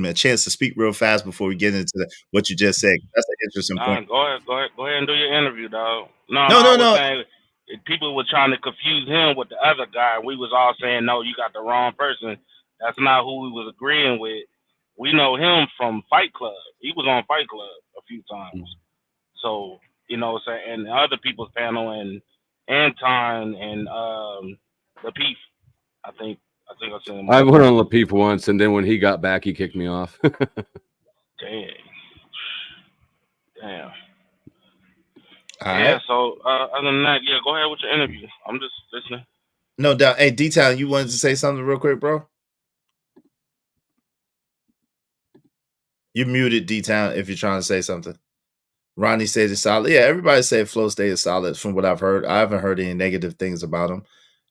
him a chance to speak real fast before we get into what you just said. That's an interesting Nah, point. go ahead and do your interview, dog. No, No, I no, was no. saying people were trying to confuse him with the other guy. We was all saying, no, you got the wrong person. That's not who we was agreeing with. We know him from Fight Club. He was on Fight Club a few times. So, and other people's panel and Anton and the Peef. I think I seen him I on went there. on Lapeef once, and then when he got back, he kicked me off. Dang. Damn. All Yeah, right. so other than that, yeah, go ahead with your interview. I'm just listening. No doubt. Hey, D-Town, you wanted to say something real quick, bro? You muted, D-Town, if you're trying to say something. Ronnie said it's solid. Yeah, everybody said Flow State is solid from what I've heard. I haven't heard any negative things about him.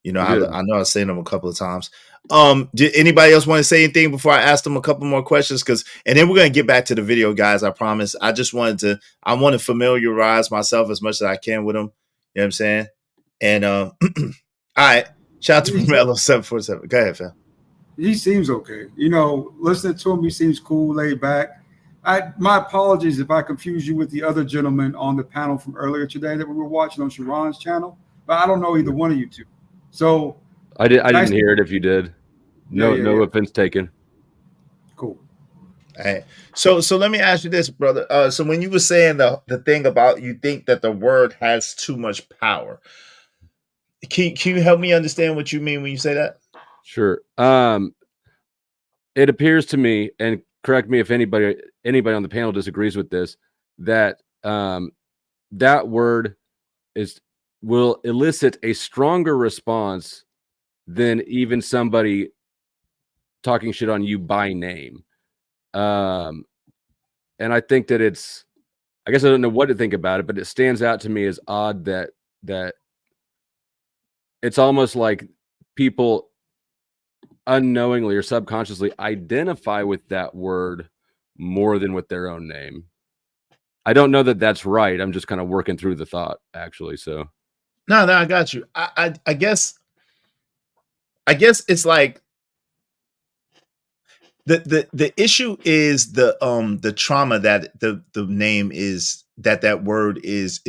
I know I've seen him a couple of times. Did anybody else want to say anything before I ask them a couple more questions? And then we're going to get back to the video, guys. I promise. I want to familiarize myself as much as I can with him. You know what I'm saying? And all right. Shout out to Mello 747. Go ahead, fam. He seems okay. Listening to him, he seems cool, laid back. My apologies if I confused you with the other gentleman on the panel from earlier today that we were watching on Sharon's channel, but I don't know either one of you two. So I didn't hear it if you did. No offense taken. Cool. All right. So let me ask you this, brother. So when you were saying the thing about you think that the word has too much power, can you help me understand what you mean when you say that? Sure. It appears to me, and correct me if anybody on the panel disagrees with this, that that word will elicit a stronger response than even somebody talking shit on you by name. And I think that I guess I don't know what to think about it, but it stands out to me as odd that it's almost like people unknowingly or subconsciously identify with that word more than with their own name. I don't know that that's right. I'm just kind of working through the thought, actually. So no, I got you. I guess it's like the issue is the trauma that the name is that word is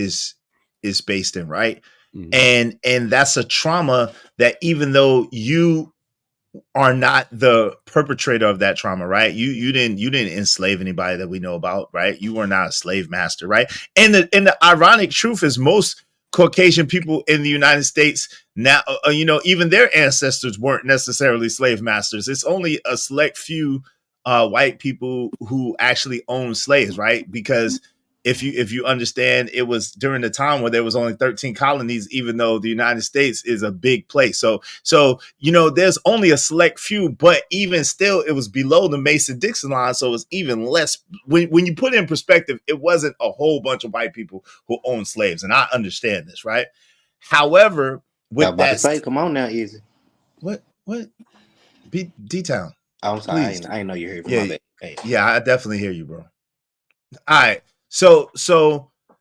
based in, right? Mm-hmm. And that's a trauma that even though you are not the perpetrator of that trauma, right? You didn't enslave anybody that we know about, right? You were not a slave master, right? And the ironic truth is most Caucasian people in the United States now, even their ancestors weren't necessarily slave masters. It's only a select few white people who actually own slaves, right? Because if you understand, it was during the time where there was only 13 colonies, even though the United States is a big place. So there's only a select few, but even still, it was below the Mason-Dixon line, so it was even less. When you put it in perspective, it wasn't a whole bunch of white people who owned slaves, and I understand this, right? However, with that, say, come on now, Izzy. What D-Town? I'm sorry, I didn't know you heard me. Yeah, I definitely hear you, bro. All right. So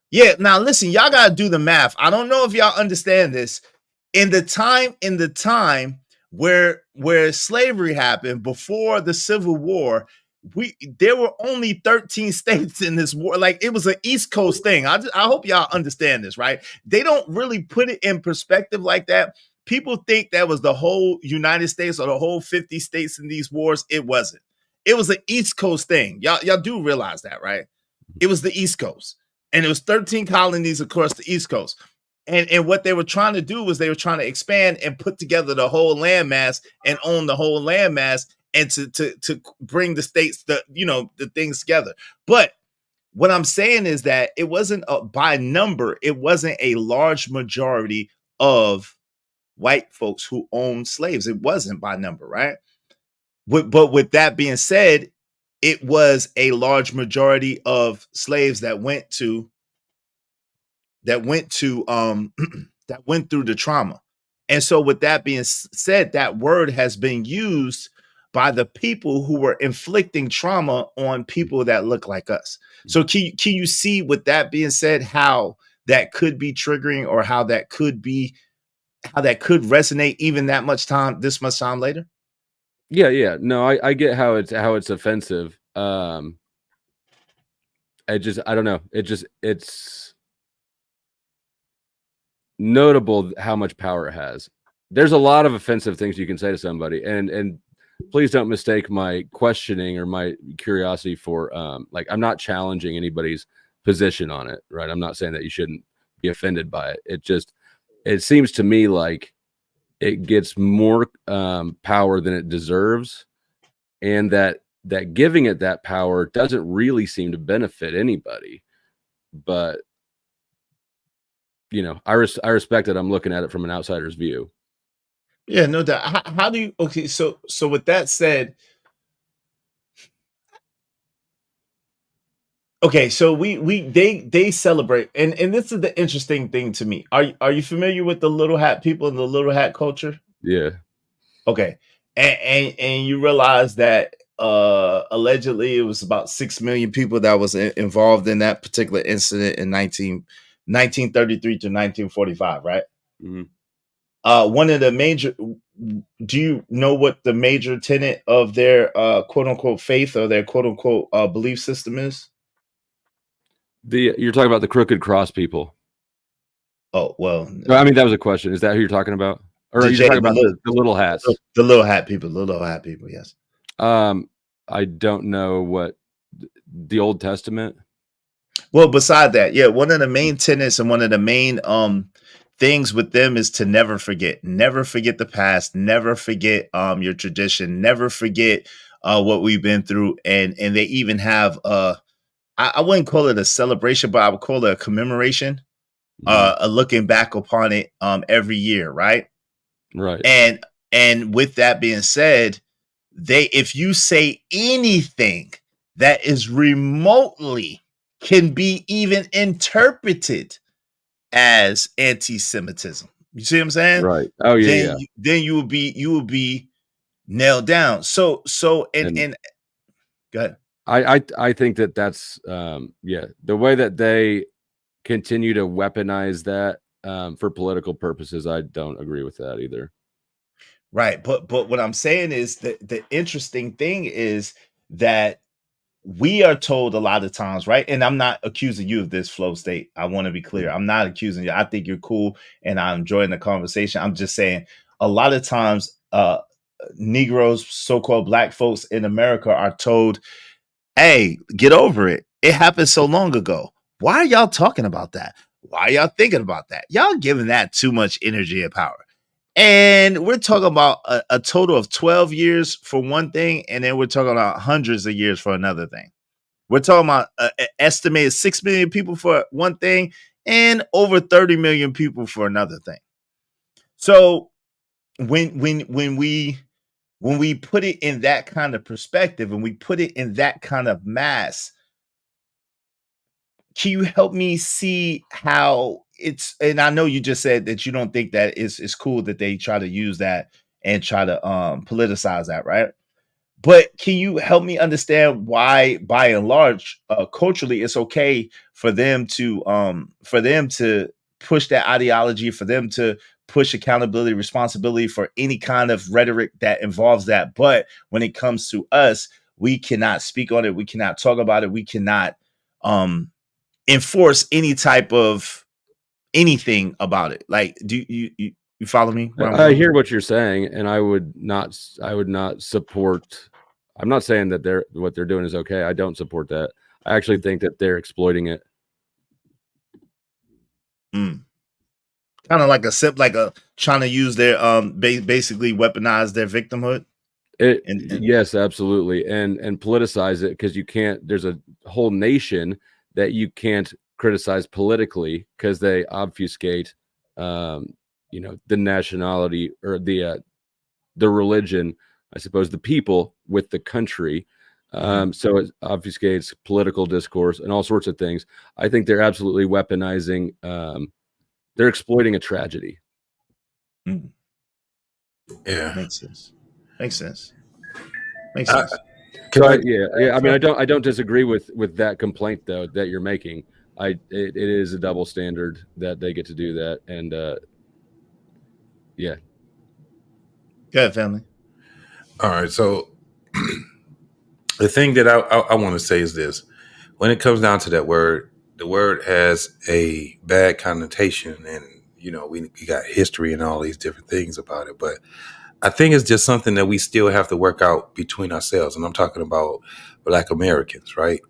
yeah, now listen, y'all gotta do the math. I don't know if y'all understand this. In the time where slavery happened before the Civil War, there were only 13 states in this war. Like, it was an East Coast thing. I hope y'all understand this, right? They don't really put it in perspective like that. People think that was the whole United States or the whole 50 states in these wars. It wasn't. It was an East Coast thing. Y'all do realize that, right? It was the East Coast, and it was 13 colonies across the East Coast. And what they were trying to do was they were trying to expand and put together the whole landmass and own the whole landmass and to bring the states, the things together. But what I'm saying is that it wasn't by number. It wasn't a large majority of white folks who owned slaves. It wasn't by number, right? But with that being said, it was a large majority of slaves that went through that went through the trauma. And so with that being said, that word has been used by the people who were inflicting trauma on people that look like us. So can you see, with that being said, how that could be triggering, or how that could resonate even this much time later? Yeah. No, I get how it's offensive. I don't know. It's notable how much power it has. There's a lot of offensive things you can say to somebody, and please don't mistake my questioning or my curiosity for like, I'm not challenging anybody's position on it, right? I'm not saying that you shouldn't be offended by it. It seems to me like it gets more power than it deserves, and that giving it that power doesn't really seem to benefit anybody. But I respect that. I'm looking at it from an outsider's view. Yeah, no doubt. How do you? Okay, so with that said, okay, so they celebrate, and this is the interesting thing to me. Are you familiar with the little hat people and the little hat culture? Yeah. Okay, and you realize that allegedly it was about 6 million people that was involved in that particular incident in 1933 to 1945, right? Mm-hmm. One of the major, do you know what the major tenet of their quote unquote faith or their quote unquote belief system is? You're talking about the crooked cross people. Oh, well, I mean, that was a question. Is that who you're talking about? Or are you talking about the little hats? The little hat people, yes. I don't know what the Old Testament. Well, beside that, yeah, one of the main tenets and one of the main things with them is to never forget the past, never forget your tradition, never forget what we've been through, and they even have I wouldn't call it a celebration, but I would call it a commemoration, a looking back upon it every year, right? Right. And with that being said, if you say anything that is remotely can be even interpreted as anti-Semitism. You see what I'm saying? Right. Oh yeah. Then you will be nailed down. So and go ahead. I think that's the way that they continue to weaponize that for political purposes. I don't agree with that either. Right, but what I'm saying is that the interesting thing is that we are told a lot of times, right? And I'm not accusing you of this, Flow State. I want to be clear. I'm not accusing you. I think you're cool and I'm enjoying the conversation. I'm just saying a lot of times Negroes, so-called black folks in America are told, hey, get over it. It happened so long ago. Why are y'all talking about that? Why are y'all thinking about that? Y'all giving that too much energy and power. And we're talking about a total of 12 years for one thing, and then we're talking about hundreds of years for another thing. We're talking about an estimated 6 million people for one thing and over 30 million people for another thing. So when we put it in that kind of perspective and we put it in that kind of mass, can you help me see how it's, and I know you just said that you don't think that it's cool that they try to use that and try to politicize that, right? But can you help me understand why, by and large, culturally, it's okay for them to push that ideology, for them to push accountability, responsibility for any kind of rhetoric that involves that. But when it comes to us, we cannot speak on it, we cannot talk about it, we cannot enforce any type of anything about it. Like, do you follow me? I hear what you're saying, and I would not support. I'm not saying that what they're doing is okay. I don't support that. I actually think that they're exploiting it. Kind of like a trying to use their basically weaponize their victimhood. Yes, absolutely, and politicize it, because you can't. There's a whole nation that you can't criticize politically because they obfuscate, the nationality or the religion, I suppose, the people with the country. So it obfuscates political discourse and all sorts of things. I think they're absolutely weaponizing. They're exploiting a tragedy. Yeah, makes sense. Makes sense. So I mean, I don't disagree with that complaint though that you're making. It is a double standard that they get to do that, and yeah. Go ahead, family. All right. So the thing that I want to say is this: when it comes down to that word, the word has a bad connotation, and we got history and all these different things about it. But I think it's just something that we still have to work out between ourselves, and I'm talking about Black Americans, right?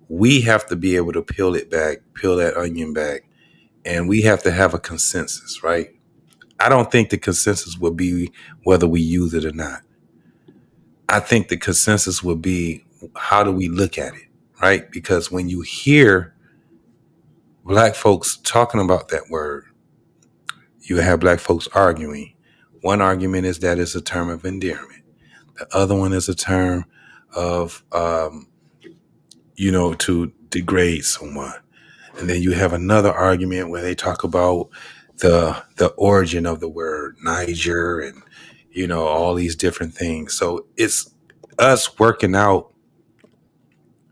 We have to be able to peel it back, peel that onion back, and we have to have a consensus, right? I don't think the consensus will be whether we use it or not. I think the consensus will be how do we look at it, right? Because when you hear Black folks talking about that word, you have Black folks arguing. One argument is that it's a term of endearment. The other one is a term of, to degrade someone. And then you have another argument where they talk about the origin of the word Niger and all these different things. So it's us working out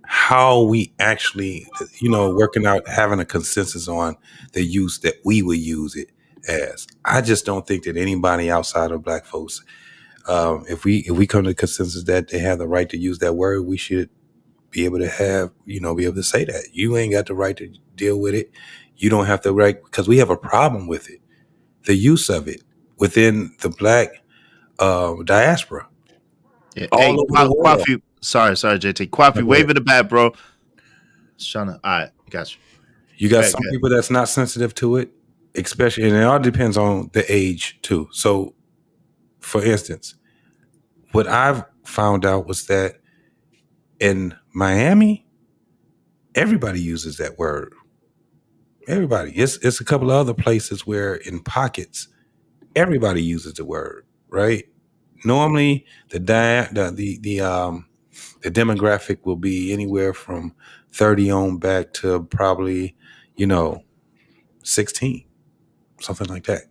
how we actually working out having a consensus on the use that we would use it as. I just don't think that anybody outside of Black folks, if we come to the consensus that they have the right to use that word, we should be able to be able to say that. You ain't got the right to deal with it. You don't have the right, because we have a problem with it, the use of it within the Black diaspora. Yeah. All Hey, over the world. Kwafi. Sorry, JT. Kwafi, wave it back, bro. Shana. All right, got you. You got some people that's not sensitive to it, especially, and it all depends on the age too. So, for instance, what I've found out was that in Miami, everybody uses that word. Everybody. It's a couple of other places where in pockets, everybody uses the word, right? Normally, the demographic will be anywhere from 30 on back to probably 16, something like that.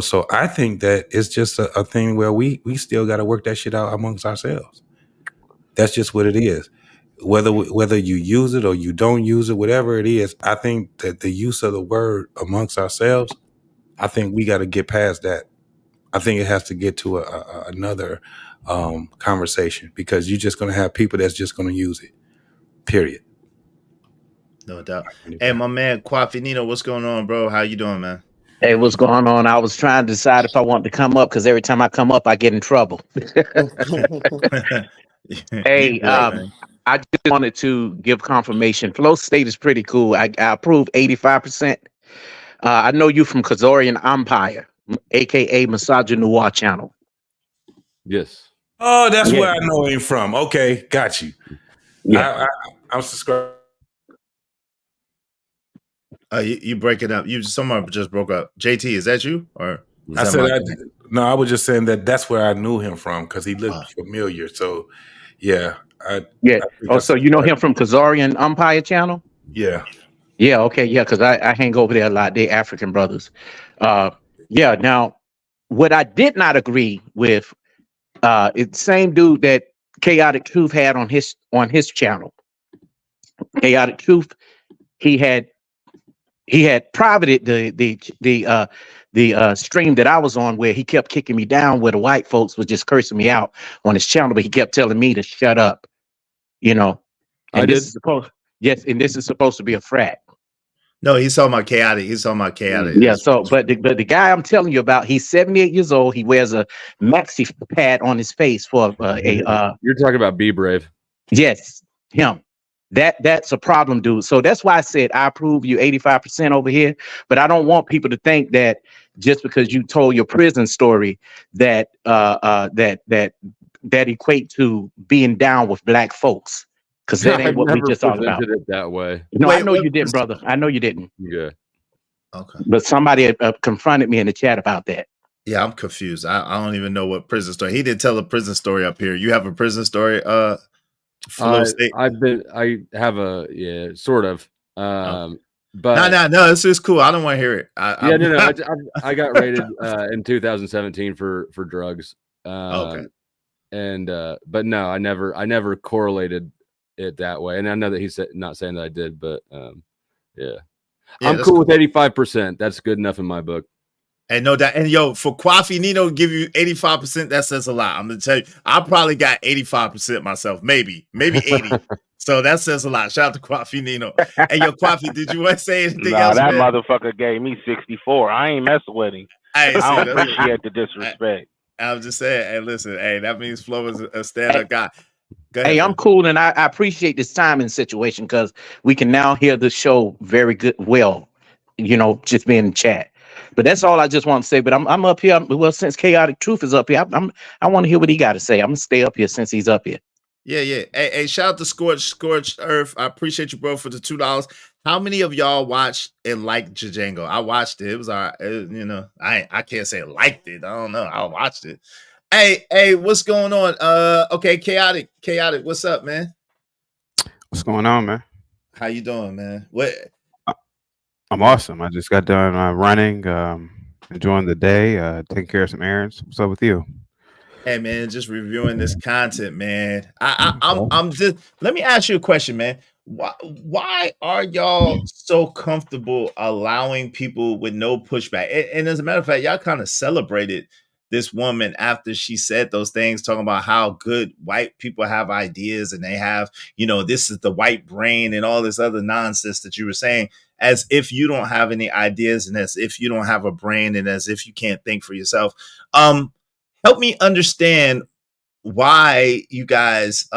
So I think that it's just a thing where we still got to work that shit out amongst ourselves. That's just what it is. Whether you use it or you don't use it, whatever it is, I think that the use of the word amongst ourselves, I think we got to get past that. I think it has to get to another conversation, because you're just going to have people that's just going to use it. Period. No doubt. Hey, my man Kwafi Nino, what's going on, bro? How you doing, man? Hey, what's going on? I was trying to decide if I want to come up because every time I come up, I get in trouble. Hey, I just wanted to give confirmation. Flow State is pretty cool. I approve 85%. I know you from Khazarian Empire, aka Misogynoir channel. Yes. Oh, that's where I know him from. Okay, got you. Yeah. I'm subscribed. You break it up. Someone just broke up. JT, is that you? Or I was just saying that's where I knew him from, because he looked familiar. So, yeah. So you know him from Khazarian Empire channel? Yeah. Yeah. Okay. Yeah. Because I hang over there a lot. They African brothers. Yeah. Now, what I did not agree with, it's the same dude that Chaotic Truth had on his channel. Chaotic Truth, he had privated the stream that I was on, where he kept kicking me down, where the white folks was just cursing me out on his channel, but he kept telling me to shut up. And this is supposed to be a frat. No, he's talking about chaotic. Yeah. So, but the guy I'm telling you about, he's 78 years old. He wears a maxi pad on his face for You're talking about Be Brave. Yes, him. That's a problem, dude. So that's why I said I approve you 85% over here. But I don't want people to think that just because you told your prison story that that equate to being down with black folks. Because that ain't what we just talked about. It that way. No, I know you didn't, brother. I know you didn't. Yeah. Okay. But somebody confronted me in the chat about that. Yeah, I'm confused. I don't even know what prison story. He didn't tell a prison story up here. You have a prison story, Flow State? I have sort of. But no, this is cool. I don't want to hear it. I got raided in 2017 for drugs. Okay. And but no, I never correlated it that way. And I know that he's not saying that I did, but yeah, I'm cool with 85%. That's good enough in my book. And no doubt. And yo, for Kwafi Nino to give you 85%, that says a lot. I'm gonna tell you, I probably got 85% myself, maybe 80. So that says a lot. Shout out to Kwafi Nino. And yo, Kwafi, did you want to say anything Nah, else, that man? motherfucker gave me 64. I ain't messing with him. I don't appreciate the disrespect. I'm just saying, hey, listen, hey, that means Flo is a stand-up guy. Go ahead, Hey, I'm man. cool, and I appreciate this timing situation because we can now hear the show very good. Well, just being in chat. But that's all I just want to say. But I'm up here. Well, since Chaotic Truth is up here, I want to hear what he got to say. I'm gonna stay up here since he's up here. Yeah. Hey, shout out to Scorched Earth. I appreciate you, bro, for the $2. How many of y'all watched and liked Django? I watched it. It was all right. I can't say I liked it. I don't know. I watched it. Hey, what's going on? Okay, Chaotic, what's up, man? What's going on, man? How you doing, man? What? I'm awesome. I just got done running, enjoying the day, taking care of some errands. What's up with you? Hey, man, just reviewing this content, man. I'm just. Let me ask you a question, man. Why are y'all so comfortable allowing people with no pushback? And as a matter of fact, y'all kind of celebrated this woman after she said those things, talking about how good white people have ideas and they have, this is the white brain and all this other nonsense that you were saying, as if you don't have any ideas and as if you don't have a brain and as if you can't think for yourself. Help me understand why you guys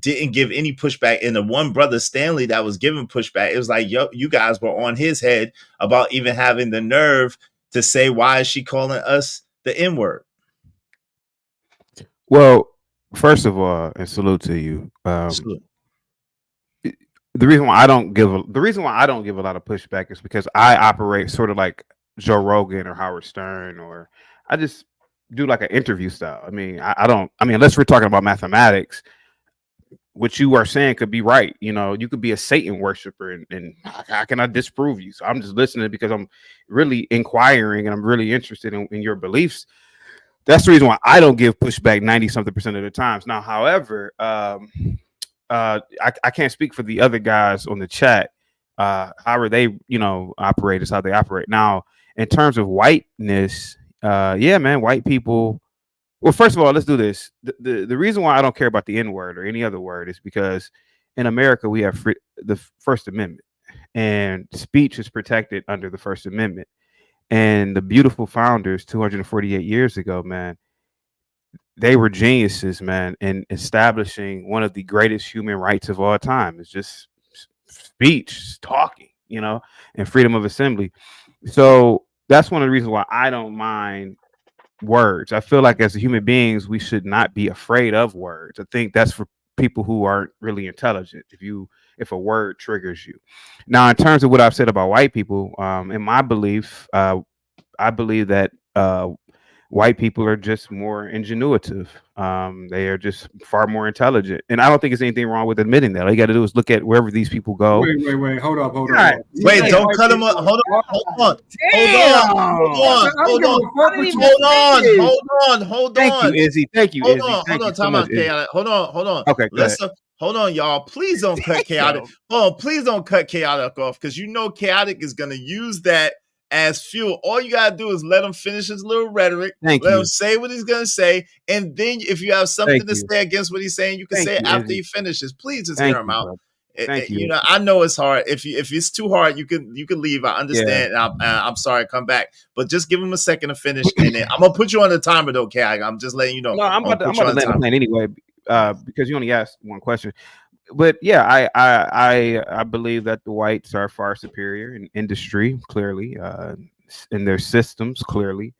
didn't give any pushback. And the one brother, Stanley, that was giving pushback, it was like, yo, you guys were on his head about even having the nerve to say, why is she calling us the N-word? Well, first of all, and salute to you. Salute. The reason why I don't give a lot of pushback is because I operate sort of like Joe Rogan or Howard Stern, or I just do like an interview style. I mean, unless we're talking about mathematics, what you are saying could be right. You could be a Satan worshiper, and how can I disprove you? So I'm just listening because I'm really inquiring and I'm really interested in your beliefs. That's the reason why I don't give pushback 90-something% of the times. Now, however, I can't speak for the other guys on the chat. However they, operate is how they operate. Now, in terms of whiteness, yeah, man, white people. Well, first of all, let's do this. The reason why I don't care about the N-word or any other word is because in America we have the First Amendment, and speech is protected under the First Amendment. And the beautiful founders 248 years ago, man, they were geniuses, man, in establishing one of the greatest human rights of all time. It's just speech, talking, and freedom of assembly. So that's one of the reasons why I don't mind words. I feel like as human beings, we should not be afraid of words. I think that's for people who aren't really intelligent. If a word triggers you. Now, in terms of what I've said about white people, in my belief, I believe that white people are just more ingenuitive. They are just far more intelligent, and I don't think there's anything wrong with admitting that. All you got to do is look at wherever these people go. Wait, hold up. Wait, don't cut him up. Hold on. Thank you, Izzy. Hold on. Time out, Chaotic. Hold on. Okay, hold on, y'all. Please don't cut Chaotic. Please don't cut Chaotic off, because Chaotic is gonna use that as fuel. All you gotta do is let him finish his little rhetoric. Let him say what he's gonna say, and then if you have something to say against what he's saying, you can say it after he finishes. Please just hear him out. Thank you. I know it's hard. If it's too hard, you can leave. I understand. Yeah. I'm sorry. Come back, but just give him a second to finish, and then I'm gonna put you on the timer, though, Kai. I'm just letting you know. No, I'm about to land the plane anyway, because you only asked one question. But yeah, I believe that the whites are far superior in industry, clearly, in their systems, clearly.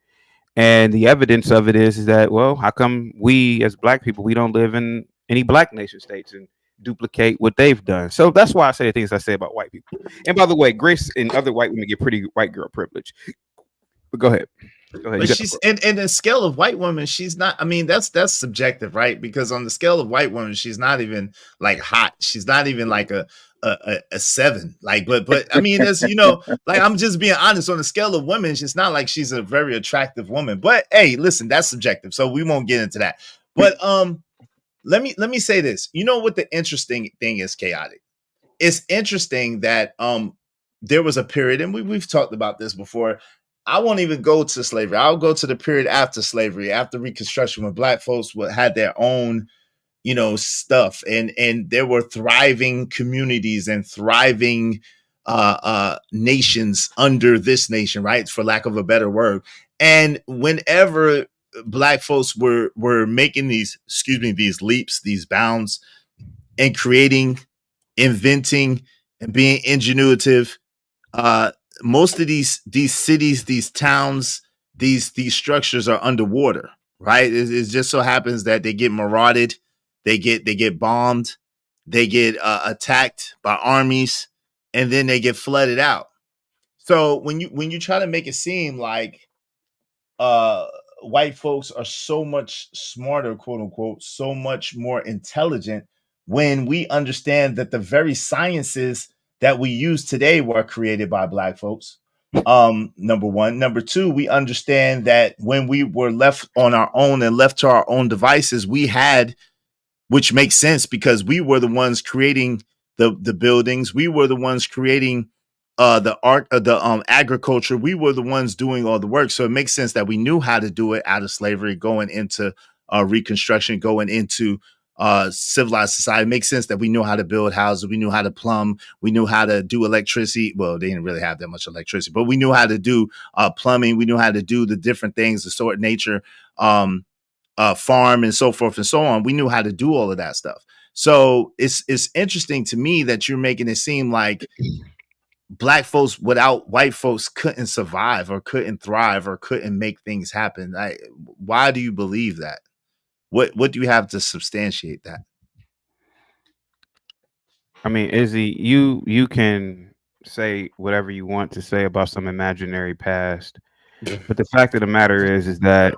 And the evidence of it is that, well, how come we as black people, we don't live in any black nation states and duplicate what they've done? So that's why I say the things I say about white people. And by the way, Grace and other white women get pretty white girl privilege. But go ahead. But she's in the scale of white women, she's not. I mean, that's subjective, right? Because on the scale of white women, she's not even like hot. She's not even like a 7. Like, but I mean, as like, I'm just being honest. On the scale of women, it's not like she's a very attractive woman. But hey, listen, that's subjective, so we won't get into that. But let me say this. You know what the interesting thing is, Chaotic? It's interesting that there was a period, and we've talked about this before. I won't even go to slavery. I'll go to the period after slavery, after Reconstruction, when Black folks had their own, stuff, and there were thriving communities and thriving nations under this nation, right? For lack of a better word. And whenever Black folks were making these leaps, these bounds, and creating, inventing, and being ingenuitive, most of these cities, these towns, these structures are underwater, right? It just so happens that they get marauded, they get bombed, they get attacked by armies, and then they get flooded out. So when you try to make it seem like uh white folks are so much smarter, quote unquote, so much more intelligent, when we understand that the very sciences that we use today were created by Black folks. Number one. Number two, we understand that when we were left on our own and left to our own devices, we had, which makes sense because we were the ones creating the buildings. We were the ones creating the art of the agriculture. We were the ones doing all the work. So it makes sense that we knew how to do it out of slavery, going into Reconstruction, going into civilized society. It makes sense that we knew how to build houses. We knew how to plumb. We knew how to do electricity. Well, they didn't really have that much electricity, but we knew how to do plumbing. We knew how to do the different things, the sort of nature, farm, and so forth and so on. We knew how to do all of that stuff. So it's interesting to me that you're making it seem like Black folks without white folks couldn't survive or couldn't thrive or couldn't make things happen. Why do you believe that? What do you have to substantiate that? I mean, Izzy, you can say whatever you want to say about some imaginary past, but the fact of the matter is that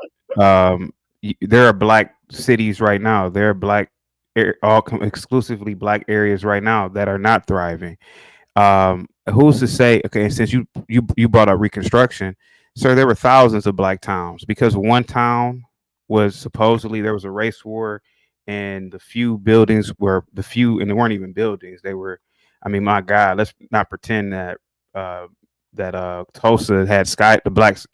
there are Black cities right now. There are Black, exclusively Black areas right now that are not thriving. Who's to say? Okay, and since you brought up Reconstruction, sir, there were thousands of Black towns because one town was supposedly there was a race war, and the few buildings were and they weren't even buildings. They were, I mean, my God, let's not pretend that Tulsa had skyscrapers,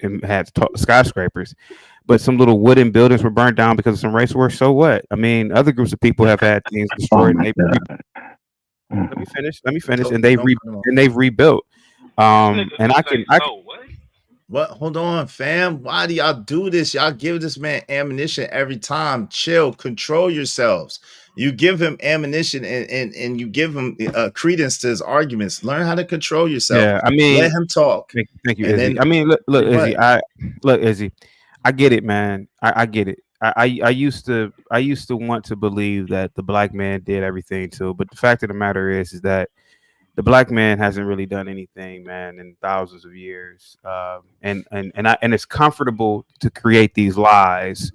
but some little wooden buildings were burned down because of some race war. So what? I mean, other groups of people have had things destroyed. And let me finish. And they've rebuilt. And I can. What? Hold on, fam. Why do y'all do this? Y'all give this man ammunition every time. Chill. Control yourselves. You give him ammunition and you give him credence to his arguments. Learn how to control yourself. Yeah, I mean, let him talk. Thank you, Izzy. I mean, look, Izzy. Izzy. I get it, man. I get it. I used to want to believe that the Black man did everything too, but the fact of the matter is that the Black man hasn't really done anything, man, in thousands of years. And it's comfortable to create these lies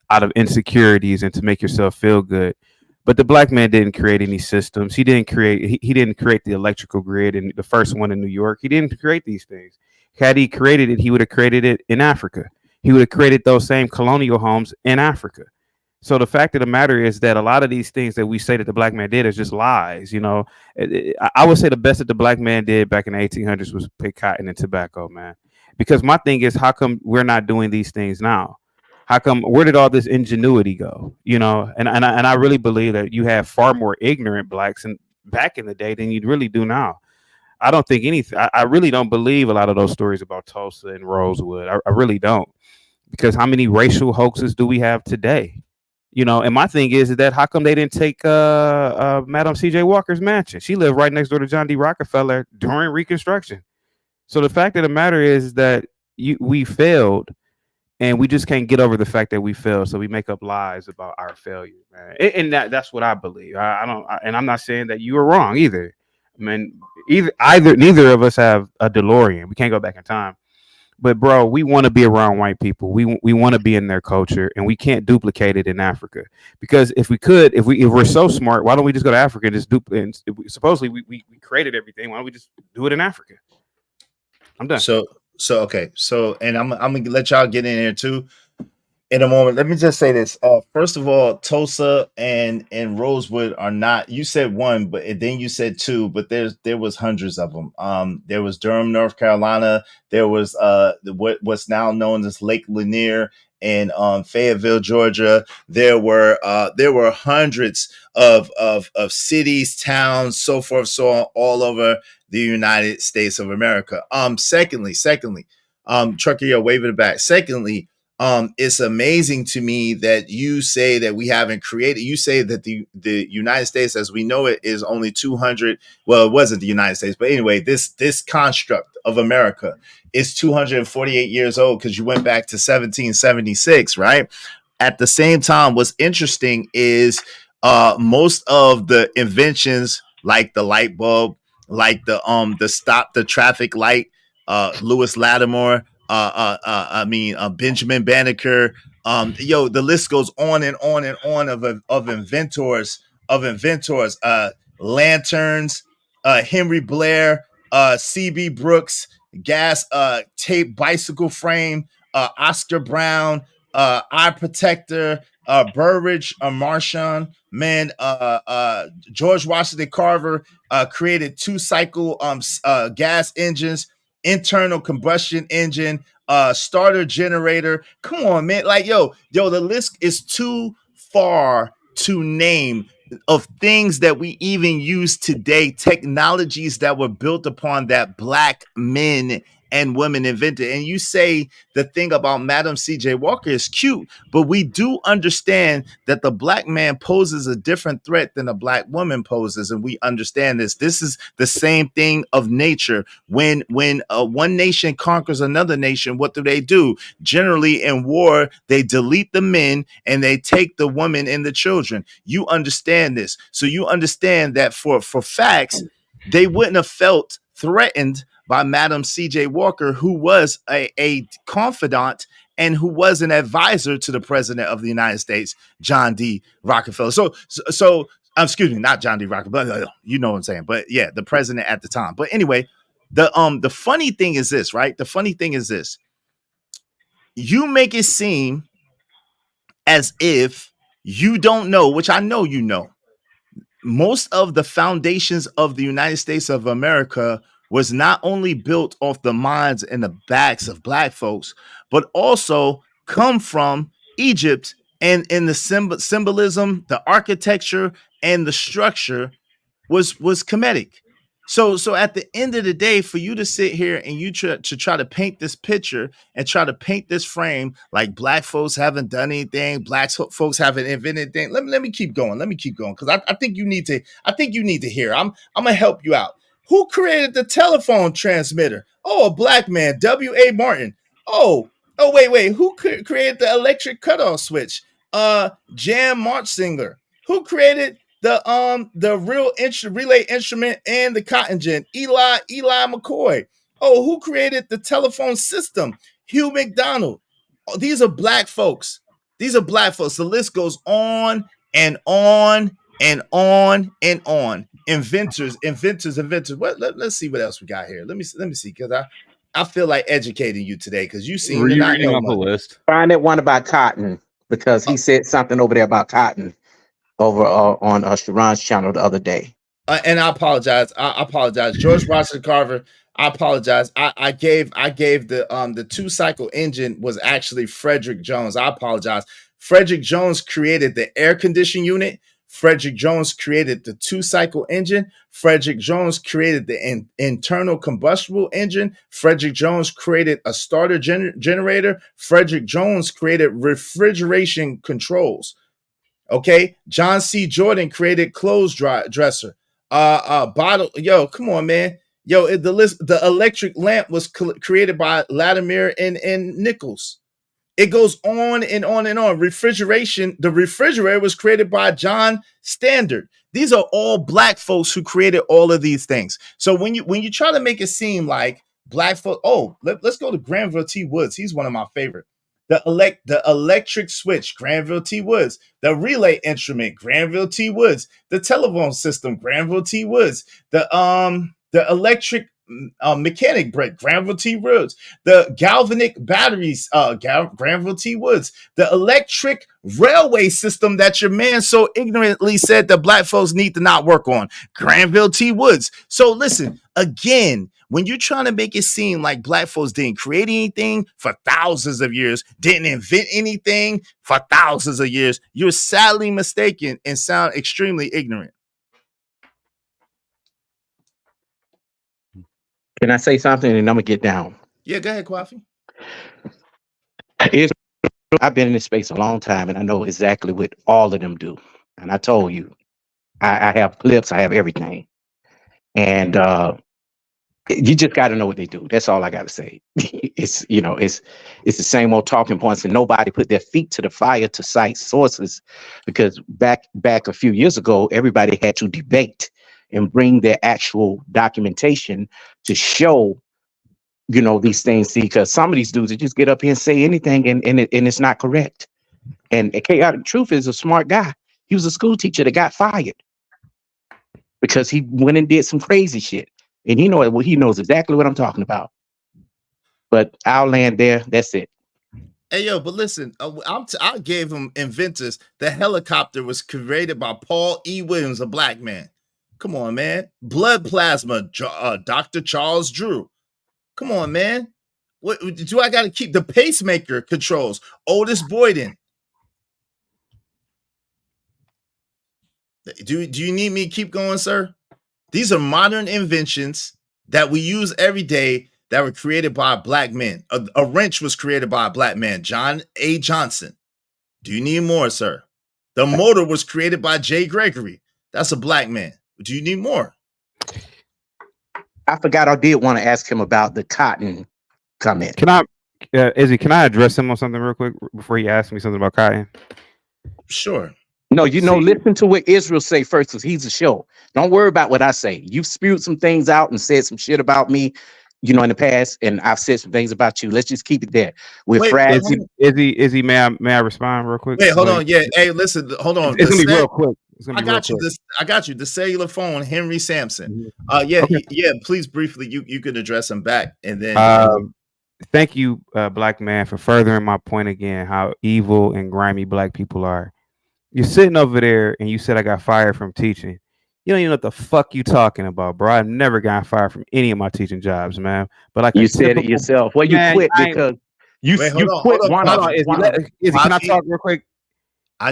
out of insecurities and to make yourself feel good. But the Black man didn't create any systems. He didn't create the electrical grid and the first one in New York. He didn't create these things. Had he created it, he would have created it in Africa. He would have created those same colonial homes in Africa. So the fact of the matter is that a lot of these things that we say that the Black man did is just lies. You know, I would say the best that the Black man did back in the 1800s was pick cotton and tobacco, man. Because my thing is, how come we're not doing these things now? How come? Where did all this ingenuity go? You know, and I really believe that you have far more ignorant Blacks back in the day than you really do now. I don't think anything. I really don't believe a lot of those stories about Tulsa and Rosewood. I really don't, because how many racial hoaxes do we have today? You know, and my thing is that how come they didn't take Madam C.J. Walker's mansion? She lived right next door to John D. Rockefeller during Reconstruction. So the fact of the matter is that we failed, and we just can't get over the fact that we failed. So we make up lies about our failure, man. And that's what I believe. And I'm not saying that you were wrong either. I mean, neither of us have a DeLorean. We can't go back in time. But bro, we want to be around white people. We want to be in their culture, and we can't duplicate it in Africa. Because if we could, if we're so smart, why don't we just go to Africa and just duplicate? Supposedly we created everything. Why don't we just do it in Africa? I'm done. So okay. So, and I'm gonna let y'all get in there too. in a moment. Let me just say this. First of all, Tulsa and Rosewood are not. You said one, but then you said two. But there was hundreds of them. There was Durham, North Carolina. There was what's now known as Lake Lanier in Fayetteville, Georgia. There were hundreds of cities, towns, so forth, so on, all over the United States of America. Secondly, Trucker, you're waving it back. Secondly, it's amazing to me that you say that we haven't created. You say that the United States, as we know it, is only 200. Well, it wasn't the United States, but anyway, this construct of America is 248 years old because you went back to 1776, right? At the same time, what's interesting is most of the inventions, like the light bulb, like the stop the traffic light, Lewis Lattimore, Benjamin Banneker. The list goes on and on and on of inventors, lanterns, Henry Blair, C.B. Brooks, gas tape bicycle frame, Oscar Brown, eye protector, Burridge, Marchand, man, George Washington Carver created two cycle gas engines, internal combustion engine, starter generator. Come on, man. Like, yo, the list is too far to name of things that we even use today, technologies that were built upon that black men and women invented. And you say the thing about Madam C.J. Walker is cute, but we do understand that the black man poses a different threat than a black woman poses. And we understand this. This is the same thing of nature. When one nation conquers another nation, what do? Generally in war, they delete the men and they take the women and the children. You understand this. So you understand that for facts, they wouldn't have felt threatened by Madam C.J. Walker, who was a confidant and who was an advisor to the president of the United States, John D. Rockefeller. So excuse me, not John D. Rockefeller, you know what I'm saying, but yeah, the president at the time. But anyway, the funny thing is this, right? The funny thing is this: you make it seem as if you don't know, which I know you know. Most of the foundations of the United States of America was not only built off the minds and the backs of black folks, but also come from Egypt, and in the symbolism, the architecture, and the structure was Kemetic. So at the end of the day, for you to sit here and you to try to paint this picture and try to paint this frame like black folks haven't done anything, black folks haven't invented anything. Let me keep going. Because I think you need to hear. I'm gonna help you out. Who created the telephone transmitter? Oh, a black man, W.A. Martin. Oh, wait. Who created the electric cutoff switch? Jan Martsinger. Who created the relay instrument and the cotton gin? Eli McCoy. Oh, who created the telephone system? Hugh McDonald. Oh, these are black folks. The list goes on and on and on and on. Inventors. What? Let's see what else we got here. Let me see, because I feel like educating you today because you seem to not know off a list. Find that one about cotton, because he said something over there about cotton over on Sharon's channel the other day. And I apologize. I apologize. George Washington Carver. I apologize. I gave the two cycle engine was actually Frederick Jones. I apologize. Frederick Jones created the air conditioning unit. Frederick Jones created the two cycle engine. Frederick Jones created the internal combustible engine. Frederick Jones created a starter generator. Frederick Jones created refrigeration controls. Okay, John C. Jordan created clothes dresser. Bottle. Yo, come on, man. Yo, the electric lamp was created by Latimer and Nichols. It goes on and on and on. Refrigeration. The refrigerator was created by John Standard. These are all black folks who created all of these things. So when you try to make it seem like black folk, let's go to Granville T. Woods. He's one of my favorite. The electric switch, Granville T. Woods. The relay instrument, Granville T. Woods. The telephone system, Granville T. Woods. The electric mechanic break, Granville T. Woods. The galvanic batteries, Granville T. Woods. The electric railway system that your man so ignorantly said that black folks need to not work on, Granville T. Woods. So listen, again, when you're trying to make it seem like black folks didn't create anything for thousands of years, didn't invent anything for thousands of years, you're sadly mistaken and sound extremely ignorant. Can I say something and I'm gonna get down? Yeah, go ahead, Kwafi. I've been in this space a long time and I know exactly what all of them do. And I told you, I have clips, I have everything. And you just got to know what they do. That's all I got to say. It's the same old talking points, and nobody put their feet to the fire to cite sources, because back a few years ago, everybody had to debate and bring their actual documentation to show, these things. See, because some of these dudes that just get up here and say anything, and it's not correct. And Chaotic Truth is a smart guy. He was a school teacher that got fired because he went and did some crazy shit. And he knows exactly what I'm talking about. But I'll land there. That's it. Hey, yo, but listen, I gave him inventors. The helicopter was created by Paul E. Williams, a black man. Come on, man. Blood plasma, Dr. Charles Drew. Come on, man. What do I got to keep? The pacemaker controls, Otis Boyden. Do you need me to keep going, sir? These are modern inventions that we use every day that were created by black men. A wrench was created by a black man, John A. Johnson. Do you need more, sir? The motor was created by Jay Gregory. That's a black man. Do you need more? I forgot I did want to ask him about the cotton comment. Izzy, can I address him on something real quick before he asks me something about cotton? Sure. No, listen to what Israel say first, because he's a show. Don't worry about what I say. You've spewed some things out and said some shit about me, in the past, and I've said some things about you. Let's just keep it there. Izzy, may I respond real quick? Wait, hold on. Yeah, hey, listen, hold on. It's gonna be real quick. I got you. The cellular phone, Henry Sampson. Okay. Please briefly, you could address him back, and then. Thank you, black man, for furthering my point again. How evil and grimy black people are. You're sitting over there and you said I got fired from teaching. You don't even know what the fuck you talking about, bro. I've never gotten fired from any of my teaching jobs, man. But like you said it yourself. Well, you quit because you quit. Hold on. Izzy, can I talk real quick?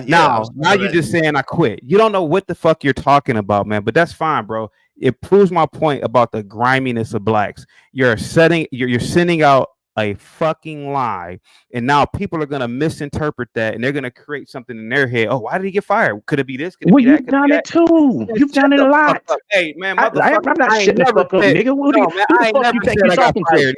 Now you're just saying I quit. You don't know what the fuck you're talking about, man. But that's fine, bro. It proves my point about the griminess of blacks. You're sending out a fucking lie, and now people are gonna misinterpret that, and they're gonna create something in their head. Oh, why did he get fired? Could it be this? Could it be that? You've done it too. You've done it a lot. Hey, man, I'm not shitting the fuck up, nigga. Who the fuck you think you're talking to?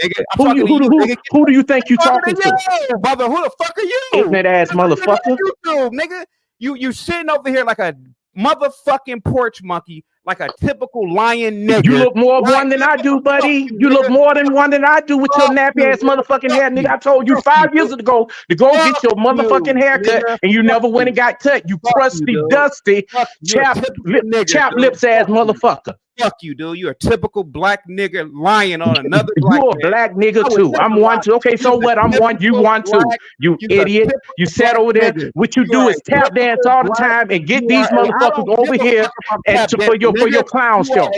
Who do you think you're talking to? Brother, who the fuck are you? Ignorant ass motherfucker. Nigga, you sitting over here like a motherfucking porch monkey, like a typical lion nigga. You look more one than I do, buddy. You look more than one than I do with your nappy ass motherfucking hair, nigga. I told you 5 years ago to go get your motherfucking haircut, and you never went and got cut. You crusty, dusty, chapped lips ass motherfucker. Fuck you, dude. You're a typical black nigga lying on another black You're a black nigga too. I'm one too. Okay, so what? I'm one. You one too. You idiot. You sat over there. What you do is tap dance all the time and get these motherfuckers over here and for your clown show.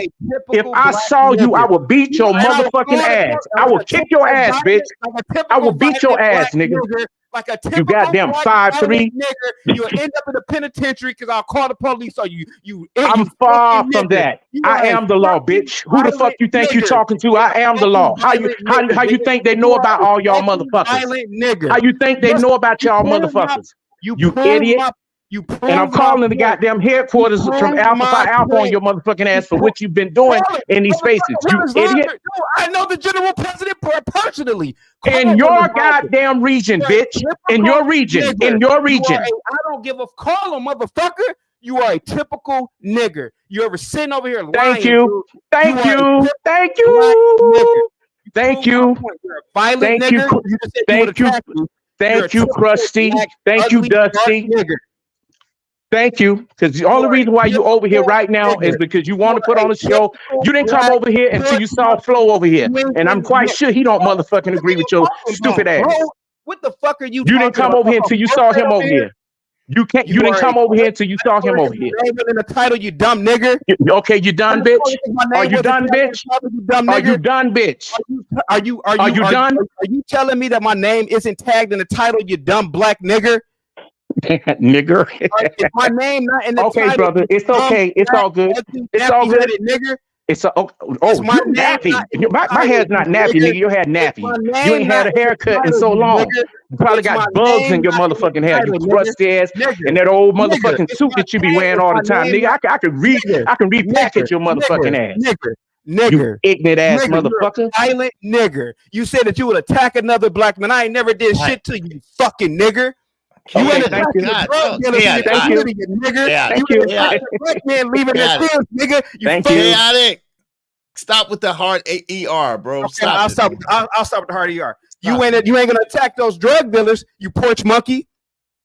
If I saw you, I would beat your motherfucking ass. I will kick your ass, bitch. I will beat your ass, nigga. Like a you goddamn 5'3" nigga, you'll end up in the penitentiary because I'll call the police on you. I'm far from that. I am the law, bitch. Who the fuck you think you talking to? I am the law. How you think they know about all y'all motherfuckers? How you think they know about y'all motherfuckers? You idiot. And I'm calling the goddamn headquarters from Alpha Phi Alpha on your motherfucking ass for what you've been doing in these spaces. You idiot. I know the general president personally. In your goddamn region, bitch. In your region. In your region. I don't give a call on motherfucker. You are a typical nigger. You ever sitting over here lying? Thank you. Thank you. Thank you. Thank you. Thank you. Thank you. Thank you, Krusty. Thank you, Dusty. Thank you. Because the only reason why you over here right now is because you want to put on a show. You didn't come over here until you saw Flo over here. And I'm quite sure he don't motherfucking agree with your stupid ass. What the fuck are you You didn't come over here until you saw him over here. You can't. You didn't come over here until you saw him over here. In the title, you dumb nigger. Okay, you done, bitch? Are you done, bitch? Are you done, bitch? Are you done? Are you telling me that my name isn't tagged in the title, you dumb black nigger? Nigger. Is my name not in the title? Okay, brother. It's okay. It's all good. It's all good. Nigger. It's a, oh, you nappy. My hair's not nappy, nigga. Your hair nappy. You ain't had a haircut in so long. You probably got bugs in your motherfucking hair. You crusty ass and that old motherfucking suit that you be wearing all the time, nigga. I can repackage your motherfucking ass. Nigger. You ignorant ass motherfucker. Violent nigger. You said that you would attack another black man. I ain't never did shit to you, fucking nigger. You ain't attacking the drug dealer. Thank you, nigger. Thank you. Black man leaving the field, nigga. Thank you. Chaotic. Stop with the hard ER, bro. Okay, I'll stop with the hard ER. You ain't gonna attack those drug dealers, you porch monkey.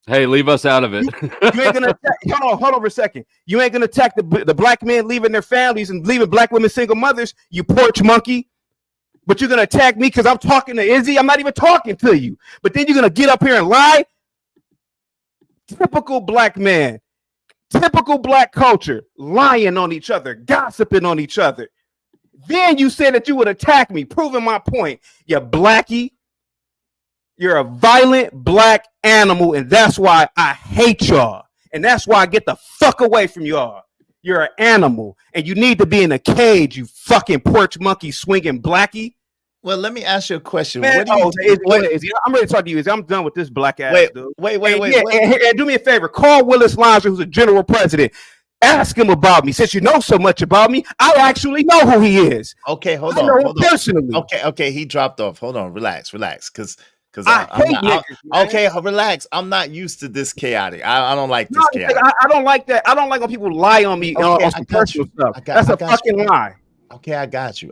Hey, leave us out of it. You ain't gonna attack. Hold on for a second. You ain't gonna attack the black men leaving their families and leaving black women single mothers, you porch monkey. But you're gonna attack me because I'm talking to Izzy. I'm not even talking to you. But then you're gonna get up here and lie. Typical black man, typical black culture, lying on each other, gossiping on each other. Then you said that you would attack me, proving my point. You blackie. You're a violent black animal, and that's why I hate y'all. And that's why I get the fuck away from y'all. You're an animal, and you need to be in a cage, you fucking porch monkey swinging blackie. Well, let me ask you a question. Man, What do you I'm ready to talk to you. Izzy. I'm done with this black ass dude. Wait. And do me a favor. Call Willis Langer, who's a general president. Ask him about me. Since you know so much about me, I actually know who he is. Okay, hold I know on. him personally. Okay, he dropped off. Hold on, relax, because I hate niggas, okay, relax. I'm not used to this chaotic. I don't like this chaotic. I don't like that. I don't like when people lie on me on some personal stuff. That's a fucking lie. Okay, I got you.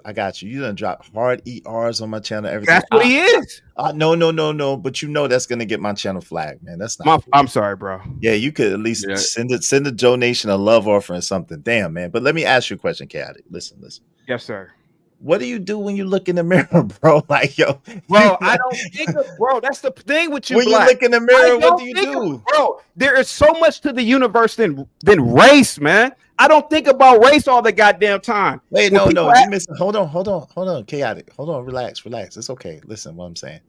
You done drop hard ERs on my channel. Everything. That's what he is. No. But you know that's gonna get my channel flagged, man. That's not. I'm sorry, bro. Yeah, you could at least send a donation, a love offering, or something. Damn, man. But let me ask you a question, chaotic. Listen. Yes, sir. What do you do when you look in the mirror, bro? Like, yo, bro, I don't think of, bro. That's the thing with you. When you look in the mirror, what do you do, bro? There is so much to the universe than race, man. I don't think about race all the goddamn time. Wait, no, you missing. Hold on, chaotic. Hold on, relax. It's okay. Listen, what I'm saying.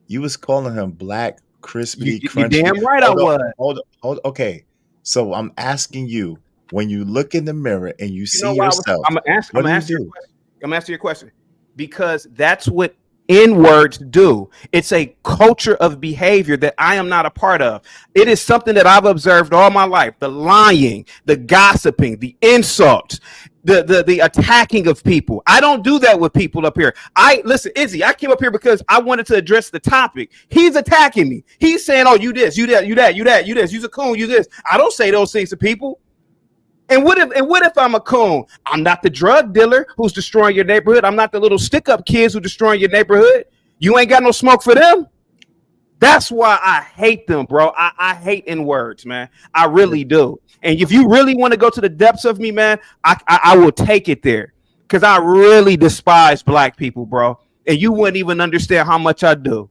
You was calling him black, crispy, crunchy. You damn right I was. Hold on. Okay, so I'm asking you, when you look in the mirror and you see yourself, I'm gonna answer your question because that's what N-words do. It's a culture of behavior that I am not a part of. It is something that I've observed all my life. The lying, the gossiping, the insults, the attacking of people. I don't do that with people up here. Listen, Izzy, I came up here because I wanted to address the topic. He's attacking me. He's saying, oh, you this, you that, you that, you that, you this, you's a coon, you this. I don't say those things to people. And what if I'm a coon? I'm not the drug dealer who's destroying your neighborhood. I'm not the little stick-up kids who destroying your neighborhood. You ain't got no smoke for them. That's why I hate them, bro. I hate N-words, man. I really do. And if you really want to go to the depths of me, man, I will take it there. Because I really despise black people, bro. And you wouldn't even understand how much I do.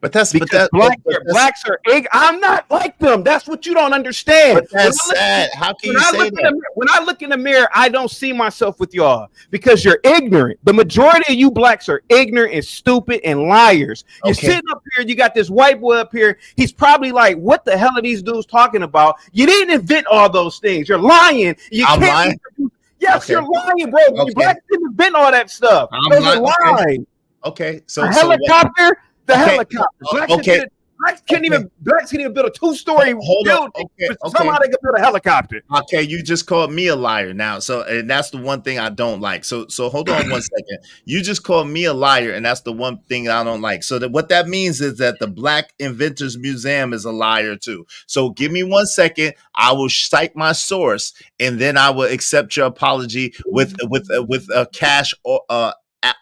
But blacks are ignorant. I'm not like them. That's what you don't understand. But that's sad. How can you say that? When I look in the mirror, I don't see myself with y'all because you're ignorant. The majority of you blacks are ignorant and stupid and liars. You're sitting up here. You got this white boy up here. He's probably like, "What the hell are these dudes talking about?" You didn't invent all those things. You're lying. I'm lying. Yes, you're lying, bro. You blacks didn't invent all that stuff. Those are lies. Okay, so a helicopter. The helicopter. Blacks can't even build a 2-story building. Somehow they can build a helicopter. Okay, you just called me a liar now. So, and that's the one thing I don't like. So hold on one second. You just called me a liar, and that's the one thing I don't like. So what that means is that the Black Inventors Museum is a liar too. So give me 1 second. I will cite my source, and then I will accept your apology with a cash or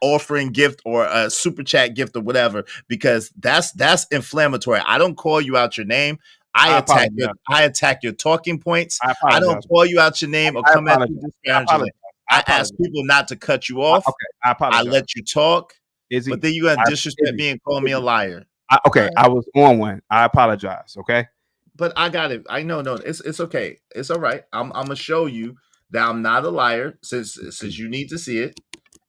offering gift or a super chat gift or whatever, because that's inflammatory. I don't call you out your name. I attack your talking points. I don't call you out your name or come at you disparagingly. I ask people not to cut you off. Okay, I apologize. I let you talk. Izzy, but then you got disrespect me and call me a liar. I was on one. I apologize. Okay. But I got it. I know. No, it's okay. It's all right. I'm gonna show you that I'm not a liar since you need to see it.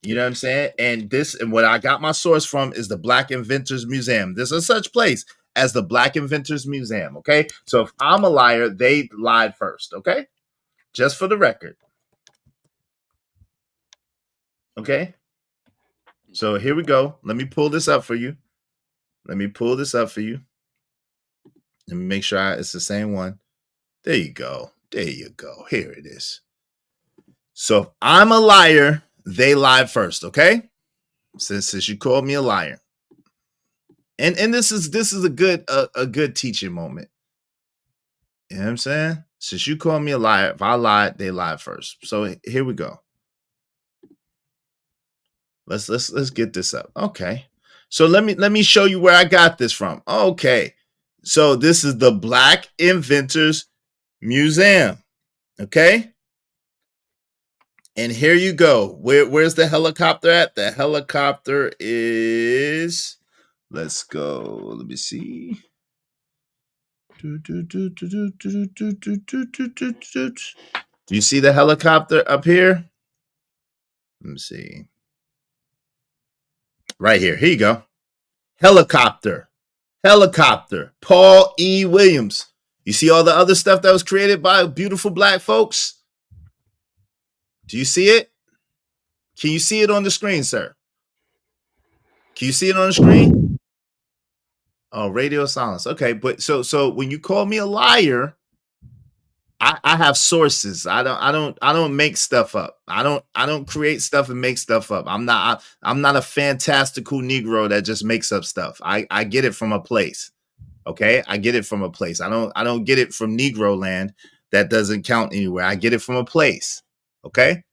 You know what I'm saying? And what I got my source from is the Black Inventors Museum. There's a such place as the Black Inventors Museum. Okay. So if I'm a liar, they lied first. Okay. Just for the record. Okay. So here we go. Let me pull this up for you. Let me make sure it's the same one. There you go. Here it is. So if I'm a liar, they lied first, okay? Since you called me a liar. And this is a good teaching moment. You know what I'm saying? Since you called me a liar, if I lied, they lied first. So here we go. Let's get this up. Okay. So let me show you where I got this from. Okay. So this is the Black Inventors Museum. Okay. And here you go. Where's the helicopter at? The helicopter is, let's go. Let me see. Do you see the helicopter up here? Let me see. Right here. Here you go. Helicopter. Paul E. Williams. You see all the other stuff that was created by beautiful Black folks? Do you see it? Can you see it on the screen, sir? Can you see it on the screen? Oh, radio silence. Okay, but so when you call me a liar, I have sources. I don't make stuff up. I don't create stuff and make stuff up. I'm not a fantastical Negro that just makes up stuff. I get it from a place. Okay, I get it from a place. I don't get it from Negro land that doesn't count anywhere. I get it from a place. Okay,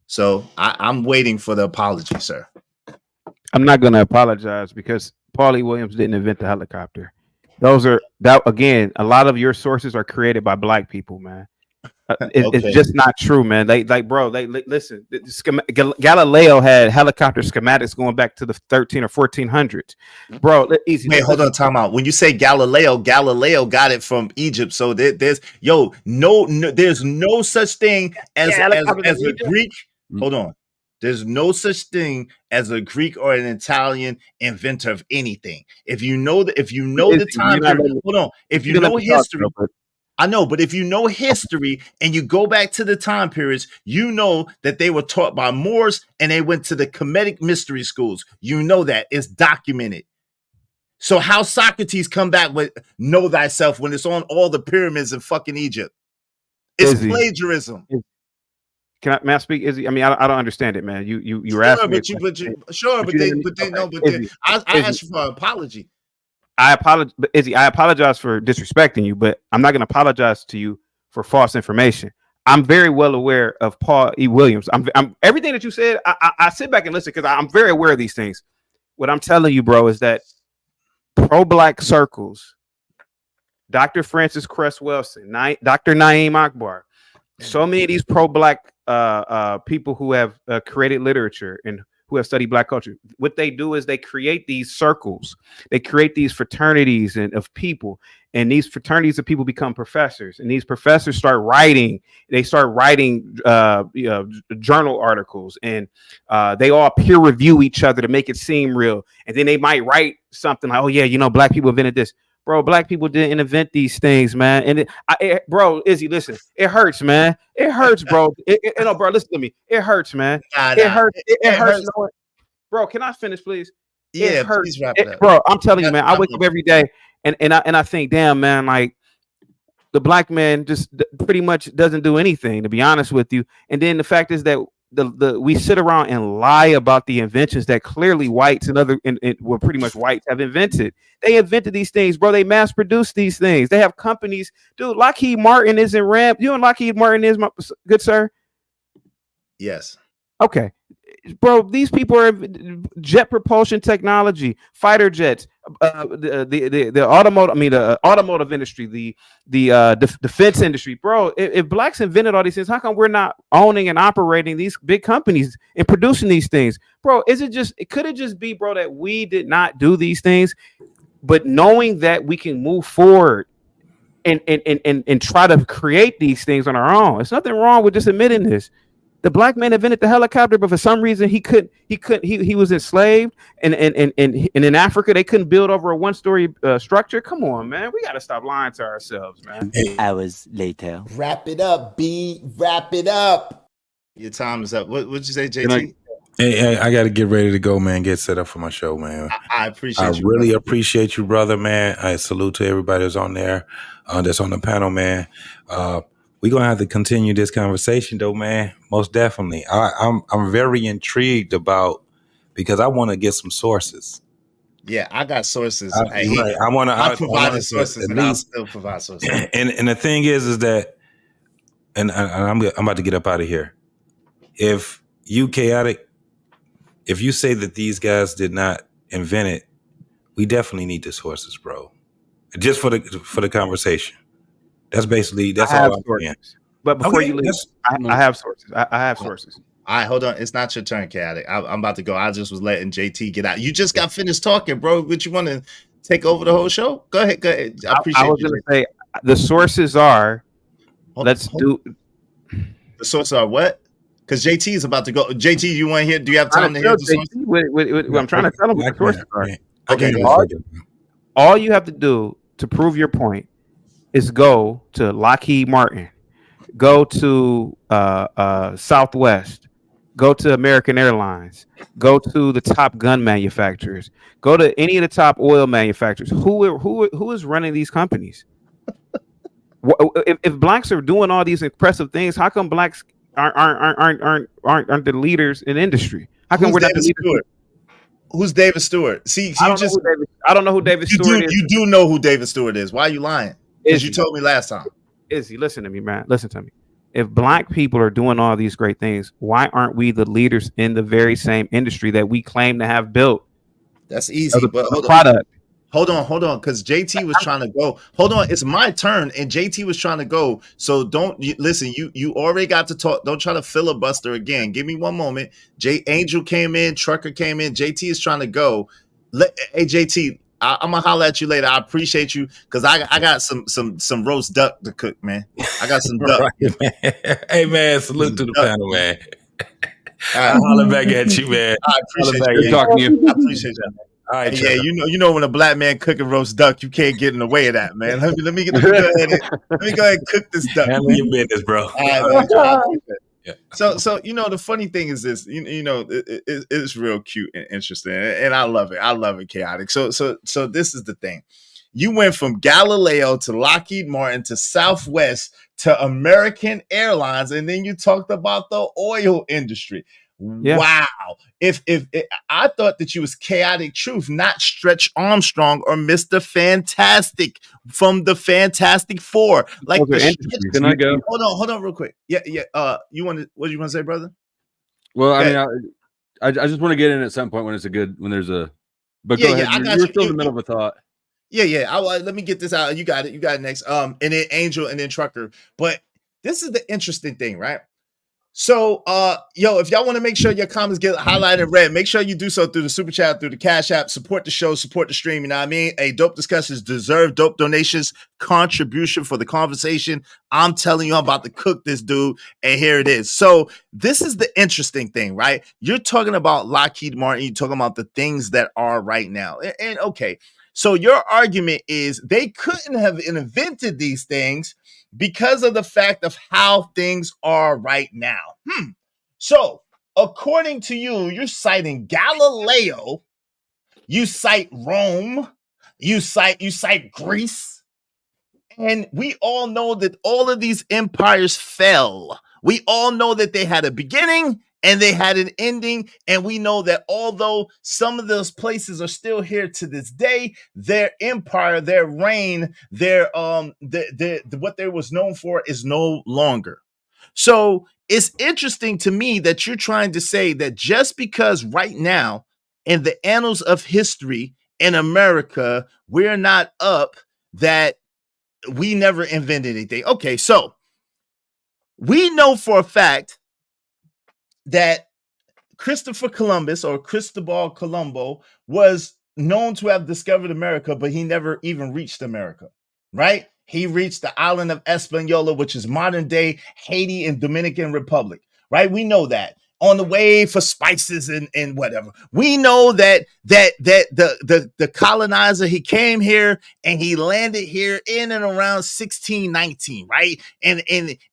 so I'm waiting for the apology, sir. I'm not going to apologize because Paulie Williams didn't invent the helicopter. Again, a lot of your sources are created by Black people, man. It's just not true, man. Listen. Galileo had helicopter schematics going back to the 13 or 1400s, bro. Easy. Wait, hold on, time out. When you say Galileo got it from Egypt. So there's no such thing as a Greek. Hold on. There's no such thing as a Greek or an Italian inventor of anything. If you know the time period, hold on. If you know history, I know, but if you know history and you go back to the time periods, you know that they were taught by Moors and they went to the Kemetic mystery schools. You know that it's documented. So how Socrates come back with know thyself when it's on all the pyramids in fucking Egypt? It's plagiarism. May I speak, Izzy? I mean, I don't understand it, man. You were asking me. I asked you for an apology. I apologize, Izzy. I apologize for disrespecting you, but I'm not going to apologize to you for false information. I'm very well aware of Paul E. Williams. I'm everything that you said. I sit back and listen because I'm very aware of these things. What I'm telling you, bro, is that pro-Black circles, Dr. Francis Cress Wilson, Dr. Naeem Akbar, so many of these pro-Black people who have created literature and who have studied Black culture, what they do is they create these circles, they create these fraternities of people, and these fraternities of people become professors, and these professors start writing. They start writing journal articles, and they all peer review each other to make it seem real. And then they might write something like, "Oh yeah, Black people invented this." Bro, Black people didn't invent these things, man. And bro, Izzy, listen, it hurts, man. It hurts, bro. Bro, listen to me. It hurts, man. It hurts. It hurts. Bro, can I finish, please? Yeah, it hurts. Please wrap it up. Bro, I'm telling you, man. I wake up every day and I think, damn, man, like the Black man just pretty much doesn't do anything, to be honest with you. And then the fact is that we sit around and lie about the inventions that clearly whites well, pretty much whites have invented. They invented these things, bro. They mass produce these things. They have companies. Dude, Lockheed Martin is in ramp. You know Lockheed Martin is, my good sir? Yes. Okay. Bro, these people are jet propulsion technology, fighter jets, the automotive, I mean the automotive industry, the defense industry, bro. If blacks invented all these things, how come we're not owning and operating these big companies and producing these things, bro? Could it just be, bro, that we did not do these things, but knowing that we can move forward and try to create these things on our own? There's nothing wrong with just admitting this. The black man invented the helicopter, but for some reason he was enslaved, and in Africa they couldn't build over a one-story structure. Come on, man, we got to stop lying to ourselves, man. Hours later. Wrap it up, B. Wrap it up. Your time is up. What'd you say, JT? Hey, I got to get ready to go, man. Get set up for my show, man. I appreciate you. I really appreciate you, brother, man. I salute to everybody that's on there, that's on the panel, man. We're going to have to continue this conversation, though, man. Most definitely. I'm very intrigued about, because I want to get some sources. Yeah, I got sources. I provide sources, and I'll still provide sources. And the thing is that, and I'm about to get up out of here. If you chaotic, if you say that these guys did not invent it, we definitely need the sources, bro. Just for the conversation. That's all I'm saying. But before you leave, I have sources. I have sources. All right, hold on. It's not your turn, chaotic. I'm about to go. I just was letting JT get out. You just got finished talking, bro. Would you want to take over the whole show? Go ahead. I appreciate it. I was going to say the sources are. The sources are what? Because JT is about to go. JT, you want to hear? Do you have time to hear the sources? I'm trying to tell them what the sources are. Okay. All you have to do to prove your point is go to Lockheed Martin, go to Southwest, go to American Airlines, go to the top gun manufacturers, go to any of the top oil manufacturers. Who is running these companies? If blacks are doing all these impressive things, how come blacks aren't the leaders in industry? How come we're not the leaders? Who's David Stewart? See, I don't know who David Stewart is. You do know who David Stewart is. Why are you lying? Because you told me last time. Izzy, listen to me, man. Listen to me. If black people are doing all these great things, why aren't we the leaders in the very same industry that we claim to have built? That's easy. But hold on, because JT was trying to go. Hold on, it's my turn, and JT was trying to go. So don't listen. You already got to talk. Don't try to filibuster again. Give me one moment. Angel came in, Trucker came in. JT is trying to go. Hey JT, I'm gonna holler at you later. I appreciate you because I got some roast duck to cook, man. I got some duck. Right, man. Hey man, salute to the panel, man. I'll holler back at you, man. I appreciate you. Talking to you. I appreciate you. All right, yeah, you know when a black man cooking roast duck, you can't get in the way of that, man. Let me go ahead and cook this duck. Handle your business, bro. Yeah. So the funny thing is this, it's real cute and interesting, and I love it. Chaotic. So this is the thing. You went from Galileo to Lockheed Martin to Southwest to American Airlines, and then you talked about the oil industry. Yeah. Wow. If I thought that you was Chaotic Truth, not Stretch Armstrong or Mr. Fantastic from the Fantastic Four. Like, can I go? Hold on, real quick. Yeah. What do you want to say, brother? Well, I just want to get in at some point when there's a. But go ahead. You're still in the middle of a thought. Yeah. Let me get this out. You got it next. And then Angel and then Trucker. But this is the interesting thing, right? So, if y'all want to make sure your comments get highlighted red, make sure you do so through the super chat, through the Cash App. Support the show, support the stream. You know what I mean? Dope discussions deserve dope donations, contribution for the conversation. I'm telling you, I'm about to cook this dude, and here it is. So, this is the interesting thing, right? You're talking about Lockheed Martin. You're talking about the things that are right now. And okay, so your argument is they couldn't have invented these things because of the fact of how things are right now. So, according to you, you're citing Galileo, you cite Rome, you cite Greece, and we all know that all of these empires fell. We all know that they had a beginning and they had an ending, and we know that although some of those places are still here to this day, their empire, their reign, their what they was known for is no longer. So it's interesting to me that you're trying to say that just because right now in the annals of history in America, we're not up that we never invented anything. Okay, so we know for a fact that Christopher Columbus or Cristobal Colombo was known to have discovered America, but he never even reached America, right? He reached the island of Hispaniola, which is modern day Haiti and Dominican Republic, right? We know that on the way for spices and whatever. We know that the colonizer, he came here and he landed here in and around 1619, right? And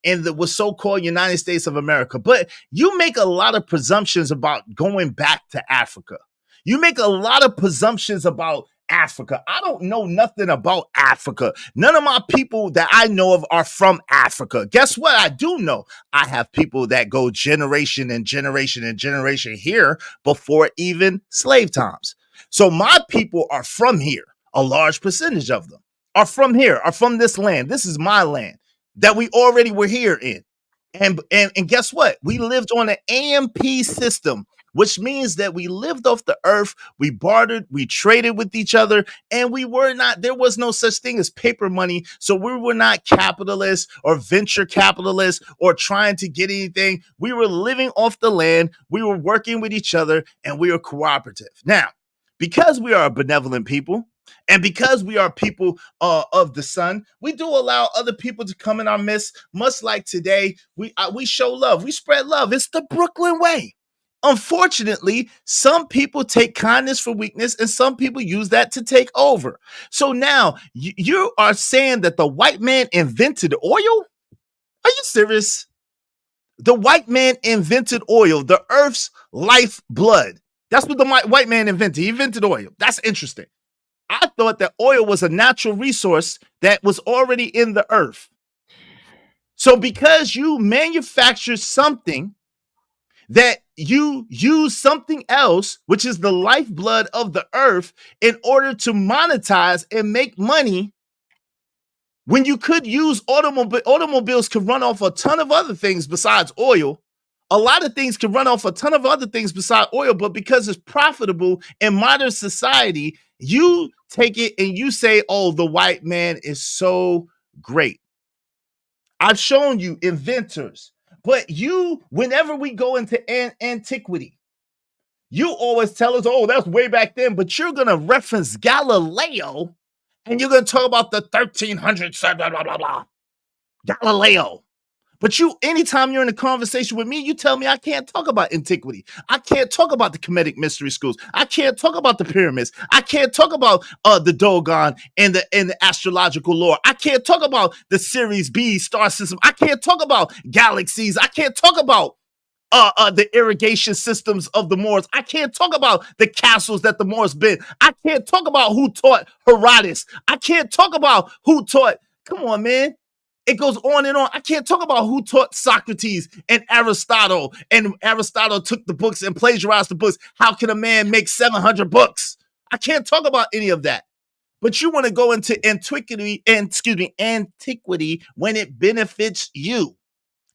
the was so-called United States of America. But you make a lot of presumptions about going back to Africa. You make a lot of presumptions about Africa. I don't know nothing about Africa. None of my people that I know of are from Africa. Guess what? I do know. I have people that go generation and generation and generation here before even slave times. So my people are from here. A large percentage of them are from here, are from this land. This is my land that we already were here in. And guess what? We lived on an AMP system, which means that we lived off the earth, we bartered, we traded with each other, and there was no such thing as paper money. So we were not capitalists or venture capitalists or trying to get anything. We were living off the land, we were working with each other, and we were cooperative. Now, because we are a benevolent people, and because we are people of the sun, we do allow other people to come in our midst. Much like today, we show love, we spread love. It's the Brooklyn way. Unfortunately, some people take kindness for weakness and some people use that to take over. So now you are saying that the white man invented oil? Are you serious? The white man invented oil, the earth's lifeblood. That's what the white man invented. He invented oil. That's interesting. I thought that oil was a natural resource that was already in the earth. So because you manufacture something that you use something else, which is the lifeblood of the earth, in order to monetize and make money, when you could use automobiles could run off a ton of other things besides oil. A lot of things can run off a ton of other things besides oil, but because it's profitable in modern society, you take it and you say, oh, the white man is so great. I've shown you inventors, but whenever we go into antiquity, you always tell us, oh, that's way back then, but you're going to reference Galileo and you're going to talk about the 1300s, blah, blah, blah, blah. Galileo. But anytime you're in a conversation with me, you tell me I can't talk about antiquity. I can't talk about the Kemetic mystery schools. I can't talk about the pyramids. I can't talk about the Dogon and the astrological lore. I can't talk about the Series B star system. I can't talk about galaxies. I can't talk about the irrigation systems of the Moors. I can't talk about the castles that the Moors built. I can't talk about who taught Herodotus. I can't talk about who taught. Come on, man. It goes on and on. I can't talk about who taught Socrates and Aristotle took the books and plagiarized the books. How can a man make 700 books? I can't talk about any of that. But you want to go into antiquity when it benefits you.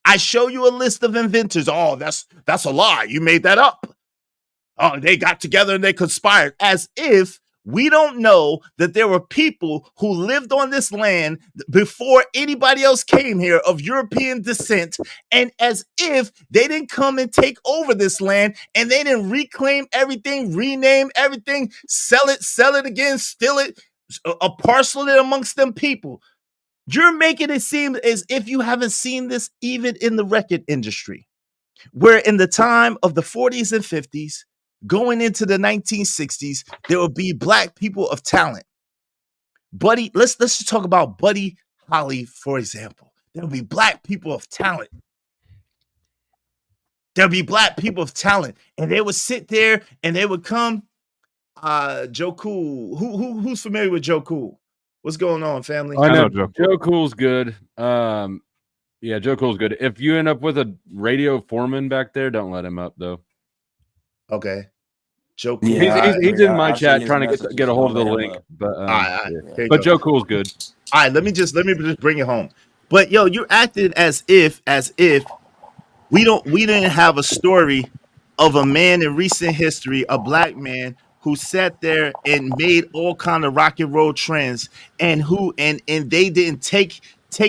I show you a list of inventors. Oh, that's a lie. You made that up. Oh, they got together and they conspired, as if we don't know that there were people who lived on this land before anybody else came here of European descent, and as if they didn't come and take over this land and they didn't reclaim everything, rename everything, sell it again, steal it, parcel it amongst them people. You're making it seem as if you haven't seen this even in the record industry, where in the time of the 40s and 50s, going into the 1960s, there will be black people of talent. Buddy, let's just talk about Buddy Holly, for example. There'll be black people of talent. There'll be black people of talent, and they would sit there and they would come. Joe Cool. Who's familiar with Joe Cool? What's going on, family? I know Joe Cool's good. Yeah, Joe Cool's good. If you end up with a radio foreman back there, don't let him up though. Okay. Joe Cool. Yeah, he's in my chat trying to get a hold of the link. But Joe Cool's good. All right, let me just bring it home. But yo, you acted as if we didn't have a story of a man in recent history, a black man who sat there and made all kind of rock and roll trends, and they didn't take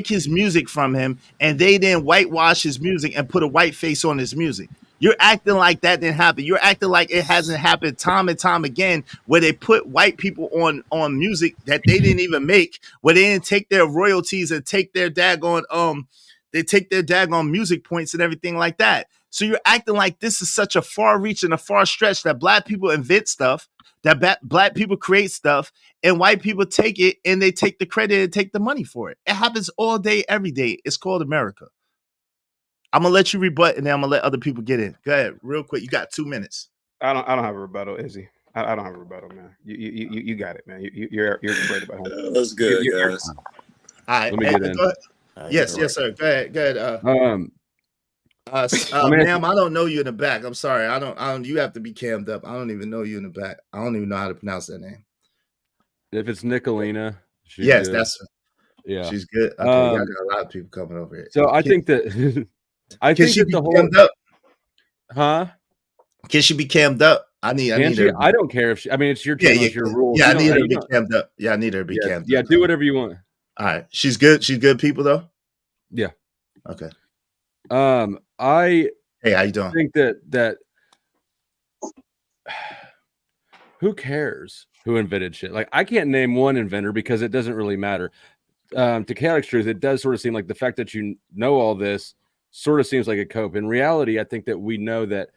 his music from him, and they didn't whitewash his music and put a white face on his music. You're acting like that didn't happen. You're acting like it hasn't happened time and time again, where they put white people on music that they didn't even make, where they didn't take their royalties and take their daggone music points and everything like that. So you're acting like this is such a far reach and a far stretch that black people invent stuff, that black people create stuff, and white people take it and they take the credit and take the money for it. It happens all day, every day. It's called America. I'm gonna let you rebut, and then I'm gonna let other people get in. Go ahead, real quick. You got 2 minutes. I don't have a rebuttal, Izzy. I don't have a rebuttal, man. You got it, man. You're great about him. That's good, guys. All right, Let me get in. Go ahead. Yes, sir. Go ahead. Ma'am, I don't know you in the back. I'm sorry. I don't. You have to be cammed up. I don't even know you in the back. I don't even know how to pronounce that name. If it's Nicolina, yes, good. Yeah, she's good. Okay, I got a lot of people coming over here. So I think that can she be cammed up? Huh? Can she be cammed up? I need her. I don't care if she. I mean, it's your channel, it's your rules. Yeah, I need her to be cammed up. Yeah, I need her to be cammed up. Yeah, do whatever you want. All right, she's good. She's good people though. Yeah. Okay. Hey, how you doing? I think that who cares who invented shit? Like, I can't name one inventor because it doesn't really matter. To chaotic truth, it does sort of seem like the fact that you know all this sort of seems like a cope. In reality, I think that we know that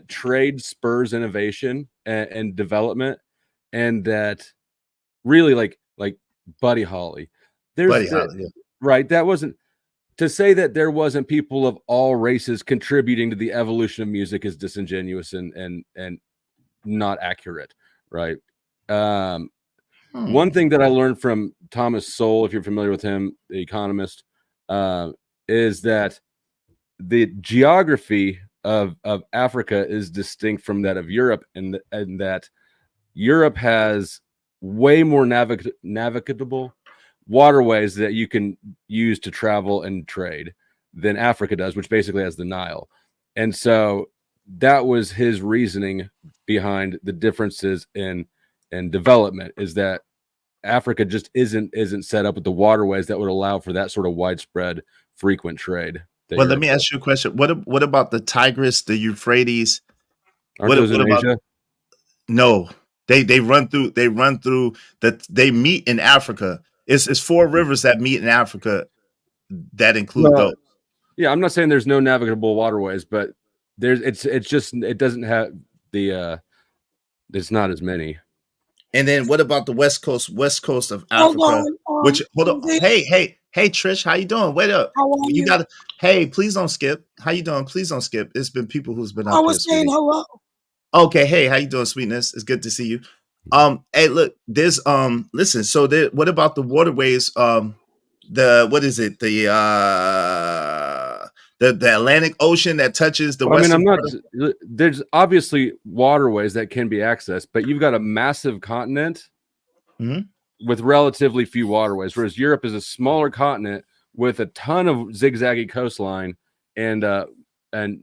trade spurs innovation and development, and that really like Buddy Holly. Right. That wasn't to say that there wasn't people of all races contributing to the evolution of music is disingenuous and not accurate. Right. One thing that I learned from Thomas Sowell, if you're familiar with him, the economist, is that the geography of Africa is distinct from that of Europe, and that Europe has way more navigable waterways that you can use to travel and trade than Africa does, which basically has the Nile. And so that was his reasoning behind the differences in development, is that Africa just isn't set up with the waterways that would allow for that sort of widespread, frequent trade. Well, let me ask you a question. What about the Tigris, the Euphrates? Aren't those in Asia? No, they run through that. They meet in Africa. It's 4 rivers that meet in Africa that include those. Yeah, I'm not saying there's no navigable waterways, but it doesn't have the it's not as many. And then what about the west coast of Africa? Hold on. Hey, Trish, how you doing? Wait up. How are you? Hey, please don't skip. How you doing? Please don't skip. It's been people who's been up I was saying hello. Okay, hey, how you doing, sweetness? It's good to see you. Hey, look, there's listen, so what about the waterways? What is it? The Atlantic Ocean that touches the western. There's obviously waterways that can be accessed, but you've got a massive continent with relatively few waterways, whereas Europe is a smaller continent with a ton of zigzaggy coastline and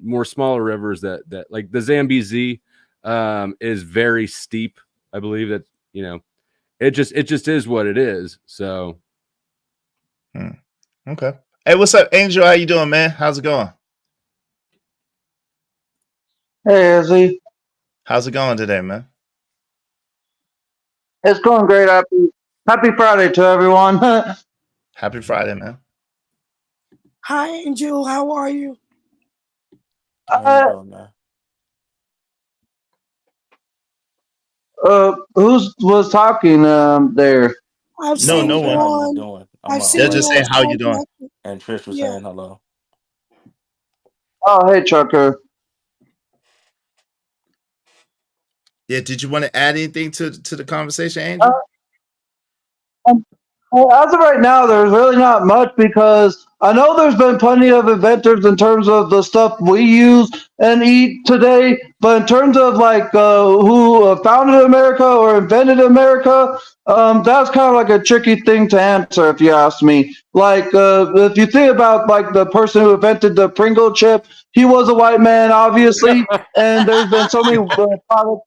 more smaller rivers that like the Zambezi is very steep. I believe that, it just is what it is. So okay. Hey, what's up, Angel? How you doing, man? How's it going? Hey, Izzy. How's it going today, man? It's going great. Happy Friday to everyone. Happy Friday, man. Hi, Angel. How are you? Who was talking there? No one. They're just saying how you doing. And Trish was saying hello. Oh, hey, Trucker. Yeah, did you want to add anything to the conversation, Angel? As of right now, there's really not much, because I know there's been plenty of inventors in terms of the stuff we use and eat today, but in terms of like who founded America or invented America, that's kind of like a tricky thing to answer, if you ask me. Like if you think about like the person who invented the Pringle chip, he was a white man, obviously, and there's been so many products.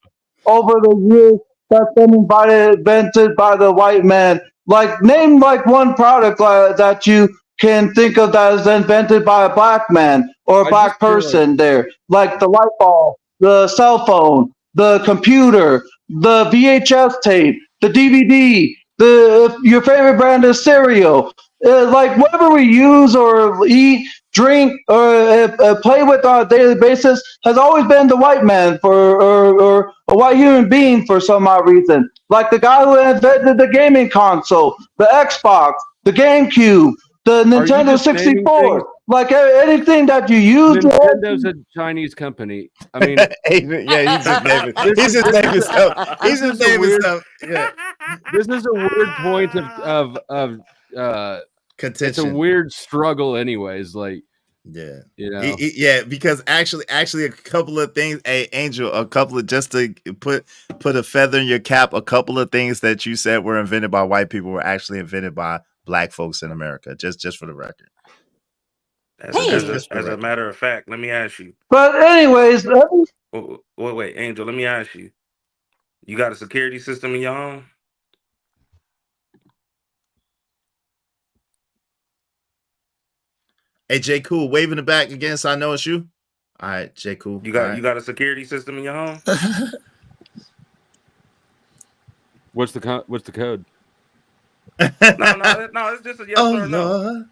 over the years that's been invented by the white man? Like, name like one product that you can think of that is invented by a black man or a I just black feel like person there, like the light bulb, the cell phone, the computer, the VHS tape, the DVD, your favorite brand of cereal. Like whatever we use or eat, drink, or play with on a daily basis has always been the white man or a white human being for some odd reason. Like the guy who invented the gaming console, the Xbox, the GameCube, the are you Nintendo just naming things? 64. Like anything that you use. Nintendo's a Chinese company. I mean, Yeah, he's just naming. this He's is just this is naming a, stuff. He's this just is a naming weird stuff. Yeah, this is a weird point of it's a contention. weird struggle anyways, like, Yeah. you know. Yeah, because actually a couple of things, hey Angel, a couple of, just to put a feather in your cap, a couple of things that you said were invented by white people were actually invented by black folks in America. Just for the record. As Just for the a record. matter of fact, let me ask you. But anyways, Wait, Angel, let me ask you. You got a security system in your home? Hey, J Cool, waving the back again, so I know it's you. All right, J Cool. You got a security system in your home? What's the code? No, it's just a yes or no. Lord.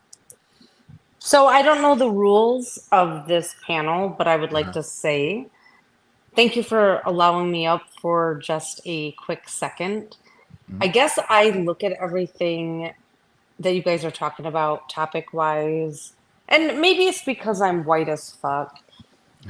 So I don't know the rules of this panel, but I would like to say thank you for allowing me up for just a quick second. I guess I look at everything that you guys are talking about topic wise, and maybe it's because I'm white as fuck,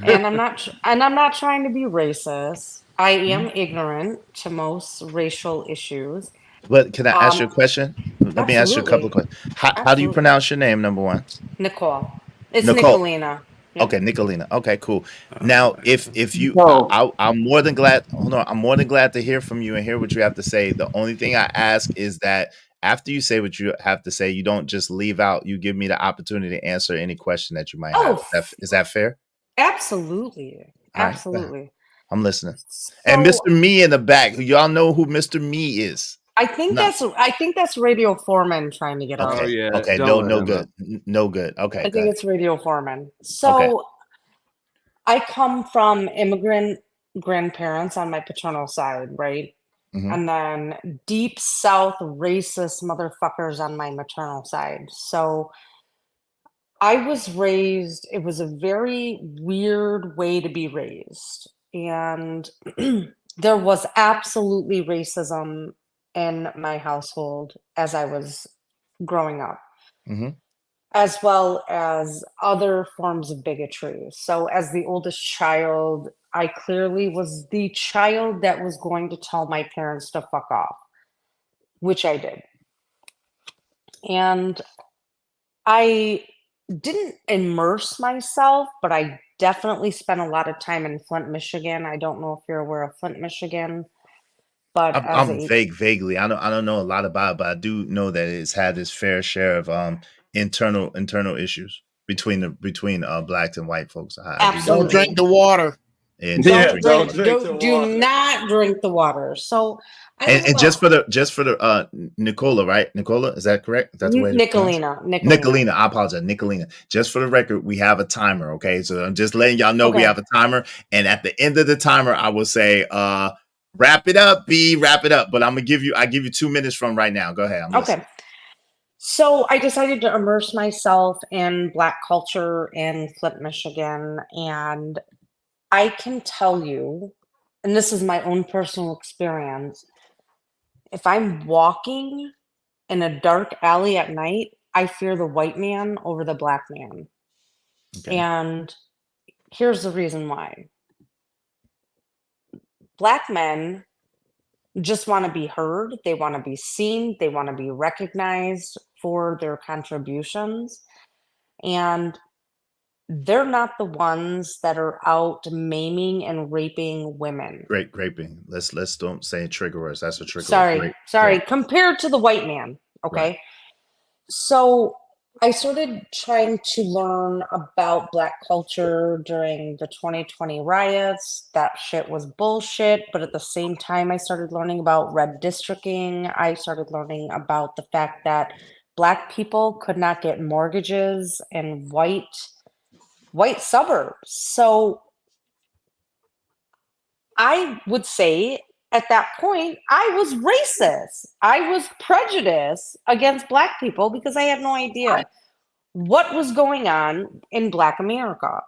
and I'm not trying to be racist. I am ignorant to most racial issues. But can I ask you a question? Let me ask you a couple of Absolutely. questions. How do you Absolutely. pronounce your name, number one? Nicole. It's Nicole. Nicolina. Yeah. Okay, Nicolina. Okay, cool. Now, if you, No. I'm more than glad. Hold on, I'm more than glad to hear from you and hear what you have to say. The only thing I ask is that after you say what you have to say, you don't just leave out. You give me the opportunity to answer any question that you might have. Is that fair? Absolutely. All right, go ahead. Absolutely. I'm listening. And So Mr. Me in the back, y'all know who Mr. Me is. I think that's Radio Foreman trying to get Oh Okay. yeah. Okay. Don't No let him up. good. No good. Okay. I Go think ahead. it's Radio Foreman. Okay. So I come from immigrant grandparents on my paternal side, right? Mhm. And then deep South racist motherfuckers on my maternal side. So I was raised, it was a very weird way to be raised. And there was absolutely racism in my household as I was growing up, Mhm. as well as other forms of bigotry. So, as the oldest child, I clearly was the child that was going to tell my parents to fuck off, which I did. And I didn't immerse myself, but I definitely spent a lot of time in Flint, Michigan. I don't know if you're aware of Flint, Michigan, but as I'm a vaguely. I don't know a lot about it, but I do know that it's had its fair share of internal issues between blacks and white folks. I do know Don't that. drink absolutely the water. And don't don't drink drink, do not drink the water. So I And, have and about just for the Nicola, right? Nicola, is that correct? Is that the way to pronounce it? Nicolina. Nicolina, I apologize. Nicolina. Just for the record, we have a timer, okay? So I'm just letting y'all know we Okay. have a timer. And at the end of the timer, I will say, wrap it up, B, wrap it up. But I give you 2 minutes from right now. Go ahead. I'm listening. Okay. So I decided to immerse myself in Black culture in Flint, Michigan, and I can tell you, and this is my own personal experience, if I'm walking in a dark alley at night, I fear the white man over the black man. Okay. And here's the reason why. Black men just want to be heard, they want to be seen, they want to be recognized for their contributions. And they're not the ones that are out maiming and raping women. Great graping. Let's don't say trigger words. That's a trigger. Sorry, Great. compared to the white man, okay? Right. So I started trying to learn about Black culture during the 2020 riots. That shit was bullshit. But at the same time, I started learning about red districting. I started learning about the fact that Black people could not get mortgages in white suburbs. So I would say at that point, I was racist. I was prejudiced against Black people because I had no idea what was going on in Black America.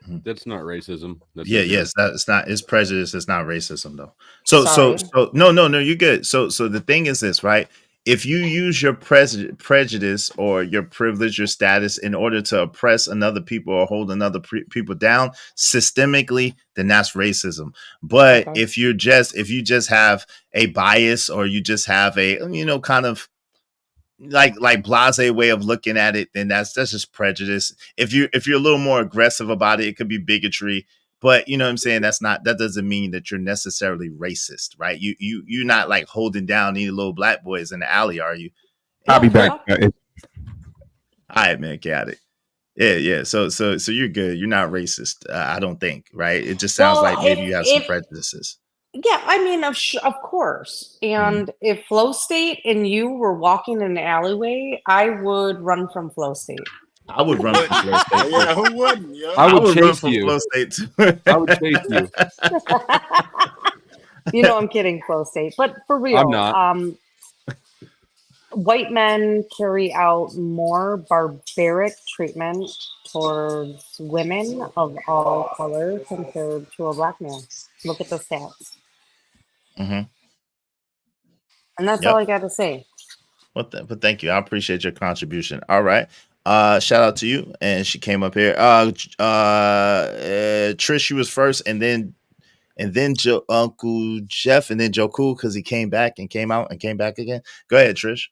That's not racism. That's Yeah, ignorance. yes, it's not. It's prejudice. It's not racism, though. So, Sorry. no, you're good. So, the thing is this, right? If you use your prejudice or your privilege, your status in order to oppress another people or hold another people down systemically, then that's racism. But Okay. if you just have a bias or you just have a kind of like blase way of looking at it, then that's just prejudice. If you're a little more aggressive about it, it could be bigotry. But you know what I'm saying? That doesn't mean that you're necessarily racist, right? You're not like holding down any little Black boys in the alley, are you? I'll be back. All right, man, got it. Yeah. So you're good. You're not racist. I don't think, right? It just sounds like maybe you have some prejudices. Yeah, I mean, of course. And if Flow State and you were walking in an alleyway, I would run from Flow State. I would run from Flow State. Yeah, who wouldn't? Yeah. I would run chase from you. Flow State too. I would chase you. You know, I'm kidding, Flow State. But for real, I'm not. White men carry out more barbaric treatment towards women of all colors compared to a Black man. Look at the stats. Mm-hmm. And that's all I got to say. But thank you. I appreciate your contribution. All right. Shout out to you. And she came up here. Trish, you was first, and then Uncle Jeff, and then Joe Cool, because he came back and came out and came back again. Go ahead, Trish.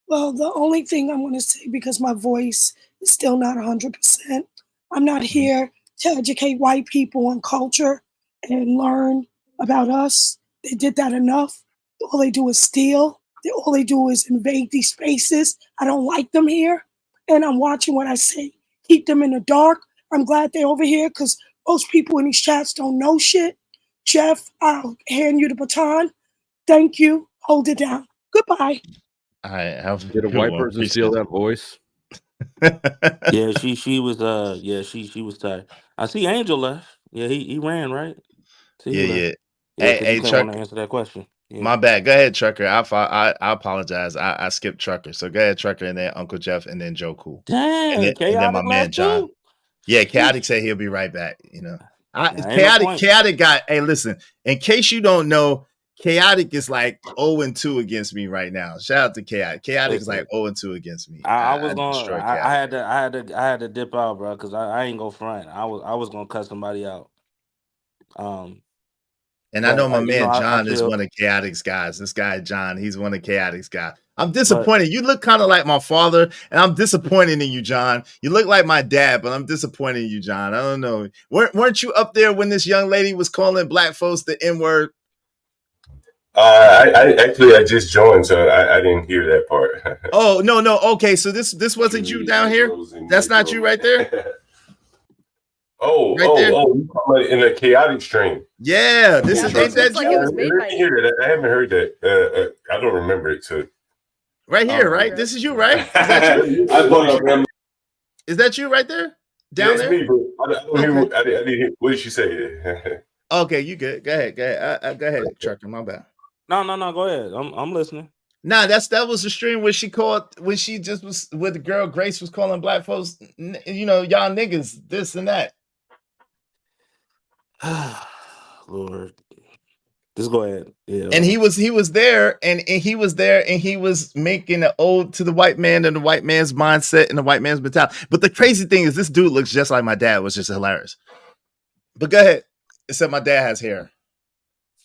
Well, the only thing I'm going to say, because my voice is still not 100%, I'm not here to educate white people on culture and learn about us. They did that enough. All they do is steal. All they do is invade these spaces. I don't like them here. And I'm watching what I say. Keep them in the dark. I'm glad they're over here because most people in these chats don't know shit. Jeff, I'll hand you the baton. Thank you. Hold it down. Goodbye. Did a white person steal that voice? Yeah, she was she was tired. I see Angel left. Yeah, he ran, right? See, he left. Yeah, because he couldn't want to answer that question. Yeah. My bad. Go ahead, Trucker. I apologize. I skipped Trucker. So go ahead, Trucker, and then Uncle Jeff, and then Joe Cool. Dang, and then my man John. Too? Yeah, Chaotic said he'll be right back. You know, Chaotic got. Hey, listen. In case you don't know, Chaotic is like 0-2 against me right now. Shout out to Chaotic. Chaotic is like 0-2 against me. I had to dip out, bro, because I ain't go front. I was gonna cut somebody out. And I know my man John is one of Chaotic's guys. This guy John, he's one of Chaotic's guys. I'm disappointed. You look kind of like my father, and I'm disappointed in you, John. You look like my dad, but I'm disappointed in you, John. I don't know. Weren't you up there when this young lady was calling Black folks the N-word? I just joined, so I didn't hear that part. Oh, no. Okay, so this wasn't you down here? That's not you right there? You talking about in a Chaotic stream? Yeah, ain't that you? I haven't heard that. I don't remember it. So right here, right? This is you, right? Is that you? Is that you right there? Down there? Me, bro. I didn't hear. What did she say? Okay, you good? Go ahead. Go ahead, Trucker. My bad. No. Go ahead. I'm listening. Nah, that was the stream where she just was where the girl Grace was calling Black folks, y'all niggas, this and that. Lord, just go ahead. Yeah. And he was there, and he was there, and he was making an ode to the white man and the white man's mindset and the white man's mentality. But the crazy thing is, this dude looks just like my dad, which is hilarious. But go ahead. Except my dad has hair.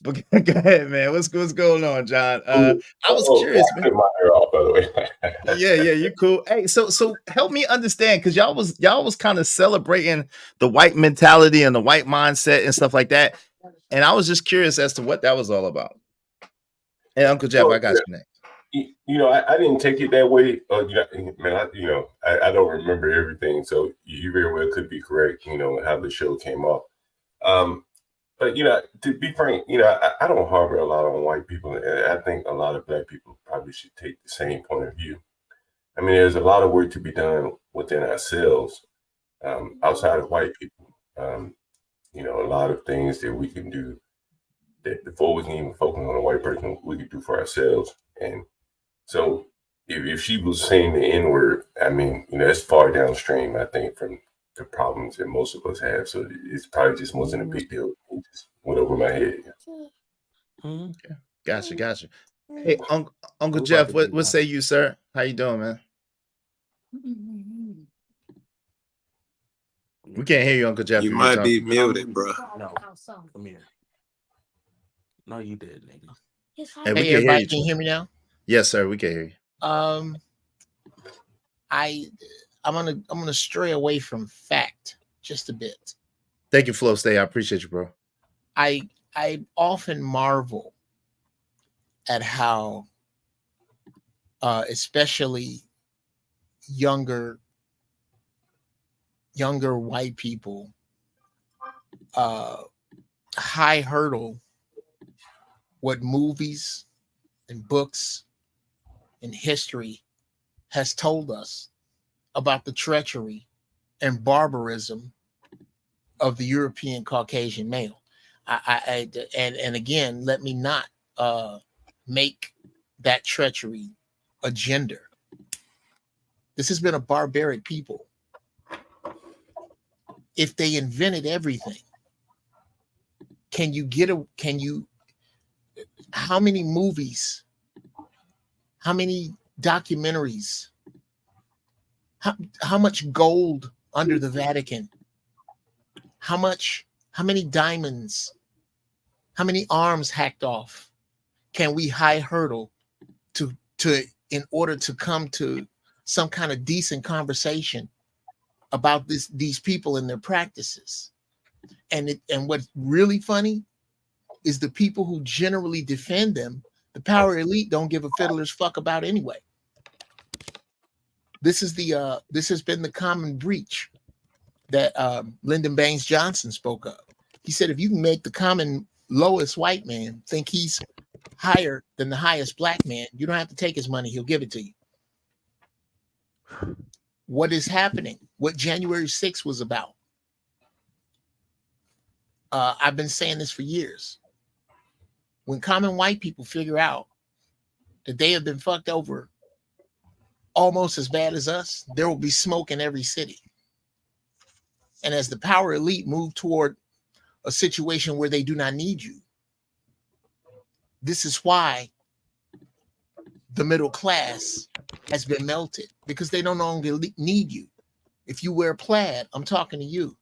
But go ahead, man. What's going on, John? I was curious, man. I my hair off, by the way. Yeah, you're cool. Hey, so help me understand, because y'all was kind of celebrating the white mentality and the white mindset and stuff like that, and I was just curious as to what that was all about. Hey, Uncle Jeff, I got you next. I didn't take it that way. Man, I don't remember everything, so you very well could be correct. How the show came off. But to be frank, I don't harbor a lot on white people, and I think a lot of Black people probably should take the same point of view. I mean, there's a lot of work to be done within ourselves, outside of white people. A lot of things that we can do that before we can even focus on a white person, we could do for ourselves. And so if she was saying the N-word, I mean, it's far downstream, I think, from the problems that most of us have. So it's probably just wasn't a big deal. It just went over my head. Okay. Gotcha. Hey, Uncle Jeff, what say you, sir? How you doing, man? We can't hear you, Uncle Jeff. You might be muted, bro. No, come here. No, you did, nigga. Hey, we Hey, everybody, can you hear me now? Yes, sir. We can hear you. I'm gonna stray away from fact just a bit. Thank you, Flo Stay. I appreciate you, bro. I often marvel at how, especially younger white people, high hurdle what movies and books and history has told us about the treachery and barbarism of the European Caucasian male. And again, let me not make that treachery a gender. This has been a barbaric people. If they invented everything, how many movies, how many documentaries, how much gold under the Vatican, how many diamonds, how many arms hacked off can we high hurdle to in order to come to some kind of decent conversation about these people and their practices? And what's really funny is the people who generally defend them, the power elite, don't give a fiddler's fuck about anyway. This has been the common breach that Lyndon Baines Johnson spoke of. He said, if you can make the common lowest white man think he's higher than the highest Black man, you don't have to take his money, he'll give it to you. What is happening? What January 6th was about? I've been saying this for years. When common white people figure out that they have been fucked over almost as bad as us, there will be smoke in every city. And as the power elite move toward a situation where they do not need you, this is why the middle class has been melted, because they no longer need you. If you wear plaid, I'm talking to you.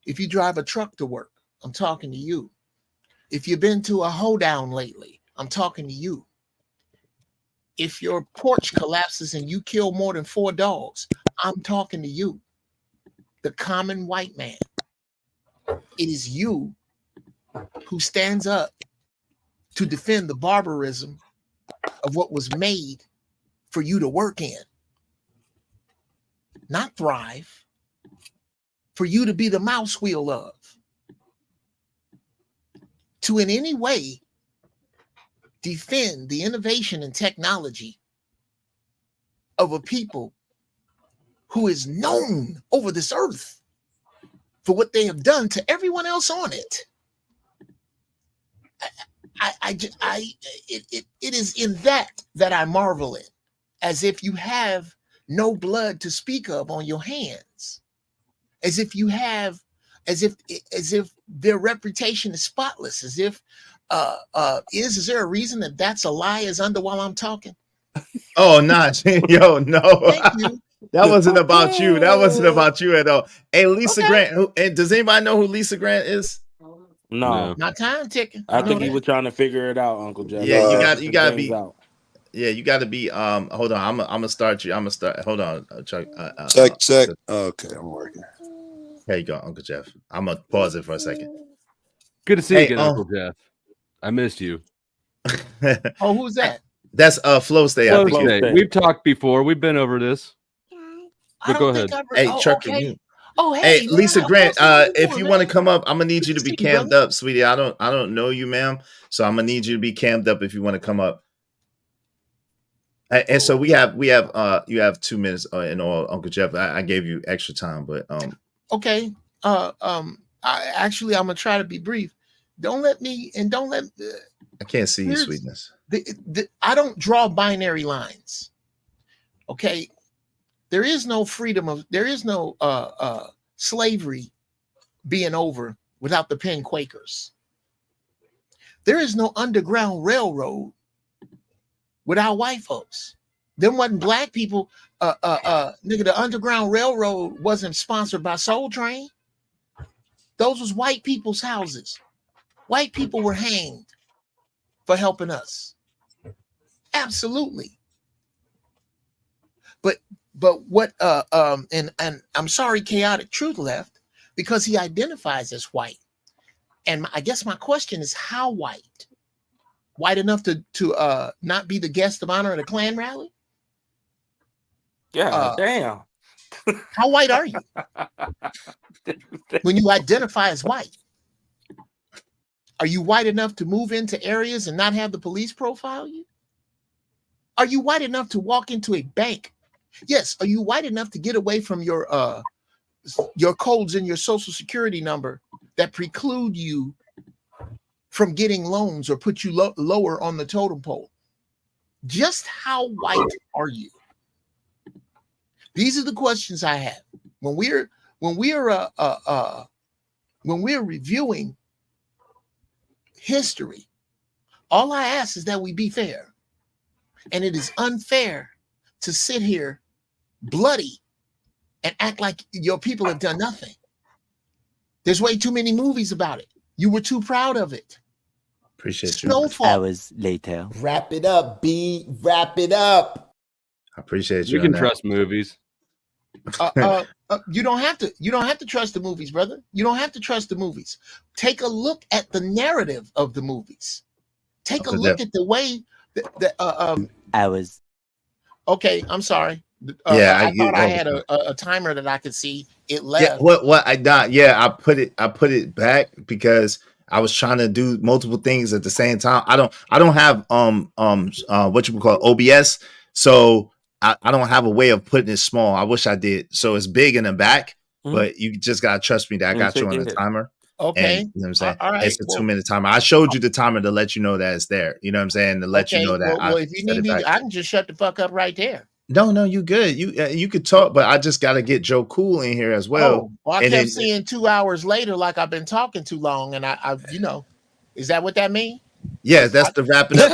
If you drive a truck to work, I'm talking to you. If you've been to a hoedown lately, I'm talking to you. If your porch collapses and you kill more than 4 dogs, I'm talking to you. The common white man. It is you who stands up to defend the barbarism of what was made for you to work in, not thrive, for you to be the mouse wheel of. To in any way defend the innovation and technology of a people who is known over this earth for what they have done to everyone else on it. It is in that I marvel at, as if you have no blood to speak of on your hands, as if their reputation is spotless, as if is there a reason that that's a lie is under while I'm talking? Oh, nah, yo, no. Thank you. That wasn't about you. That wasn't about you at all. Hey, Lisa Grant. And does anybody know who Lisa Grant is? No. My time ticking. I think he was trying to figure it out, Uncle Jeff. Yeah, you gotta be. Yeah, you gotta be. Hold on. I'm gonna start you. Hold on, Chuck. Check. Okay, I'm working. There you go, Uncle Jeff. I'm gonna pause it for a second. Good to see you again, Uncle Jeff. I missed you. Oh, who's that? That's Flow State. Flow State. We've talked before. We've been over this. But go ahead. Hey, Chuck, okay. you. Oh, hey, Lisa man, Grant, if doing, you man? want to come up, I'm gonna need you to be See, cammed brother. up, sweetie. I don't know you, ma'am. So I'm gonna need you to be cammed up if you want to come up. And so you have 2 minutes in all, Uncle Jeff. I gave you extra time, but okay. I'm gonna try to be brief. Don't let. I can't see you, sweetness. I don't draw binary lines. Okay, there is no slavery being over without the Penn Quakers. There is no Underground Railroad without white folks. Them wasn't black people. Nigga, the Underground Railroad wasn't sponsored by Soul Train. Those was white people's houses. White people were hanged for helping us. Absolutely. But what and I'm sorry Chaotic Truth left because he identifies as white. And I guess my question is how white? White enough to not be the guest of honor at a Klan rally? Yeah, damn. How white are you? When you identify as white? Are you white enough to move into areas and not have the police profile you? Are you white enough to walk into a bank? Yes. Are you white enough to get away from your codes and your social security number that preclude you from getting loans or put you lower on the totem pole? Just how white are you? These are the questions I have when we're reviewing history. All I ask is that we be fair, and it is unfair to sit here bloody and act like your people have done nothing. There's way too many movies about it. You were too proud of it. Appreciate Snowfall. you. Hours later. Wrap it up, B. Wrap it up. I appreciate you. You can trust movies. You don't have to trust the movies, brother. You don't have to trust the movies. Take a look at the narrative of the movies. Take a look at the way that hours. Okay, I'm sorry. I thought I had a timer that I could see. It left. Yeah, what I got? Yeah, I put it back because I was trying to do multiple things at the same time. I don't have what you would call OBS, so I don't have a way of putting it small. I wish I did. So it's big in the back, but you just gotta trust me that I got you on the timer. Okay. And, you know what I'm saying? All right. It's a 2-minute timer. I showed you the timer to let you know that it's there. You know what I'm saying? To let you know that. Well, if you need me, I can just shut the fuck up right there. No, you good. You could talk, but I just got to get Joe Cool in here as well. I kept seeing 2 hours later, like I've been talking too long, and I is that what that means? Yeah, that's the wrap it up.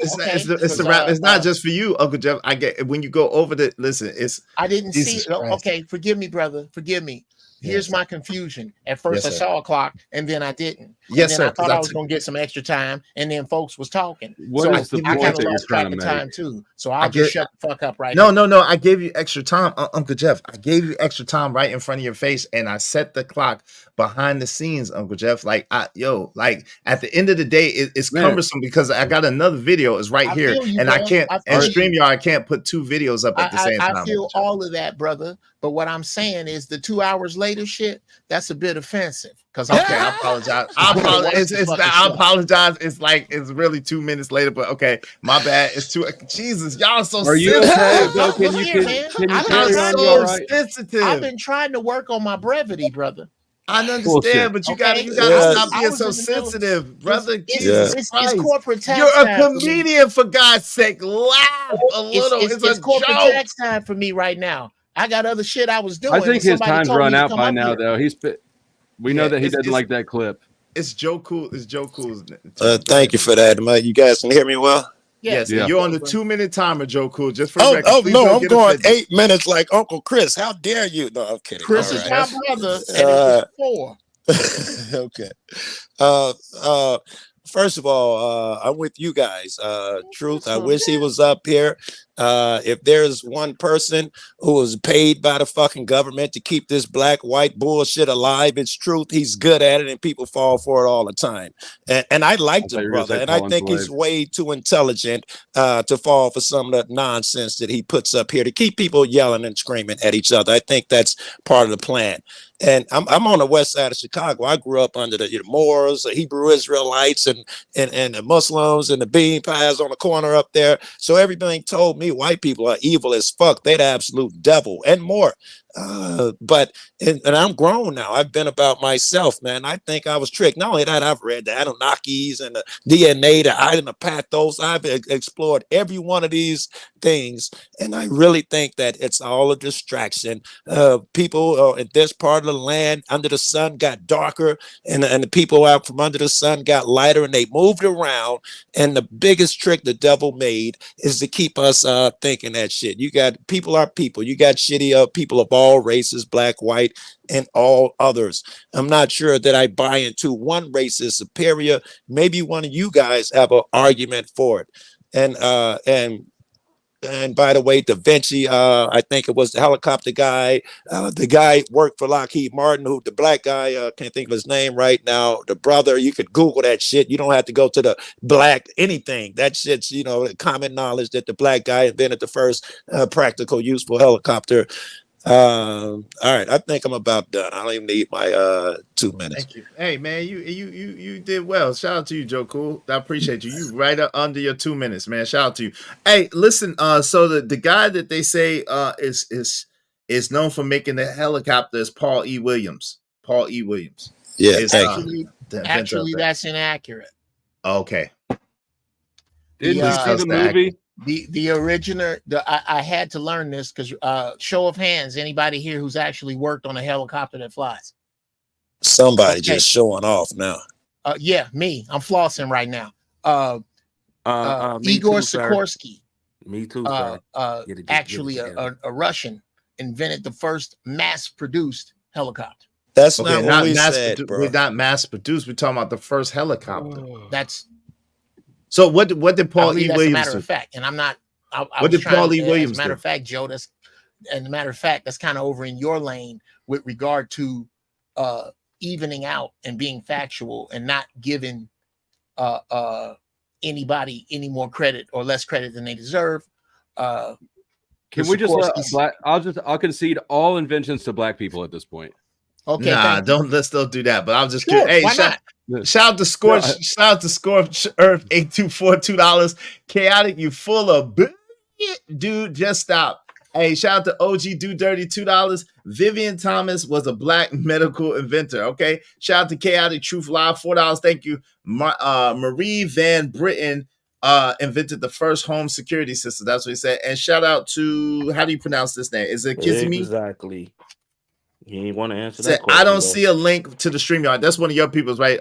It's the wrap. It's not just for you, Uncle Jeff. I get when you go over the listen. I didn't see it. Okay, forgive me, brother. Forgive me. Here's my confusion. At first, I saw a clock, and then I didn't. Yes, and sir. then I thought I was going to get some extra time, and then folks was talking. What is the I point kind of that you're lost trying track to of make? time too. So I'll just shut the fuck up right now. now. I gave you extra time, Uncle Jeff. I gave you extra time right in front of your face, and I set the clock behind the scenes, Uncle Jeff. Like at the end of the day, it's cumbersome because I got another video is right here, and I can't. And StreamYard, I can't put 2 videos up at the same time. I feel all of that, brother. But what I'm saying is the 2 hours later shit. That's a bit offensive. Because I apologize. I apologize. It's like it's really 2 minutes later, but okay, my bad. It's too. Jesus, y'all are so sensitive. Are you okay? Can you carry on? You all right? Sensitive. I've been trying to work on my brevity, brother. I understand, but you gotta stop being so sensitive, brother. Jesus Christ. It's corporate tax. You're a comedian, for God's sake. Laugh a little. It's corporate joke. tax time for me right now. I got other shit I was doing. I think his time's run out by now, though. We know that he doesn't like that clip. It's Joe Cool. It's Joe Cool's. Thank you for that, Mike. You guys can hear me well? Yes. You're on the 2-minute timer, Joe Cool. Just for record. No, I'm going 8 minutes like Uncle Chris. How dare you? No, I'm kidding. Chris is my brother, and it's 4. Okay. First of all, I'm with you guys. Truth, I wish he was up here. If there's one person who was paid by the fucking government to keep this black white bullshit alive, it's truth. He's good at it, and people fall for it all the time. And I like the brother, and I think he's way too intelligent to fall for some of the nonsense that he puts up here to keep people yelling and screaming at each other. I think that's part of the plan. And I'm on the west side of Chicago. I grew up under the Moors, the Hebrew Israelites, and the Muslims and the bean pies on the corner up there. So everything told me white people are evil as fuck. They're the absolute devil and more. But I'm grown now. I've been about myself, man. I think I was tricked. Not only that, I've read the Anunnakis and the DNA, the Identipathos. I've explored every one of these things, and I really think that it's all a distraction. People in this part of the land under the sun got darker, and the people out from under the sun got lighter, and they moved around. And the biggest trick the devil made is to keep us thinking that shit. You got people are people. You got shitty people of all races, black, white, and all others. I'm not sure that I buy into one race is superior. Maybe one of you guys have an argument for it. And by the way, Da Vinci, I think it was the helicopter guy. The guy worked for Lockheed Martin, who the black guy, can't think of his name right now. The brother, you could Google that shit. You don't have to go to the black anything. That shit's, common knowledge that the black guy invented the first practical, useful helicopter. All right, I think I'm about done. I don't even need my 2 minutes. Thank you. Hey man, you did well. Shout out to you, Joe Cool. I appreciate you. You right up under your 2 minutes, man. Shout out to you. Hey, listen. So the guy that they say is known for making the helicopter is Paul E. Williams. Paul E. Williams. Yeah, actually, that's inaccurate. Okay. Did you see the movie? The original, I had to learn this because show of hands, anybody here who's actually worked on a helicopter that flies? Somebody just showing off now. Yeah, me. I'm flossing right now. Me Igor too, Sikorsky. Me too, sir. Actually, a Russian invented the first mass-produced helicopter. That's not what we said, bro. We're not mass-produced. We're talking about the first helicopter. That's. So what did Paul E. Williams do? As a matter of fact, and I'm not. What did Paul E. Williams do? As a matter of fact, Joe, that's kind of over in your lane with regard to evening out and being factual and not giving anybody any more credit or less credit than they deserve. Can we just I'll concede all inventions to black people at this point. Okay, nah, let's do that. But I'm just curious. Hey, shout out to Scorch, shout out to Scorch Earth 824 $2. Chaotic, you full of dude. Just stop. Hey, shout out to OG Do Dirty $2. Vivian Thomas was a black medical inventor. Okay. Shout out to Chaotic Truth Live $4. Thank you. Marie Van Britten invented the first home security system. That's what he said. And shout out to, how do you pronounce this name? Is it Kissy Exactly. You ain't want to answer that question. I don't see a link to the StreamYard. That's one of your people's, right?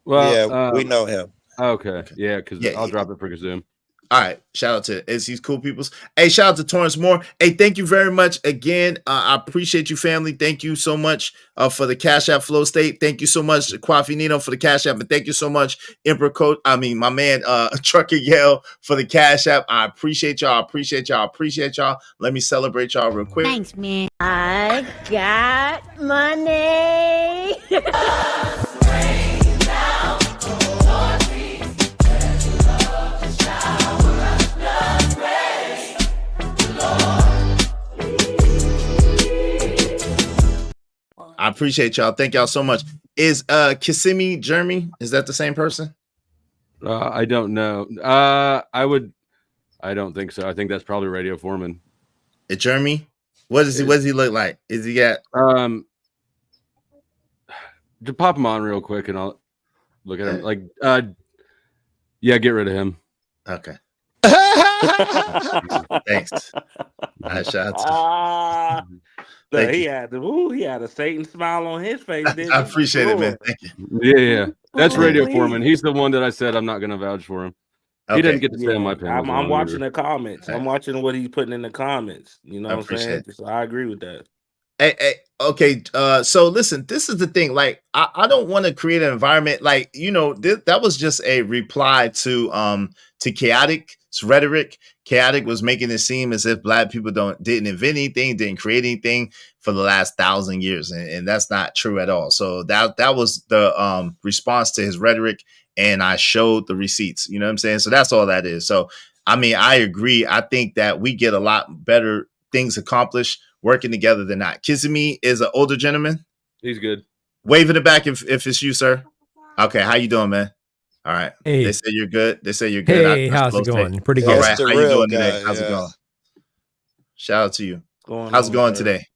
We know him. Okay. Yeah, because I'll drop it for Kazoom. All right. Shout out to Izzy's cool peoples. Hey, shout out to Torrance Moore. Hey, thank you very much again. I appreciate you, family. Thank you so much for the Cash App Flow State. Thank you so much, Kwafi Nino, for the Cash App. And thank you so much, Emperor Coach. My man, Trucker Yale, for the Cash App. I appreciate y'all. Appreciate y'all. Let me celebrate y'all real quick. Thanks, man. I got money. I appreciate y'all. Thank y'all so much. Is Kissimmee Jeremy? Is that the same person? I don't know. I don't think so. I think that's probably Radio Foreman. Jeremy? What does he look like? Is he got to pop him on real quick and I'll look at him. Like yeah, get rid of him. Okay. Thanks. Nice shots. He had a Satan smile on his face. I appreciate it, man. Thank you. Yeah. That's Radio Foreman. He's the one that I said I'm not going to vouch for him. Okay. He didn't get to stay on my panel. I'm watching the comments. I'm watching what he's putting in the comments. You know what I'm saying? So I agree with that. Hey, okay. So listen, this is the thing. Like, I don't want to create an environment like, that was just a reply to Chaotic's rhetoric. Chaotic was making it seem as if black people didn't invent anything, didn't create anything for the last 1,000 years, and that's not true at all. So that was the response to his rhetoric, and I showed the receipts. You know what I'm saying? So that's all that is. So I mean, I agree. I think that we get a lot better things accomplished working together than not. Kissing Me is an older gentleman. He's good. Wave in the back if it's you, sir. Okay, how you doing, man? All right. Hey. They say you're good. They say you're good. Hey, how's it going? Pretty good. All right. How you doing today? How's it going? Shout out to you. How's it going today?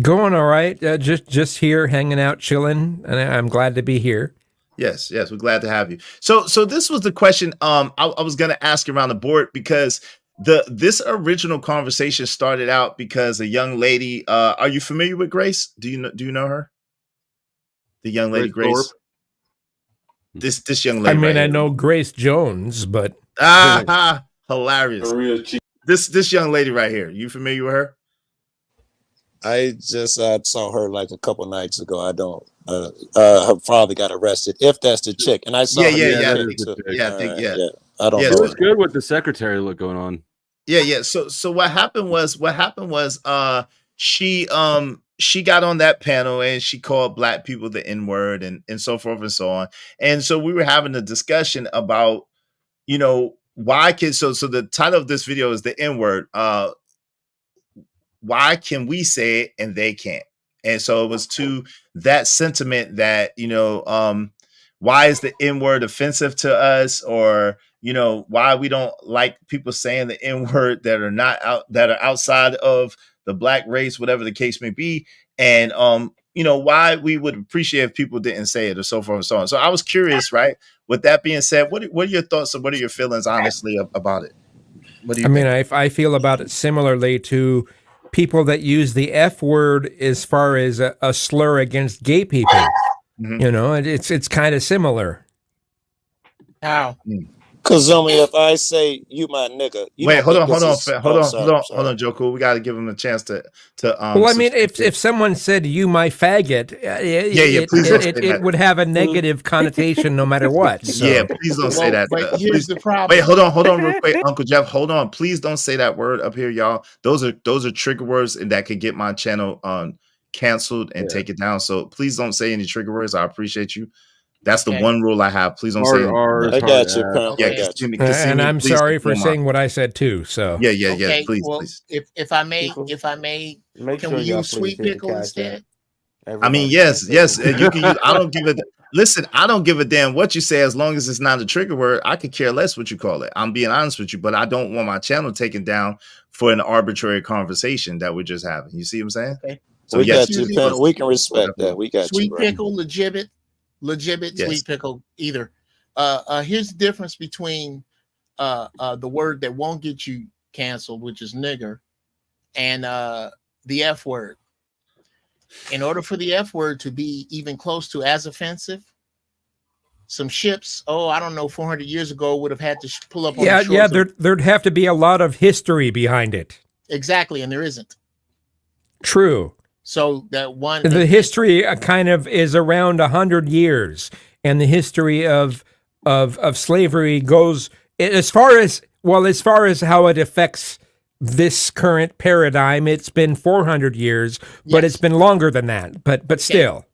Going all right. Just here, hanging out, chilling, and I'm glad to be here. Yes, we're glad to have you. So this was the question I was gonna ask around the board, because this original conversation started out because a young lady. Are you familiar with Grace? Do you know her? The young lady Grace. This young lady. I mean, right I know Grace Jones, but hilarious. This young lady right here. You familiar with her? I just saw her like a couple nights ago. I don't. Her father got arrested. If that's the chick, and I saw her. Yeah. I don't know. It was good with the secretary look going on. Yeah. So what happened was she got on that panel and she called black people the N-word and so forth and so on. And so we were having a discussion about, why so the title of this video is the N-word. Why can we say it and they can't? And so it was to that sentiment that, why is the N-word offensive to us? Or, why we don't like people saying the N-word that are outside of the black race, whatever the case may be. And, why we would appreciate if people didn't say it, or so forth and so on. So I was curious, right? With that being said, what are your thoughts and what are your feelings, honestly, about it? What do you think? I feel about it similarly to people that use the F word as far as a slur against gay people. Mm-hmm. It's kind of similar. How? Because if I say you my nigga, wait, hold on, Joku. We got to give him a chance to. Well, I mean, if someone said you my faggot, it would have a negative connotation no matter what. So. Yeah, please don't say that. But here's the problem. Wait, hold on, real quick, Uncle Jeff. Hold on, please don't say that word up here, y'all. Those are trigger words, and that could get my channel canceled and take it down. So please don't say any trigger words. I appreciate you. That's the one rule I have. Please don't say anything. I got you, Pam. Yeah, and I'm sorry for saying what I said too. So yeah. Please, well, please. If I may, can we use sweet pickle instead? I mean, yes. You can use. I don't give a. Listen, I don't give a damn what you say as long as it's not a trigger word. I could care less what you call it. I'm being honest with you, but I don't want my channel taken down for an arbitrary conversation that we're just having. You see what I'm saying? Okay. So we got you, Pam. We can respect that. We got sweet you, pickle, legitimate, sweet pickle, either. Here's the difference between the word that won't get you canceled, which is nigger, and the F word. In order for the F word to be even close to as offensive, some ships, 400 years ago would have had to pull up on the shores. There'd have to be a lot of history behind it. Exactly, and there isn't. True. So that one, the history kind of is around 100 years, and the history of slavery goes as far as how it affects this current paradigm. It's been 400 years, but it's been longer than that. But still,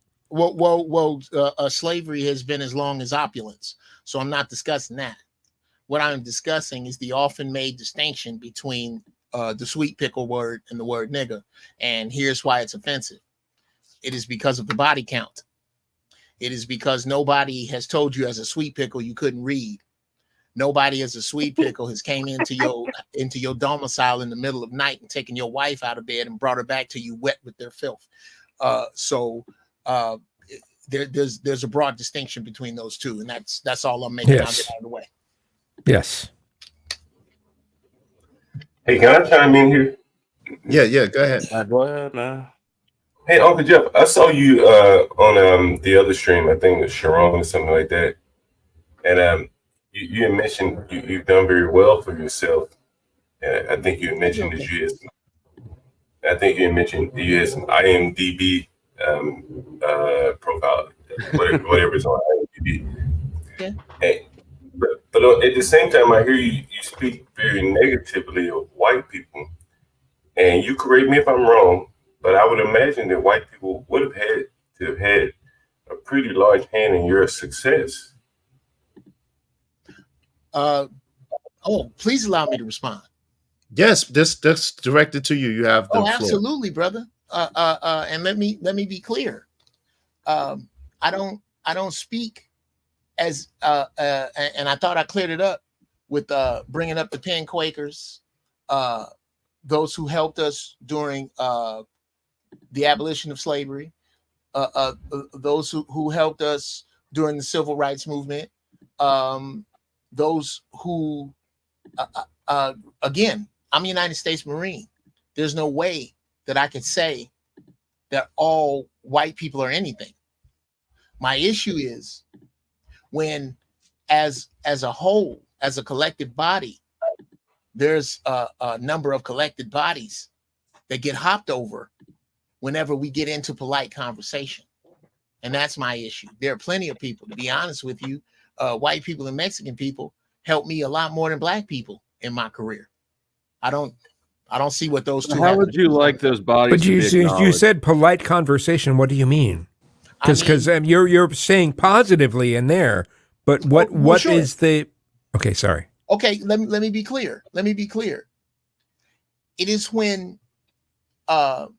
slavery has been as long as opulence. So I'm not discussing that. What I'm discussing is the often made distinction between the sweet pickle word and the word nigger. And here's why it's offensive. It is because of the body count. It is because nobody has told you as a sweet pickle you couldn't read. Nobody as a sweet pickle has came into your domicile in the middle of night and taken your wife out of bed and brought her back to you wet with their filth. There's a broad distinction between those two, and that's all I'm making. I'll get out of the way. Yes. Hey, can I chime in here? Yeah, go ahead. Go ahead, man. Hey, Uncle Jeff, I saw you on the other stream, I think it was Sharon or something like that. And you had mentioned you've done very well for yourself. And I think you had mentioned that you had some IMDb profile, whatever is on IMDb. Okay. Hey, but at the same time, I hear you speak very very negatively of white people. And you correct me if I'm wrong, but I would imagine that white people would have had to have had a pretty large hand in your success. Please allow me to respond. Yes, this directed to you. You have the floor. Absolutely, brother. And let me be clear. I don't speak as and I thought I cleared it up with bringing up the Penn Quakers, those who helped us during the abolition of slavery, those who helped us during the civil rights movement, those who again, I'm a United States Marine. There's no way that I could say that all white people are anything. My issue is when, as a whole, as a collective body, there's a number of collected bodies that get hopped over whenever we get into polite conversation. And that's my issue. There are plenty of people, to be honest with you, white people and Mexican people helped me a lot more than black people in my career. I don't see what those two. How would you like those bodies? But you said polite conversation. What do you mean? Because you're saying positively in there, but what is the? Okay, sorry. Okay, let me be clear. Let me be clear. It is when, what's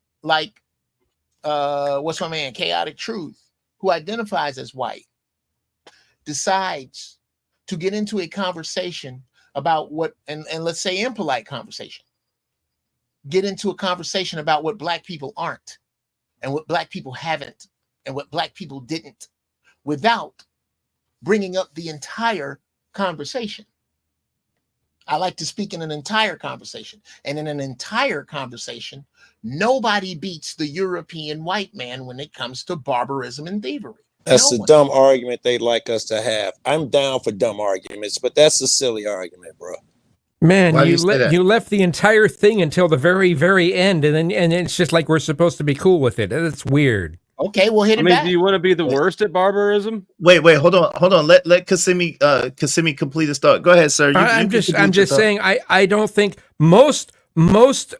my man, Chaotic Truth, who identifies as white, decides to get into a conversation about what, and let's say impolite conversation, get into a conversation about what black people aren't and what black people haven't and what black people didn't without bringing up the entire conversation. I like to speak in an entire conversation, and in an entire conversation, nobody beats the European white man when it comes to barbarism and thievery. That's a dumb argument they'd like us to have. I'm down for dumb arguments, but that's a silly argument, bro. Man, you left the entire thing until the very, very end, and it's just like we're supposed to be cool with it. That's weird. Okay, well, hit it back. Do you want to be the worst at barbarism? Wait, hold on. Let Kissimmee complete his thought. Go ahead, sir. I'm just saying. I don't think most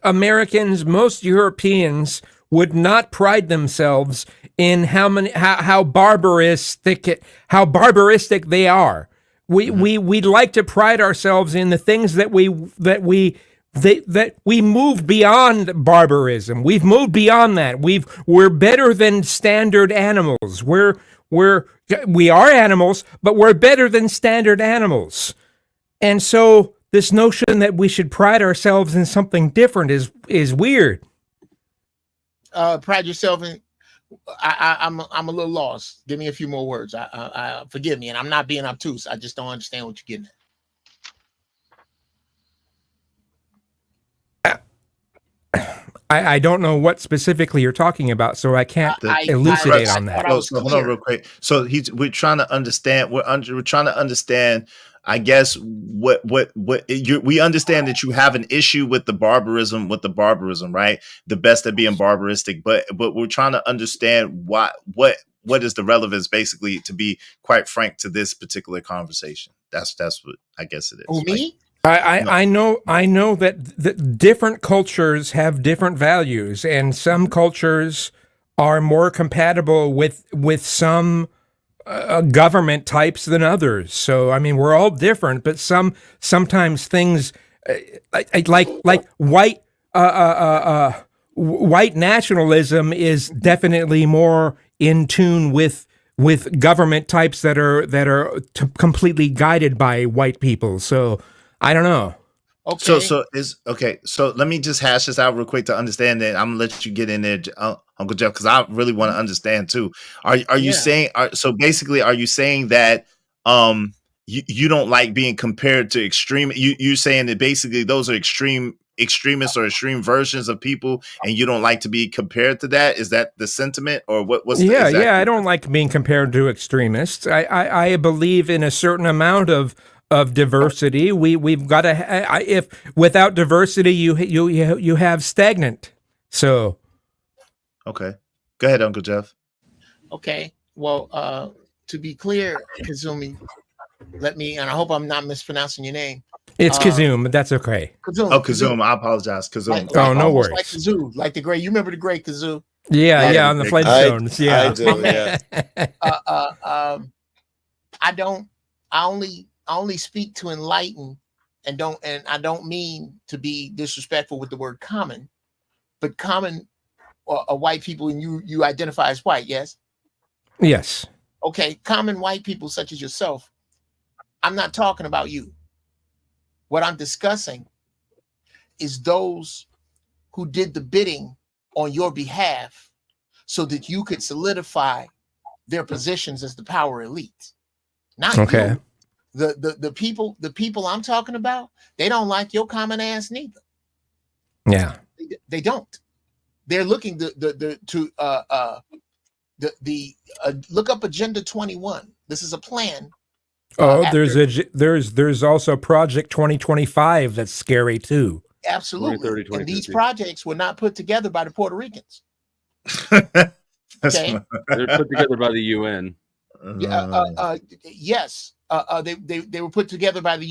Americans, most Europeans would not pride themselves in how barbaristic they are. We'd like to pride ourselves in the things that we moved beyond barbarism. We've moved beyond that. We're better than standard animals. We are animals, but we're better than standard animals. And so this notion that we should pride ourselves in something different is weird. Pride yourself in. I'm a little lost. Give me a few more words. I forgive me, and I'm not being obtuse. I just don't understand what you're getting at. I don't know what specifically you're talking about, so I can't elucidate on that. So hold on real quick. So we're trying to understand. We're trying to understand. I guess we understand that you have an issue with the barbarism, right? The best at being barbaristic, but we're trying to understand what is the relevance, basically, to be quite frank, to this particular conversation. That's what I guess it is. Oh, me? I know that different cultures have different values, and some cultures are more compatible with some government types than others. So I mean, we're all different, but sometimes things like white nationalism is definitely more in tune with government types that are completely guided by white people. So I don't know. Okay. So let me just hash this out real quick to understand that. I'm gonna let you get in there, Uncle Jeff, because I really want to understand too. Are you saying? So basically, are you saying that you don't like being compared to extreme? You're saying that basically those are extremists or extreme versions of people, and you don't like to be compared to that? Is that the sentiment, or what's I don't like being compared to extremists. I believe in a certain amount of diversity. We've got to. If without diversity, you have stagnant. So, okay, go ahead, Uncle Jeff. Okay, well, to be clear, Kazumi, and I hope I'm not mispronouncing your name. It's Kazoom, but that's okay. Kazoom. Oh, Kazoom. I apologize. Kazoom. Oh, no worries. Like Kazoo, like the great. You remember the great Kazoo? Yeah, on the Flintstones. I do. Yeah. I only speak to enlighten, and I don't mean to be disrespectful with the word common, but common white people, and you identify as white, yes? Yes. Okay, common white people such as yourself. I'm not talking about you. What I'm discussing is those who did the bidding on your behalf so that you could solidify their positions as the power elite. Not you. The people I'm talking about, they don't like your common ass neither. Yeah. They don't. They're looking to look up Agenda 21. This is a plan. There's also Project 2025 that's scary too. Absolutely. And these projects were not put together by the Puerto Ricans. Okay. They're put together by the UN. Yes. They were put together by the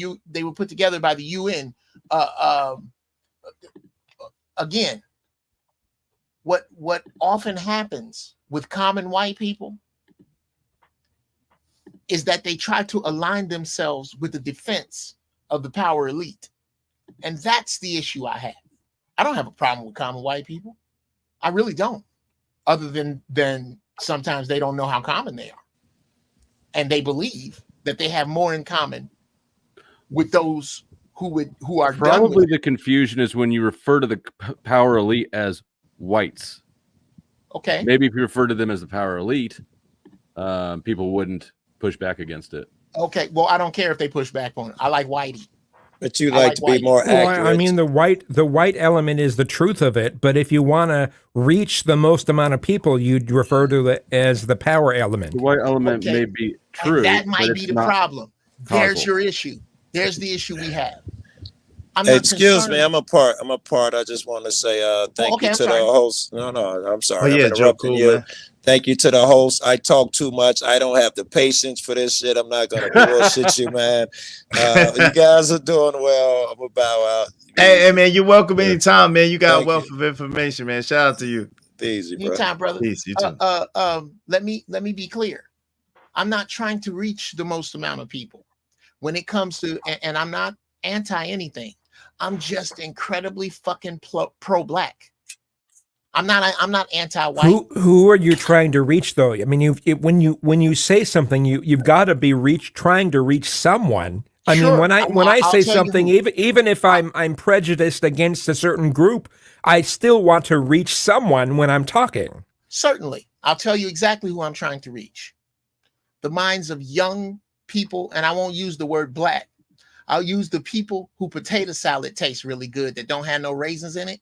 UN. Again, what often happens with common white people is that they try to align themselves with the defense of the power elite. And that's the issue I have. I don't have a problem with common white people. I really don't. Other than sometimes they don't know how common they are. And they believe that they have more in common with those who are probably the confusion is when you refer to the power elite as whites. Okay. Maybe if you refer to them as the power elite, people wouldn't push back against it. Okay. Well, I don't care if they push back on it. I like whitey. But you like to be more accurate. Well, I mean, the white element is the truth of it. But if you want to reach the most amount of people, you'd refer to it as the power element. The white element may be true. And that might be the problem. There's your issue. There's the issue we have. Excuse me, I'm a part. I just want to say thank you to the host. No, I'm sorry. I'm interrupting you. Man. Thank you to the host. I talk too much. I don't have the patience for this shit. I'm not gonna bullshit you, man. You guys are doing well. I'm gonna bow out. Hey, man, you're welcome anytime, man. You got a wealth of information, man. Shout out to you. Easy, bro. Anytime, brother. Peace, you too. Let me be clear. I'm not trying to reach the most amount of people. When it comes to, and I'm not anti anything. I'm just incredibly fucking pro-black. I'm not anti-white. Who are you trying to reach, though? I mean, when you say something, you've got to be trying to reach someone. I mean, when I say something, even if I'm prejudiced against a certain group, I still want to reach someone when I'm talking. Certainly, I'll tell you exactly who I'm trying to reach. The minds of young people, and I won't use the word black. I'll use the people who potato salad tastes really good that don't have no raisins in it.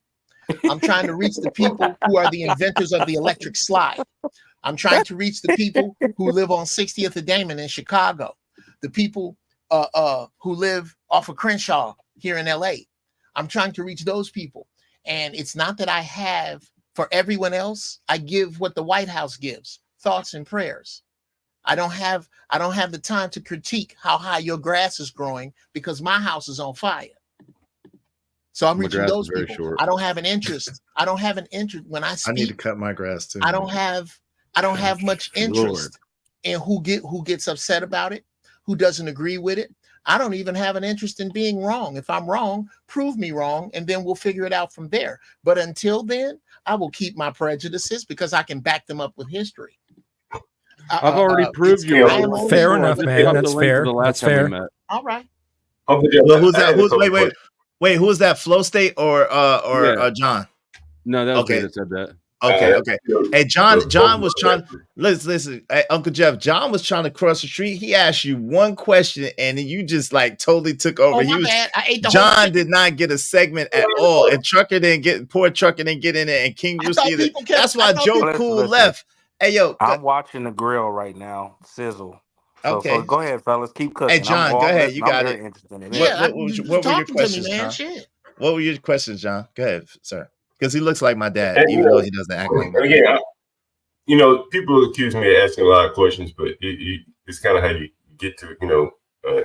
I'm trying to reach the people who are the inventors of the electric slide. I'm trying to reach the people who live on 60th and Damon in Chicago. The people who live off of Crenshaw here in LA. I'm trying to reach those people. And it's not that I have for everyone else. I give what the White House gives, thoughts and prayers. I don't have the time to critique how high your grass is growing because my house is on fire. So I'm reaching those people. Short. I don't have an interest. When I speak. I need to cut my grass too. I don't have much interest in who gets upset about it, who doesn't agree with it. I don't even have an interest in being wrong. If I'm wrong, prove me wrong, and then we'll figure it out from there. But until then, I will keep my prejudices because I can back them up with history. I've already proved you. Fair enough, man. That's fair. That's fair. All right. Well, who's that? Wait, who is that? Flow State or John? No, that was me that said that. Okay. Hey, John was trying. Listen. Hey, Uncle Jeff. John was trying to cross the street. He asked you one question, and you just like totally took over. John did not get a segment at all, and Trucker didn't get in there, and King Rooster. That's why Joe Cool left. Hey, yo, I'm watching the grill right now, sizzle. So go ahead, fellas, keep cooking. Hey, John, go ahead. You got it. Interested in it. What were your questions, John? What were your questions, John? Go ahead, sir. Because he looks like my dad, even though he doesn't act like my dad. People accuse me of asking a lot of questions, but it's kind of how you get to,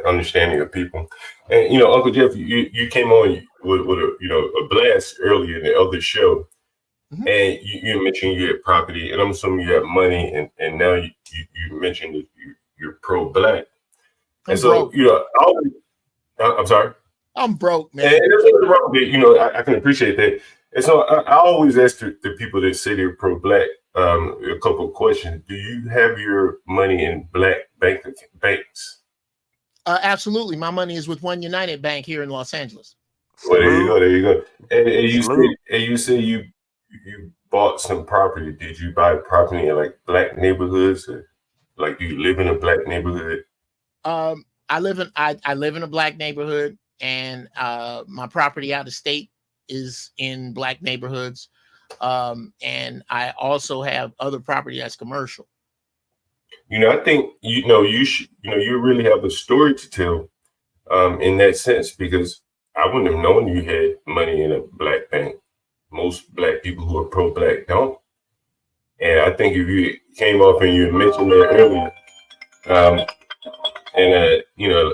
understanding of people. And you know, Uncle Jeff, you came on with a blast earlier in the other show, and you mentioned you had property, and I'm assuming you have money, and now you mentioned that you're pro-black, and so I'm sorry. I'm broke, man. And there's nothing wrong with it. I can appreciate that. And so I always ask the people that say they're pro-black a couple of questions. Do you have your money in black banks? Absolutely. My money is with One United Bank here in Los Angeles. Well, there you go. There you go. And you say you bought some property. Did you buy property in like black neighborhoods? Or, like, do you live in a black neighborhood? I live in a black neighborhood, and my property out of state is in black neighborhoods, and I also have other property that's commercial. I think you really have a story to tell in that sense, because I wouldn't have known you had money in a black bank. Most black people who are pro-black don't. And I think if you came up and you mentioned that earlier,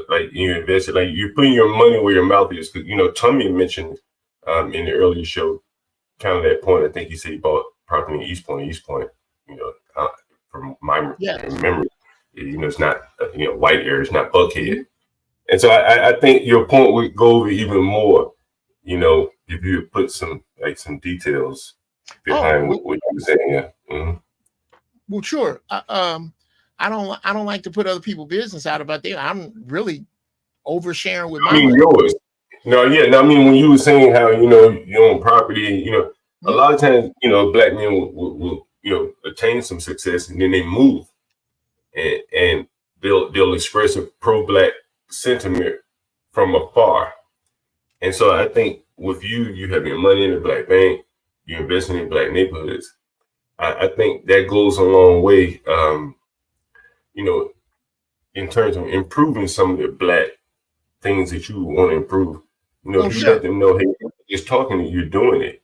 like you invested, like you're putting your money where your mouth is. Because Tommy mentioned in the earlier show, kind of that point. I think he said he bought property in East Point. From my memory, it's not white area, it's not Buckhead. And so I think your point would go over even more, if you put some details behind what you were saying. Yeah. Mm-hmm. Well, sure. I don't like to put other people's business out about them. I'm really oversharing with my money. Yours. No, yeah. No, I mean, when you were saying how you own property, a lot of times black men will attain some success, and then they move, and they'll express a pro-black sentiment from afar. And so I think with you have your money in a black bank, you're investing in black neighborhoods. I think that goes a long way, in terms of improving some of the black things that you want to improve. You let them know, hey, just talking to you, doing it,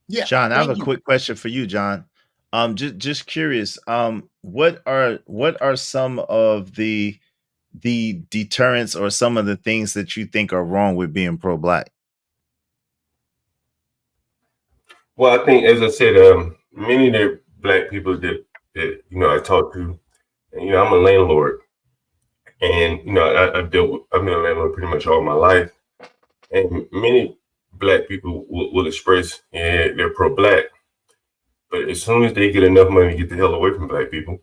Yeah. John, I have a quick question for you, John. Just curious. What are some of the deterrents or some of the things that you think are wrong with being pro-black? Well, I think, as I said, many of the black people that I talk to, and, I'm a landlord, and I've been a landlord pretty much all my life, and many black people will express they're pro-black, but as soon as they get enough money to get the hell away from black people,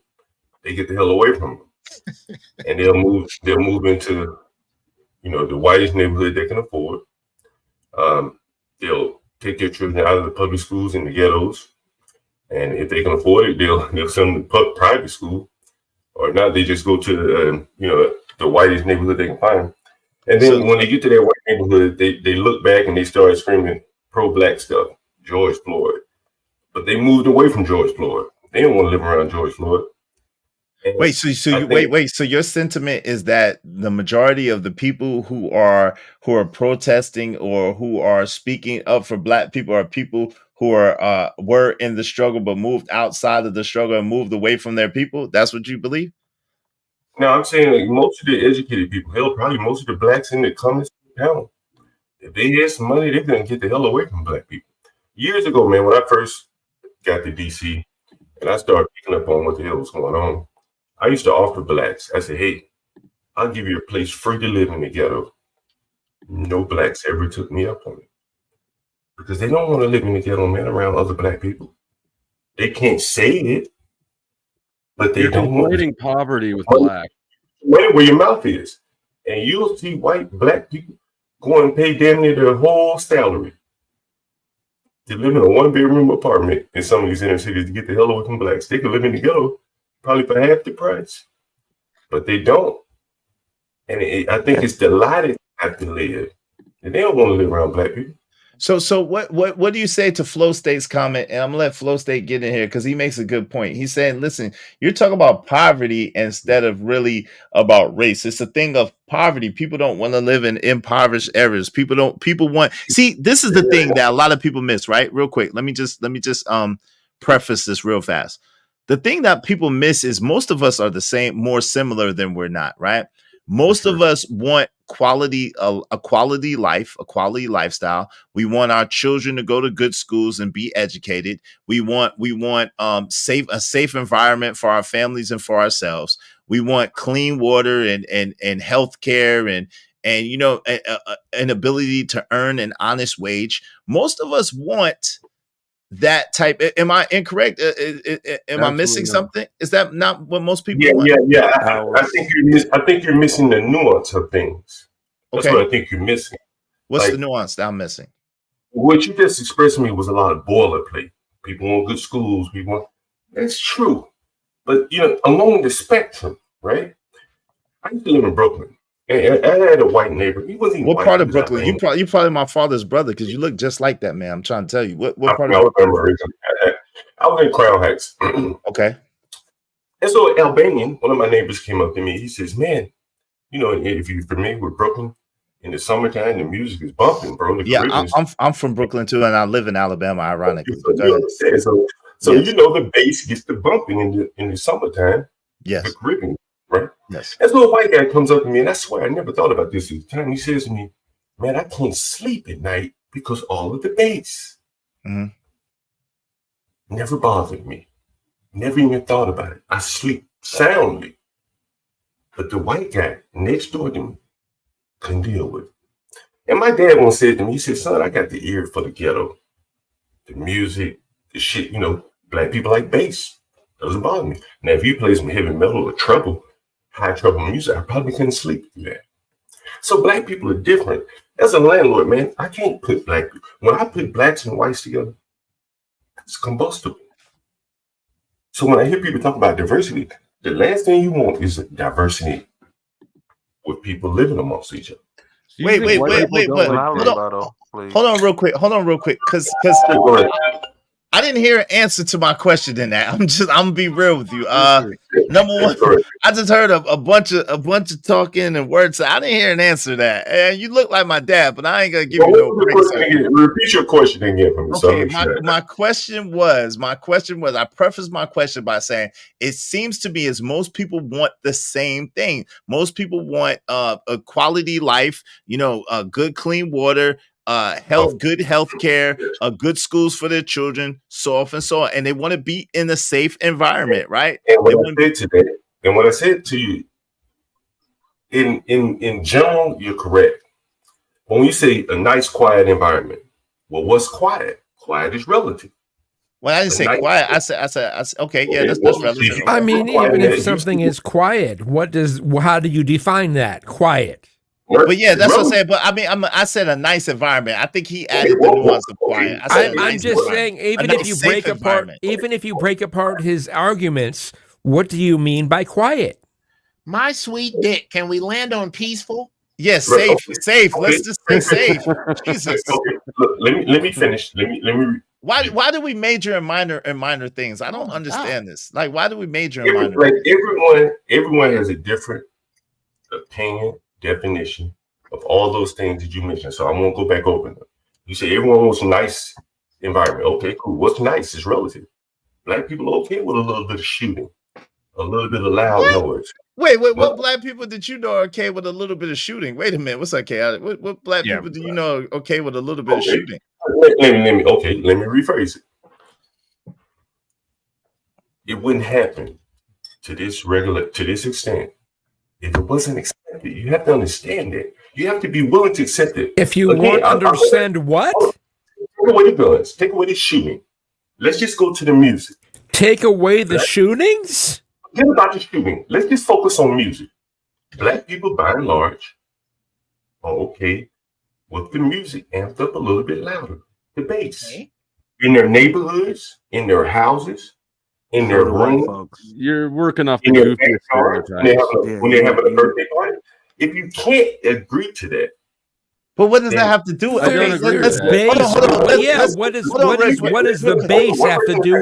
they get the hell away from them, and they'll move into the whitest neighborhood they can afford. They'll take their children out of the public schools in the ghettos, and if they can afford it, they'll send them to private school, or not. They just go to the whitest neighborhood they can find. And then when they get to that white neighborhood, they look back and they start screaming pro-black stuff, George Floyd. But they moved away from George Floyd. They don't want to live around George Floyd. And wait, so your sentiment is that the majority of the people who are protesting or who are speaking up for black people are people who are were in the struggle but moved outside of the struggle and moved away from their people? That's what you believe? No, I'm saying like most of the educated people, hell, probably most of the blacks in the comments panel, if they had some money, they're gonna get the hell away from black people. Years ago, man, when I first got to DC and I started picking up on what the hell was going on, I used to offer blacks. I said, hey, I'll give you a place free to live in the ghetto. No blacks ever took me up on it, because they don't want to live in the ghetto, man, around other black people. They can't say it, but they don't want conflating poverty with black. Wait where your mouth is, and you'll see black people go and pay damn near their whole salary to live in a 1-bedroom apartment in some of these inner cities to get the hell away from blacks. They could live in the ghetto probably for half the price, but they don't. And I think it's the lie that they have to live, and they don't want to live around black people. So what do you say to Flow State's comment? And I'm gonna let Flow State get in here because he makes a good point. He's saying, listen, you're talking about poverty instead of really about race. It's a thing of poverty. People don't want to live in impoverished areas. People want. See, this is the thing that a lot of people miss, right? Real quick. Let me just preface this real fast. The thing that people miss is most of us are the same, more similar than we're not, right? Most of us want quality, a quality life, a quality lifestyle. We want our children to go to good schools and be educated. We want a safe environment for our families and for ourselves. We want clean water and health care and an ability to earn an honest wage. Most of us want that type. Am I incorrect? Am I missing something? Is that not what most people want? Yeah. I think you're missing the nuance of things. That's what I think you're missing. What's the nuance that I'm missing? What you just expressed to me was a lot of boilerplate. People want good schools. That's true. But along the spectrum, right? I used to live in Brooklyn. And I had a white neighbor. He wasn't even what white. Part of Brooklyn? You probably my father's brother because you look just like that, man. I'm trying to tell you. What part of Brooklyn? I was in Crown Heights. Okay. And so Albanian, one of my neighbors came up to me. He says, man, if you're familiar with Brooklyn, in the summertime, the music is bumping, bro. I'm from Brooklyn too, and I live in Alabama, ironically. So yes. The bass gets the bumping in the summertime. Yes. The Caribbean, right? Yes. This little white guy comes up to me, and I swear I never thought about this at the time. He says to me, man, I can't sleep at night because all of the bass. Mm-hmm. Never bothered me. Never even thought about it. I sleep soundly. But the white guy next door to me couldn't deal with it. And my dad once said to me, he said, son, I got the ear for the ghetto. The music, the shit, black people like bass. Doesn't bother me. Now, if you play some heavy metal or high treble music, I probably couldn't sleep through that. So black people are different. As a landlord, man, I can't put when I put blacks and whites together, it's combustible. So when I hear people talk about diversity, the last thing you want is diversity with people living amongst each other. Wait. Hold on real quick. Because I didn't hear an answer to my question in that. I'm gonna be real with you. Number one, I just heard a bunch of talking and words. I didn't hear an answer to that. And you look like my dad, but I ain't gonna give you no break. Repeat your question again for me. Okay, my question was, I prefaced my question by saying it seems to me as most people want the same thing. Most people want a quality life, good clean water, good health care, good schools for their children, so off and so on. And they want to be in a safe environment, right? And what I said to you, in general, you're correct. When you say a nice, quiet environment, well, what's quiet? Quiet is relative. Well, I didn't say quiet. I said, okay, yeah, that's relative. I mean, even if something is quiet, how do you define that? Quiet. But yeah, that's what I'm saying. But I mean, I said a nice environment. I think he added the nuance of quiet. I'm just saying, even if you break apart his arguments, what do you mean by quiet? My sweet dick. Can we land on peaceful? Yes, safe. Let's just say safe. Jesus. Okay. Look, let me finish. Let me. Why do we major in minor things? I don't understand this. Like, why do we major in minor? Like everyone has a different opinion, definition of all those things that you mentioned. So I won't go back over them. You say everyone wants a nice environment. Okay, cool. What's nice is relative. Black people are okay with a little bit of shooting, a little bit of loud noise. Wait, what black people did you know are okay with a little bit of shooting? Wait a minute, what's okay? What black people do you know are okay with a little bit of shooting? Let me rephrase it. It wouldn't happen to this extent if it wasn't accepted. You have to understand that. You have to be willing to accept it. If you won't understand what? Take away the guns. Take away the shooting. Let's just go to the music. Take away the shootings? Forget about the shooting. Let's just focus on music. Black people, by and large, are okay with the music amped up a little bit louder. The bass. Okay. In their neighborhoods, in their houses, in their rooms. You're working off the goofy when they're having a birthday party. If you can't agree to that, but what does that have to do with? What does the bass have to do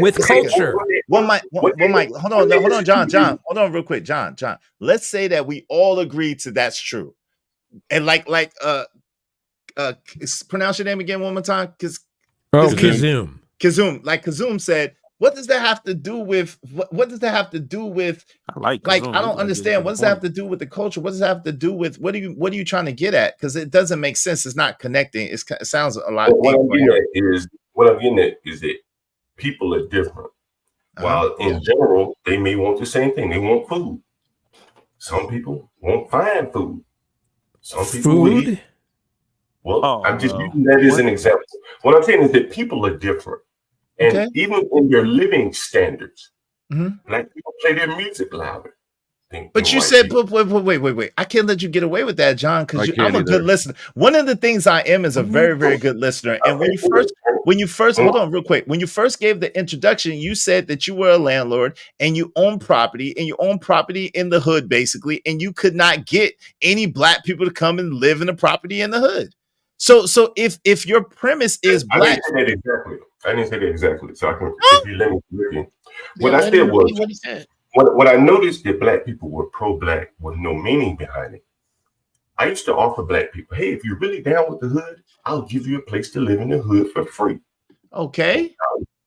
with culture? Hold on, John. Hold on, real quick, John. Let's say that we all agree to that's true, and pronounce your name again one more time, Kazum. Kazum, like Kazum said, What does that have to do with what does that have to do with like I don't understand. What does that have to do with the culture? What does that have to do with what are you trying to get at? Because it doesn't make sense. It's not connecting. It sounds a lot. What I'm getting at is that people are different. While in general, they may want the same thing. They want food. Some people want fine food. Some people will eat. Well, I'm just using that as an example. What I'm saying is that people are different. And even in their living standards, black people play their music louder. But you said, wait. I can't let you get away with that, John, because I'm a good listener. One of the things I am is a very, very good listener. And when you first, hold on real quick. When you first gave the introduction, you said that you were a landlord and you own property in the hood, basically, and you could not get any black people to come and live in a property in the hood. So if your premise is black, I didn't say that exactly. So I can, if you let me look what I said was, what he said. When I noticed that black people were pro-black with no meaning behind it, I used to offer black people, hey, if you're really down with the hood, I'll give you a place to live in the hood for free. Okay.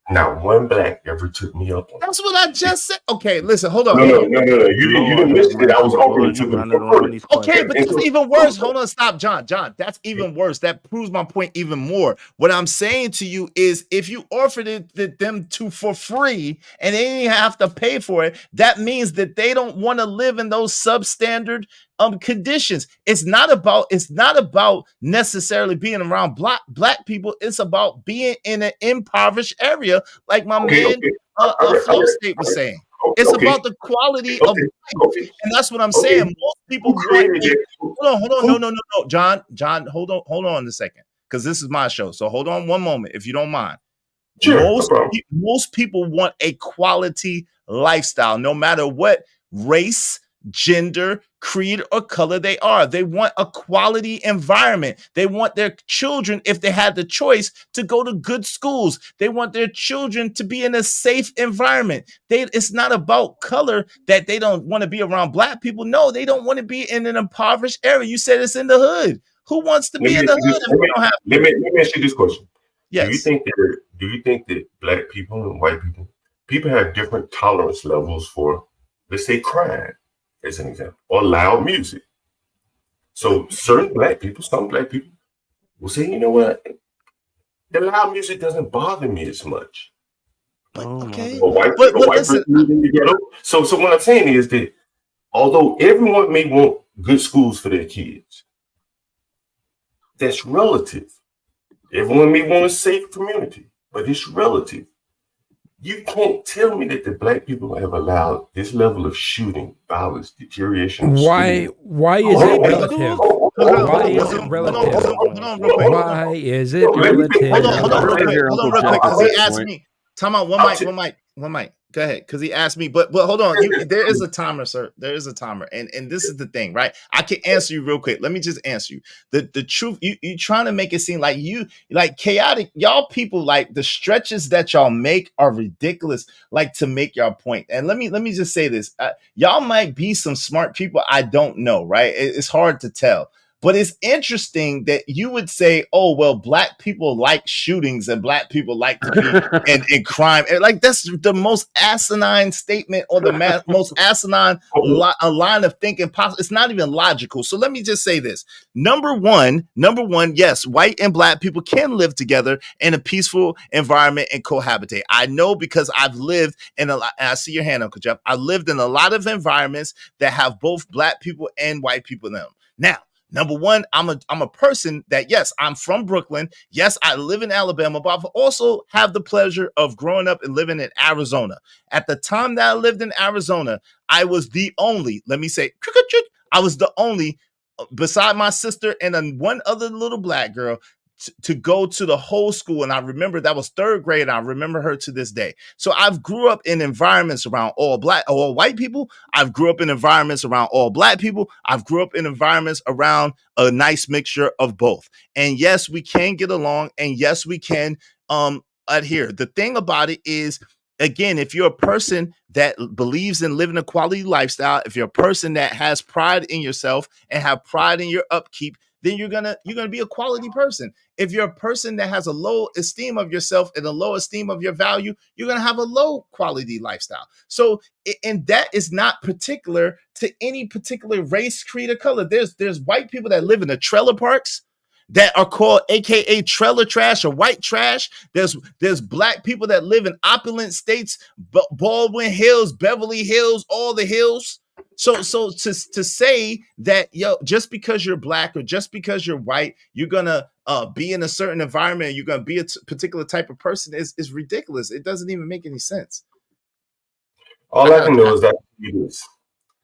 Not one black ever took me up on That's what I just said. Okay, listen, hold on. No. You didn't listen to it. I was offering to them for free. Okay, but that's even worse. Hold on, stop, John. That's even worse. That proves my point even more. What I'm saying to you is if you offered it them to for free and they didn't have to pay for it, that means that they don't want to live in those substandard conditions. It's not about necessarily being around black people. It's about being in an impoverished area, like my man Flow State was saying. It's about the quality of life. And that's what I'm saying. Most people hold on, no. John, hold on a second. Because this is my show. So hold on one moment, if you don't mind. Sure, most people want a quality lifestyle, no matter what race, gender, creed, or color they are. They want a quality environment. They want their children, if they had the choice, to go to good schools. They want their children to be in a safe environment. It's not about color that they don't want to be around black people. No, they don't want to be in an impoverished area. You said it's in the hood. Who wants to be in the hood if we don't have? Let me ask you this question. Yes. Do you think that black people and white people have different tolerance levels for, let's say, crime, as an example, or loud music? So some black people will say, you know what? The loud music doesn't bother me as much. Okay. So what I'm saying is that although everyone may want good schools for their kids, that's relative. Everyone may want a safe community, but it's relative. You can't tell me that the black people have allowed this level of shooting, violence, deterioration. Why is it relative? Why is it relative? Why is it relative? Hold on real quick, because he asked me. Time out. One mic. Go ahead, because he asked me. But hold on. There is a timer, sir. There is a timer, and this is the thing, right? I can answer you real quick. Let me just answer you. The truth. You trying to make it seem like you like chaotic. Y'all people, like the stretches that y'all make are ridiculous. Like to make y'all point. And let me just say this. Y'all might be some smart people. I don't know, right? It's hard to tell. But it's interesting that you would say, oh, well, black people like shootings and black people like to be in crime. And like that's the most asinine statement or the most asinine line of thinking possible. It's not even logical. So let me just say this. Number one, yes, white and black people can live together in a peaceful environment and cohabitate. I know because I've lived in a lot, and I see your hand, Uncle Jeff. I lived in a lot of environments that have both black people and white people in them. Now, number one, I'm a person that, yes, I'm from Brooklyn. Yes, I live in Alabama, but I also have the pleasure of growing up and living in Arizona. At the time that I lived in Arizona, I was the only, I was the only, beside my sister and one other little black girl, to go to the whole school. And I remember that was third grade. And I remember her to this day. So I've grew up in environments around all white people. I've grew up in environments around all black people. I've grew up in environments around a nice mixture of both. And yes, we can get along. And yes, we can adhere. The thing about it is, again, if you're a person that believes in living a quality lifestyle, if you're a person that has pride in yourself and have pride in your upkeep, then you're gonna be a quality person. If you're a person that has a low esteem of yourself and a low esteem of your value, you're gonna have a low quality lifestyle. So, and that is not particular to any particular race, creed, or color. There's white people that live in the trailer parks that are called AKA trailer trash or white trash. There's black people that live in opulent states, Baldwin Hills, Beverly Hills, all the hills. So to say that just because you're black or just because you're white, you're gonna be in a certain environment, you're gonna be a particular type of person is ridiculous. It doesn't even make any sense. All I can know is that it is.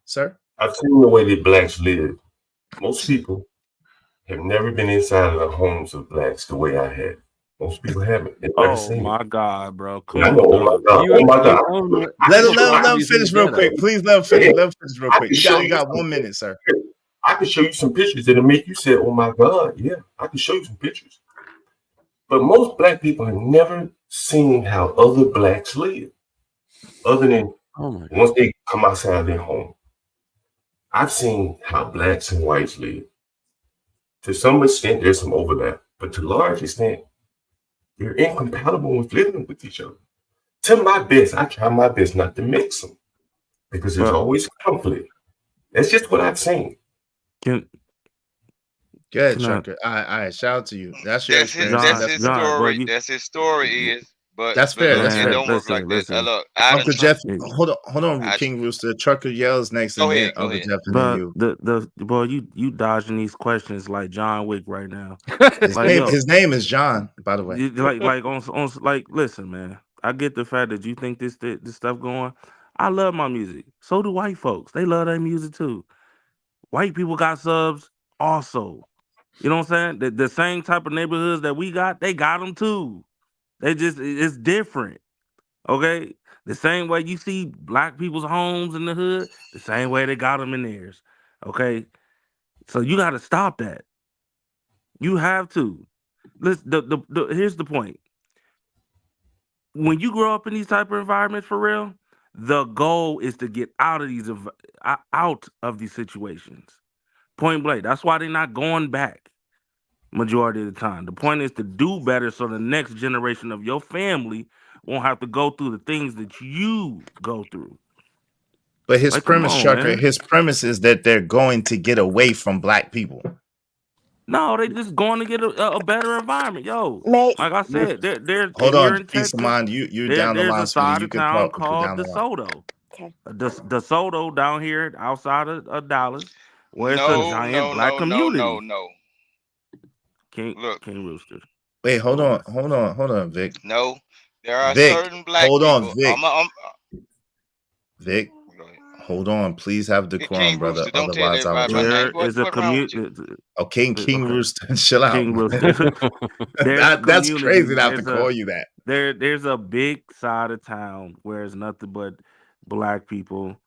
Sir, I've seen the way that blacks live. Most people have never been inside of the homes of blacks the way I have. Most people haven't. They've never seen my it. God, bro. Come I know. on, Oh my God. Oh my God. Let him finish real quick. Please let him finish. Let him finish real quick. You got 1 minute, sir. I can show you some pictures that'll make you say, "Oh my God, yeah." I can show you some pictures. But most black people have never seen how other blacks live, other than once they come outside their home. I've seen how blacks and whites live. To some extent, there's some overlap, but to a large extent, they're incompatible with living with each other. To my best, I try my best not to mix them because there's always conflict. That's just what I've seen. Good, Chucker. All right, shout out to you. That's your experience. That's his story. That's his story. But that's fair. Look, that's fair. it don't work like that. Look, Uncle Jeff, hold on, King Rooster. Trucker yells next, and then Uncle Jeff, and then you. You dodging these questions like John Wick right now. His name is John, by the way. Listen, man. I get the fact that you think this stuff going. I love my music. So do white folks. They love their music too. White people got subs also. You know what I'm saying? The same type of neighborhoods that we got, they got them too. It's different. Okay? The same way you see black people's homes in the hood, the same way they got them in theirs. Okay? So you got to stop that. You have to. Listen, here's the point. When you grow up in these type of environments for real, the goal is to get out of these situations. Point blank. That's why they're not going back majority of the time. The point is to do better so the next generation of your family won't have to go through the things that you go through. But his premise, Chucker, his premise is that they're going to get away from black people. No, they just going to get a better environment. Yo, like I said, there's hold here on, in peace Texas, of mind. You're down the there's line, a side of town called down the line. DeSoto. Okay. DeSoto down here outside of Dallas, where it's a giant black community. No. King Rooster. Wait, hold on, Vic. No, there are certain black people. Hold on, Vic. Vic, hold on. Please have decorum, brother. Otherwise, I will. There is a community. Okay, King Rooster, chill out. King Rooster. That's crazy not to call you that. There's a big side of town where it's nothing but black people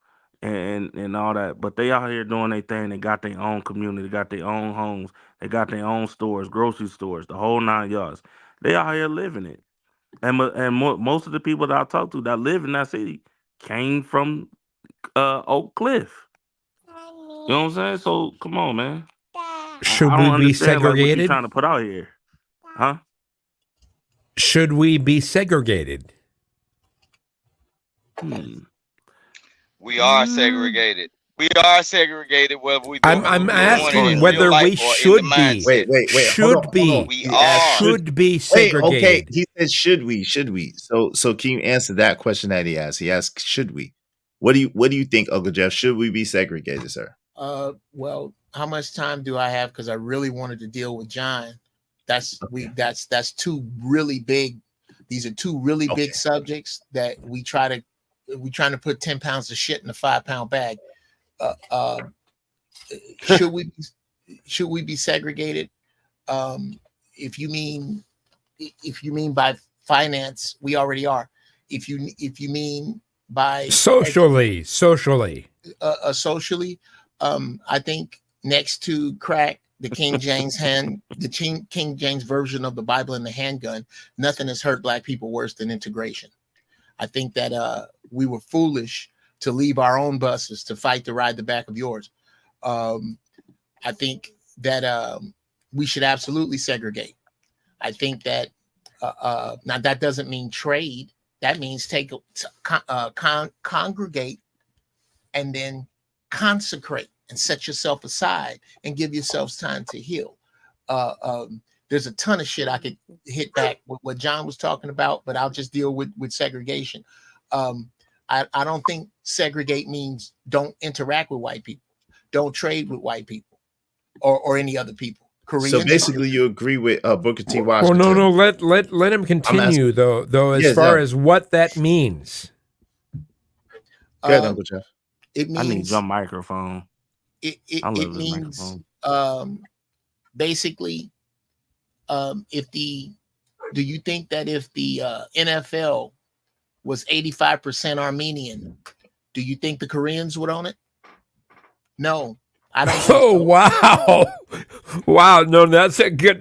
and all that. But they out here doing their thing. They got their own community, got their own homes, they got their own stores, grocery stores, the whole 9 yards. They out here living it. And most of the people that I talk to that live in that city came from Oak Cliff. You know what I'm saying? So come on, man. Should we be segregated? Like, what you trying to put out here, huh? Should we be segregated? We are segregated. We are segregated. Whether we I'm asking whether we should be. Wait. Should be. We are. Should be segregated. Okay. He said, "Should we? Should we?" So can you answer that question that he asked? He asked, "Should we?" What do you think, Uncle Jeff? Should we be segregated, sir? Well, how much time do I have? Because I really wanted to deal with John. That's two really big. These are two really big subjects that we're trying to put 10 pounds of shit in a 5-pound bag. Should we be segregated? If you mean by finance, we already are. If you mean by socially, I think next to crack, the King James version of the Bible and the handgun, nothing has hurt black people worse than integration. I think that we were foolish to leave our own buses to fight to ride the back of yours. I think that we should absolutely segregate. I think that now that doesn't mean trade. That means congregate and then consecrate and set yourself aside and give yourselves time to heal. There's a ton of shit I could hit back with what John was talking about, but I'll just deal with segregation. I don't think segregate means don't interact with white people, don't trade with white people or any other people. Koreans, so basically, you agree with Booker T. Well, Washington? no. Let him continue though. As far as what that means. Go ahead, Uncle Jeff. It means I need your microphone. It means basically, do you think that if the NFL was 85% Armenian, do you think the Koreans would own it? No, I don't. Oh wow, wow! No, that's a good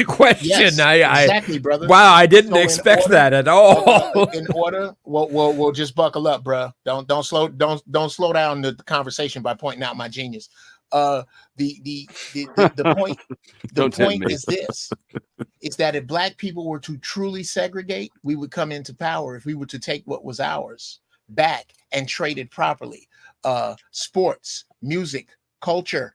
question. Yes, exactly, brother. Wow, I didn't expect that at all. In order, we'll just buckle up, bro. Don't slow down the conversation by pointing out my genius. The point is this: is that if black people were to truly segregate, we would come into power. If we were to take what was ours back and trade it properly, sports, music, culture,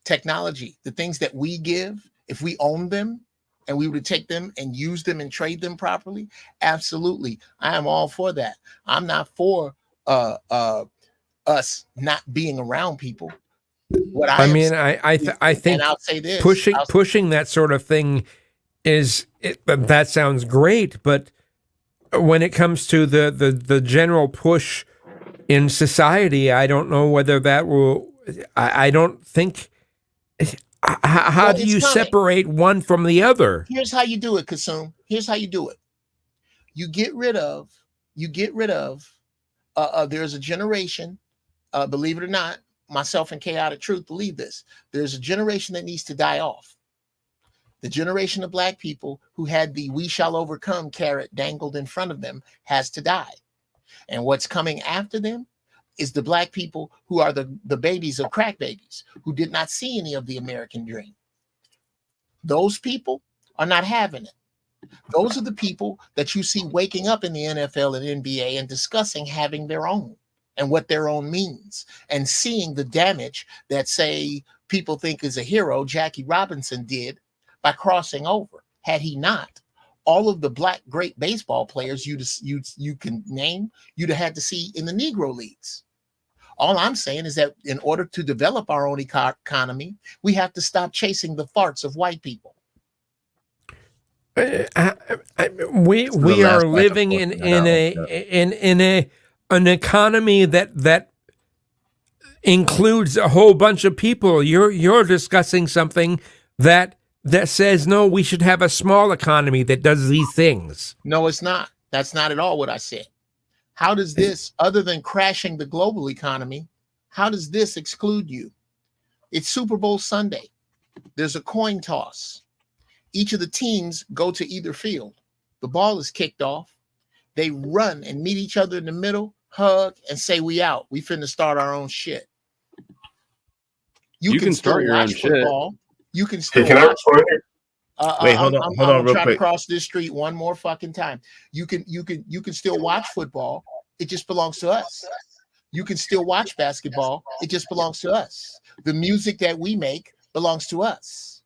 technology, the things that we give, if we own them and we were to take them and use them and trade them properly, absolutely, I am all for that. I'm not for us not being around people. What I think and I'll say this, pushing that sort of thing that sounds great, but when it comes to the general push in society, I don't know whether that will. I don't think. How do you separate one from the other? Here's how you do it, Kasum. Here's how you do it. You get rid of. There's a generation. Believe it or not, myself and Chaotic Truth believe this. There's a generation that needs to die off. The generation of black people who had the "we shall overcome" carrot dangled in front of them has to die. And what's coming after them is the black people who are the babies of crack babies, who did not see any of the American dream. Those people are not having it. Those are the people that you see waking up in the NFL and NBA and discussing having their own and what their own means, and seeing the damage that, say, people think is a hero, Jackie Robinson, did by crossing over. Had he not, all of the black great baseball players you can name, you'd have had to see in the Negro leagues. All I'm saying is that in order to develop our own economy, we have to stop chasing the farts of white people. We are living in an economy that includes a whole bunch of people. You're discussing something that says no, we should have a small economy that does these things. No, it's not. That's not at all what I said. How does this, other than crashing the global economy, how does this exclude you? It's Super Bowl Sunday. There's a coin toss. Each of the teams go to either field. The ball is kicked off. They run and meet each other in the middle, hug, and say, "We out. We finna start our own shit." You can start your own football. Shit. You can still watch. Wait, hold on, real try quick. To cross this street one more fucking time. You can still watch football. It just belongs to us. You can still watch basketball. It just belongs to us. The music that we make belongs to us.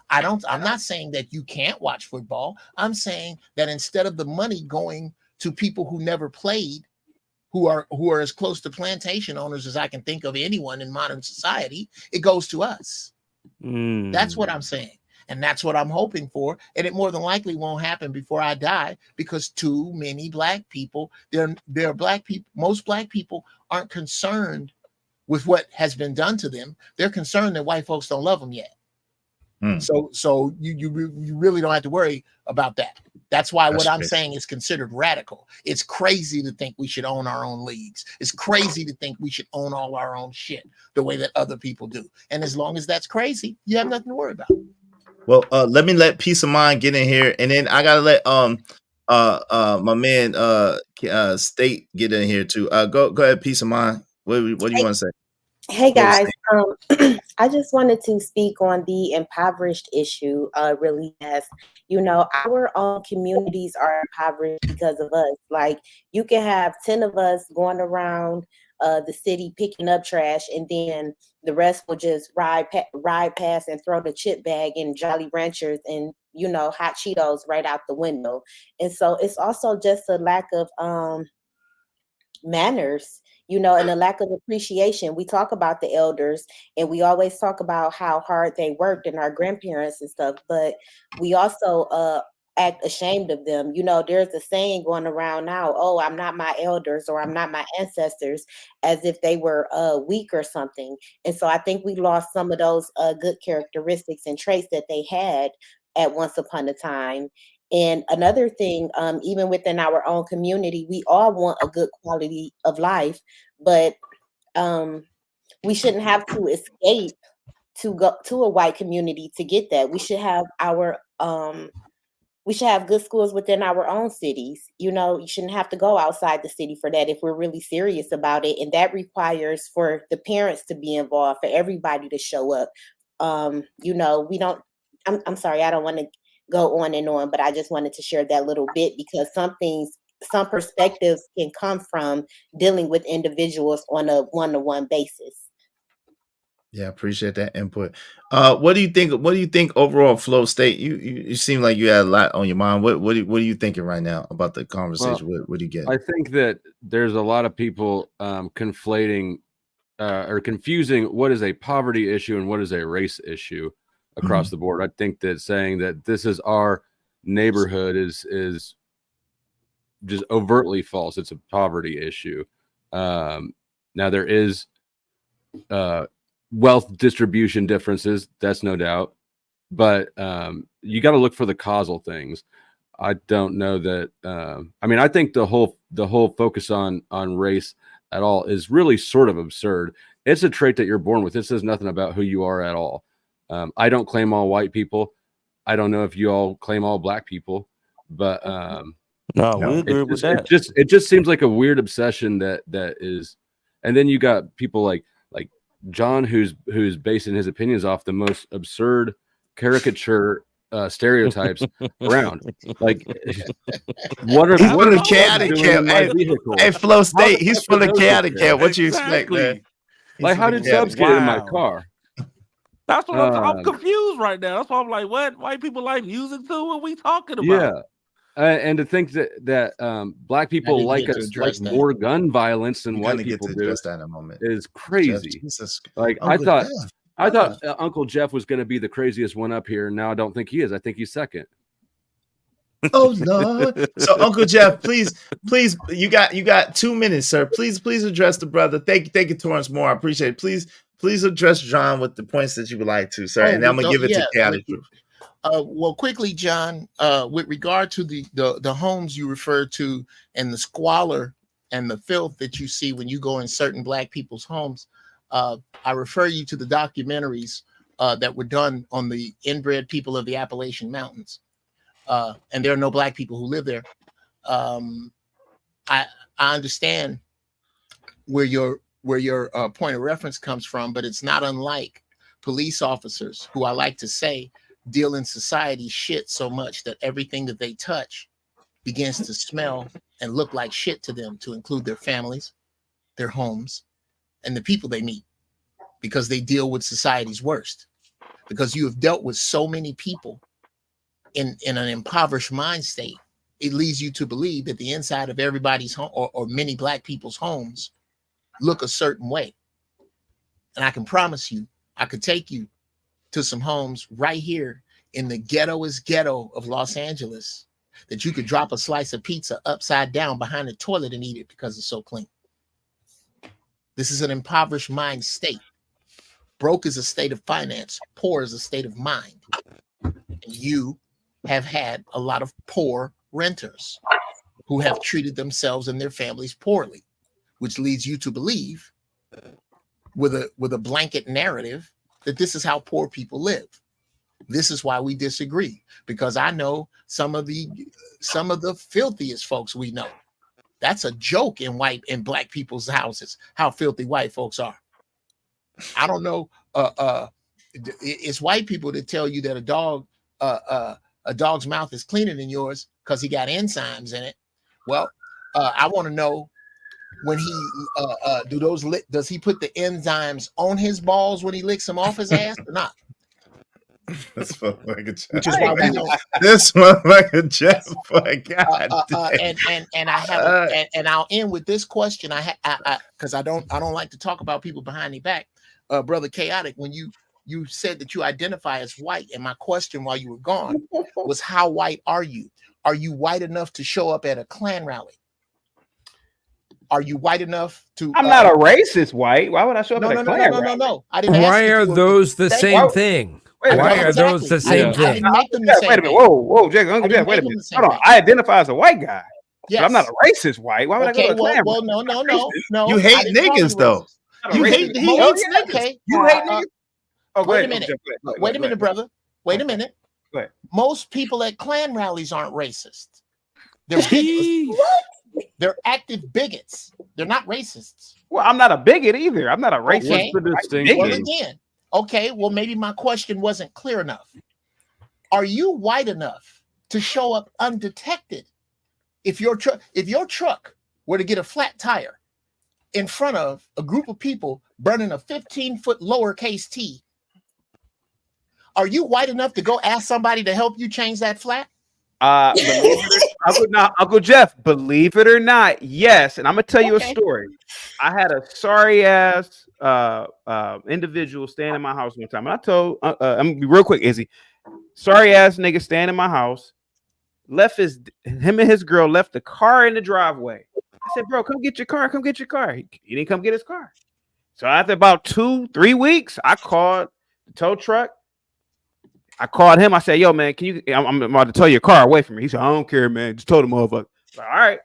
I'm not saying that you can't watch football. I'm saying that instead of the money going to people who never played, who are as close to plantation owners as I can think of anyone in modern society, it goes to us. That's what I'm saying. And that's what I'm hoping for. And it more than likely won't happen before I die, because too many black people, there are black people, most black people aren't concerned with what has been done to them. They're concerned that white folks don't love them yet. So you really don't have to worry about that. That's why what I'm saying is considered radical. It's crazy to think we should own our own leagues. It's crazy to think we should own all our own shit the way that other people do. And as long as that's crazy, you have nothing to worry about. Well, let me let Peace of Mind get in here, and then I gotta let my man State get in here too. Go ahead, Peace of Mind. What do you want to say? Hey guys, I just wanted to speak on the impoverished issue really fast. You know, our own communities are impoverished because of us. Like, you can have 10 of us going around the city picking up trash, and then the rest will just ride past and throw the chip bag and Jolly Ranchers and, you know, hot Cheetos right out the window. And so it's also just a lack of manners, you know, and a lack of appreciation. We talk about the elders and we always talk about how hard they worked and our grandparents and stuff, but we also act ashamed of them. You know, there's a saying going around now, oh, I'm not my elders or I'm not my ancestors, as if they were weak or something. And so I think we lost some of those good characteristics and traits that they had at once upon a time. And another thing, even within our own community, we all want a good quality of life, but we shouldn't have to escape to go to a white community to get that. We should have good schools within our own cities. You know, you shouldn't have to go outside the city for that if we're really serious about it. And that requires for the parents to be involved, for everybody to show up. You know, we don't, I'm sorry, I don't want to go on and on, but I just wanted to share that little bit because some perspectives can come from dealing with individuals on a one-to-one basis. Yeah, appreciate that input. What do you think? What do you think overall, Flow State? You seem like you had a lot on your mind. What are you thinking right now about the conversation? Well, What do you get? I think that there's a lot of people conflating or confusing what is a poverty issue and what is a race issue across the board. I think that saying that this is our neighborhood is just overtly false. It's a poverty issue. Now there is wealth distribution differences, that's no doubt, but you got to look for the causal things. I don't know that. I mean, I think the whole focus on race at all is really sort of absurd. It's a trait that you're born with. It says nothing about who you are at all. I don't claim all white people. I don't know if you all claim all black people, but no, we agree with that. It just seems like a weird obsession that is, and then you got people like John who's basing his opinions off the most absurd caricature stereotypes around. Like, what are the chaotic camp? Hey, Flow State, he's from the chaotic camp. What you expect, man? Like, how did subs get in my car? That's what I'm confused right now. That's why I'm like, what? White people like music too? What are we talking about? Yeah. And to think that black people like more gun violence than white people do is crazy. Like, I thought Uncle Jeff was going to be the craziest one up here. Now I don't think he is. I think he's second. Oh no! So Uncle Jeff, please, you got 2 minutes, sir. Please address the brother. Thank you, Torrance Moore. I appreciate it. Please address John with the points that you would like to, sir. And then I'm gonna give it to Chaotic Truth. Well, quickly, John, with regard to the homes you referred to and the squalor and the filth that you see when you go in certain black people's homes, I refer you to the documentaries that were done on the inbred people of the Appalachian Mountains. And there are no black people who live there. I understand where your point of reference comes from, but it's not unlike police officers who, I like to say, deal in society shit so much that everything that they touch begins to smell and look like shit to them, to include their families, their homes, and the people they meet, because they deal with society's worst. Because you have dealt with so many people in an impoverished mind state, it leads you to believe that the inside of everybody's home or many black people's homes look a certain way. And I can promise you, I could take you to some homes right here in the ghettoest ghetto of Los Angeles that you could drop a slice of pizza upside down behind the toilet and eat it because it's so clean. This is an impoverished mind state. Broke is a state of finance. Poor is a state of mind. And you have had a lot of poor renters who have treated themselves and their families poorly, which leads you to believe with a blanket narrative that this is how poor people live. This is why we disagree, because I know some of the filthiest folks we know. That's a joke in white and black people's houses, how filthy white folks are. I don't know. It's white people that tell you that a dog's mouth is cleaner than yours because he got enzymes in it. Well, I want to know when he does he put the enzymes on his balls when he licks them off his ass or not? This motherfucker Which is why we don't. This motherfucker Jeff, boy, God damn. And I have and I'll end with this question. Because I don't like to talk about people behind their back. Brother Chaotic, when you said that you identify as white, and my question while you were gone was, how white are you? Are you white enough to show up at a Klan rally? Are you white enough to? I'm not a racist white. Why would I show up at a Klan rally? No. I didn't ask Why if are you were those the same Why- thing? Wait, Why are those the same I thing? didn't make them the same Wait a minute. thing. Whoa, Jack, Uncle Jeff, wait a minute. Hold on. I identify as a white guy. Yes. But I'm not a racist white. Why would I go to a Klan well, rally? no. You hate niggas though. You hate He hates niggas. Okay. You hate niggas? Oh, go Wait ahead, a minute. Uncle Jeff, go ahead, Wait a go minute, ahead. brother. Wait a minute. Go ahead. Most people at Klan rallies aren't racist. They're bigots. They're active bigots. They're not racists. Well, I'm not a bigot either. I'm not a racist. Okay. Bigot. Well, again, okay. Well, maybe my question wasn't clear enough. Are you white enough to show up undetected if your truck were to get a flat tire in front of a group of people burning a 15-foot lowercase t? Are you white enough to go ask somebody to help you change that flat? Uncle Jeff, believe it or not, yes. And I'm gonna tell you a story. I had a sorry ass individual staying in my house one time, and I told I'm gonna be real quick, Izzy. Sorry ass nigga staying in my house, him and his girl left the car in the driveway. I said, bro, come get your car. Come get your car. He didn't come get his car. So after about 2-3 weeks, I called the tow truck. I called him. I said, yo, man, can you? I'm about to tow your car away from me. He said, I don't care, man. Just tow the motherfucker. Like, all right.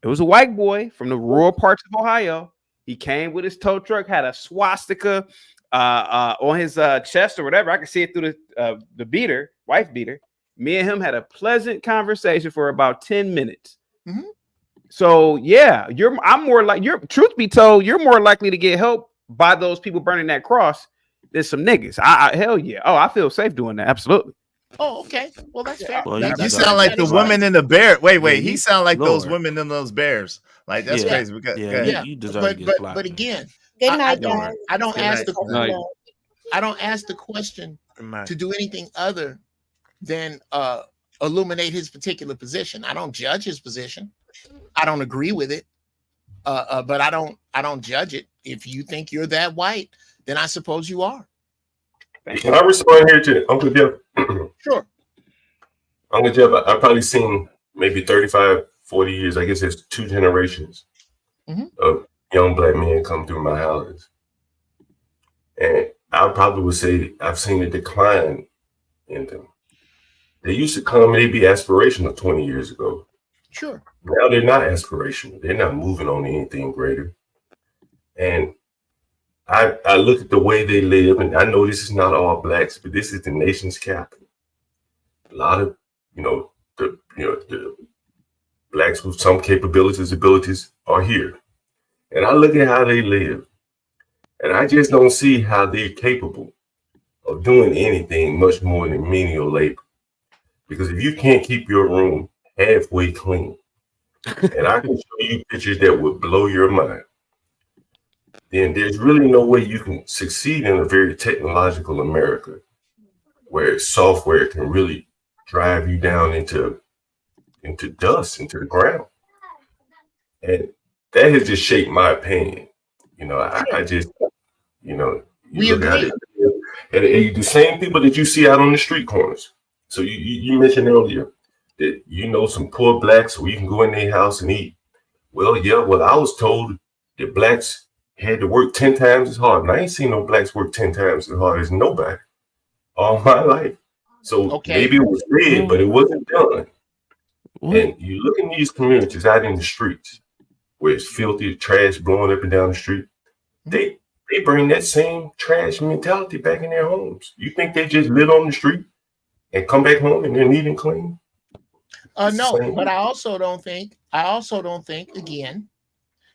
It was a white boy from the rural parts of Ohio. He came with his tow truck, had a swastika on his chest or whatever. I could see it through the beater, wife beater. Me and him had a pleasant conversation for about 10 minutes. Mm-hmm. So yeah, truth be told, you're more likely to get help by those people burning that cross than some niggas. Hell yeah. Oh, I feel safe doing that. Absolutely. Oh, okay. Well, that's fair. Well, You sound like the women in the bear. Wait. He sound like those Lord. women in those bears. Like that's crazy. You deserve to get slapped. But again, Good night, I guys. don't Good ask night. I don't ask the question Right. to do anything other than illuminate his particular position. I don't judge his position. I don't agree with it. But I don't judge it. If you think you're that white, then I suppose you are. Can I respond here to Uncle Jeff? Sure. Uncle Jeff, I've probably seen maybe 35, 40 years. I guess it's 2 generations of young black men come through my houses. And I probably would say I've seen a decline in them. They used to come and they'd be aspirational 20 years ago. Sure. Now they're not aspirational. They're not moving on to anything greater. And I look at the way they live, and I know this is not all blacks, but this is the nation's capital. A lot of, the blacks with some abilities are here. And I look at how they live, and I just don't see how they're capable of doing anything much more than menial labor. Because if you can't keep your room halfway clean, and I can show you pictures that would blow your mind, then there's really no way you can succeed in a very technological America where software can really drive you down into dust, into the ground. And that has just shaped my opinion. I just, We agree. And the same people that you see out on the street corners. So you mentioned earlier that some poor blacks where you can go in their house and eat. Well, yeah, I was told that blacks had to work 10 times as hard. And I ain't seen no blacks work 10 times as hard as nobody all my life. So maybe it was said, but it wasn't done. And you look in these communities out in the streets where it's filthy, trash blowing up and down the street. They bring that same trash mentality back in their homes. You think they just live on the street and come back home and they're neat and clean? No, but I also don't think again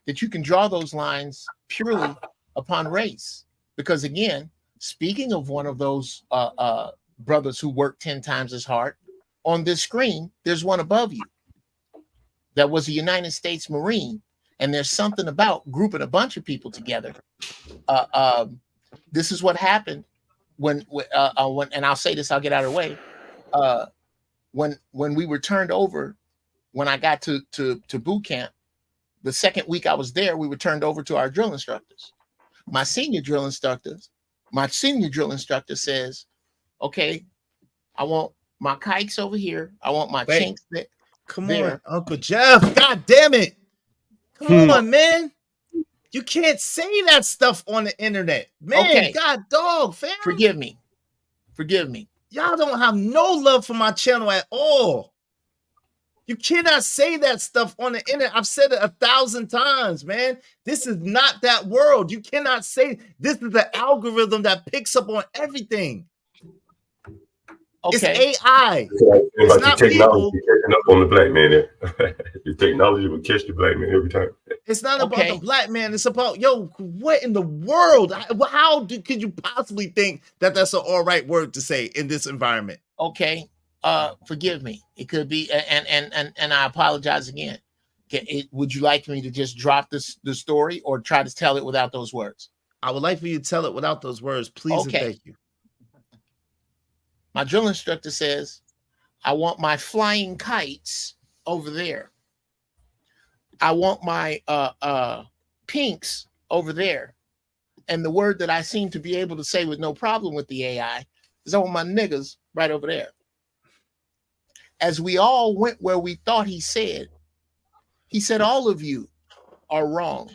that you can draw those lines purely upon race. Because again, speaking of one of those brothers who worked 10 times as hard, on this screen, there's one above you that was a United States Marine. And there's something about grouping a bunch of people together. This is what happened when, and I'll say this, I'll get out of the way. When we were turned over, when I got to boot camp, the second week I was there, we were turned over to our drill instructors. My senior drill instructor says, okay, I want my kikes over here. I want my chinks there. Come on, Uncle Jeff. God damn it. Come on, man. You can't say that stuff on the internet. Man, Okay. God dog, fam. Forgive me. Y'all don't have no love for my channel at all. You cannot say that stuff on the internet. I've said it 1,000 times, man. This is not that world. You cannot say this is the algorithm that picks up on everything. Okay. It's AI. It's not technology catching up on the black man. The technology will catch the black man every time. It's not about the black man. It's about, yo, what in the world? How could you possibly think that that's an all right word to say in this environment? Okay. Forgive me. It could be, and I apologize again. Would you like me to just drop the story or try to tell it without those words? I would like for you to tell it without those words, please and thank you. My drill instructor says, I want my flying kites over there. I want my pinks over there. And the word that I seem to be able to say with no problem with the AI is I want my niggas right over there. As we all went where we thought he said, all of you are wrong.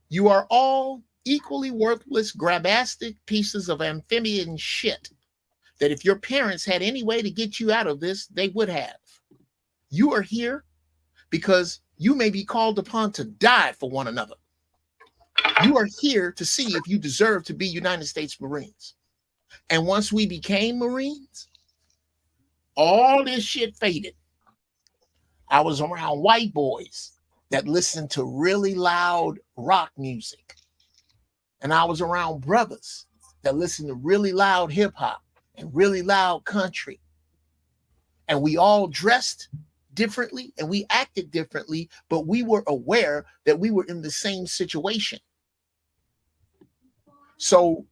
You are all equally worthless, grabastic pieces of amphibian shit that if your parents had any way to get you out of this, they would have. You are here because you may be called upon to die for one another. You are here to see if you deserve to be United States Marines. And once we became Marines, all this shit faded. I was around white boys that listened to really loud rock music. And I was around brothers that listened to really loud hip hop and really loud country. And we all dressed differently and we acted differently, but we were aware that we were in the same situation. So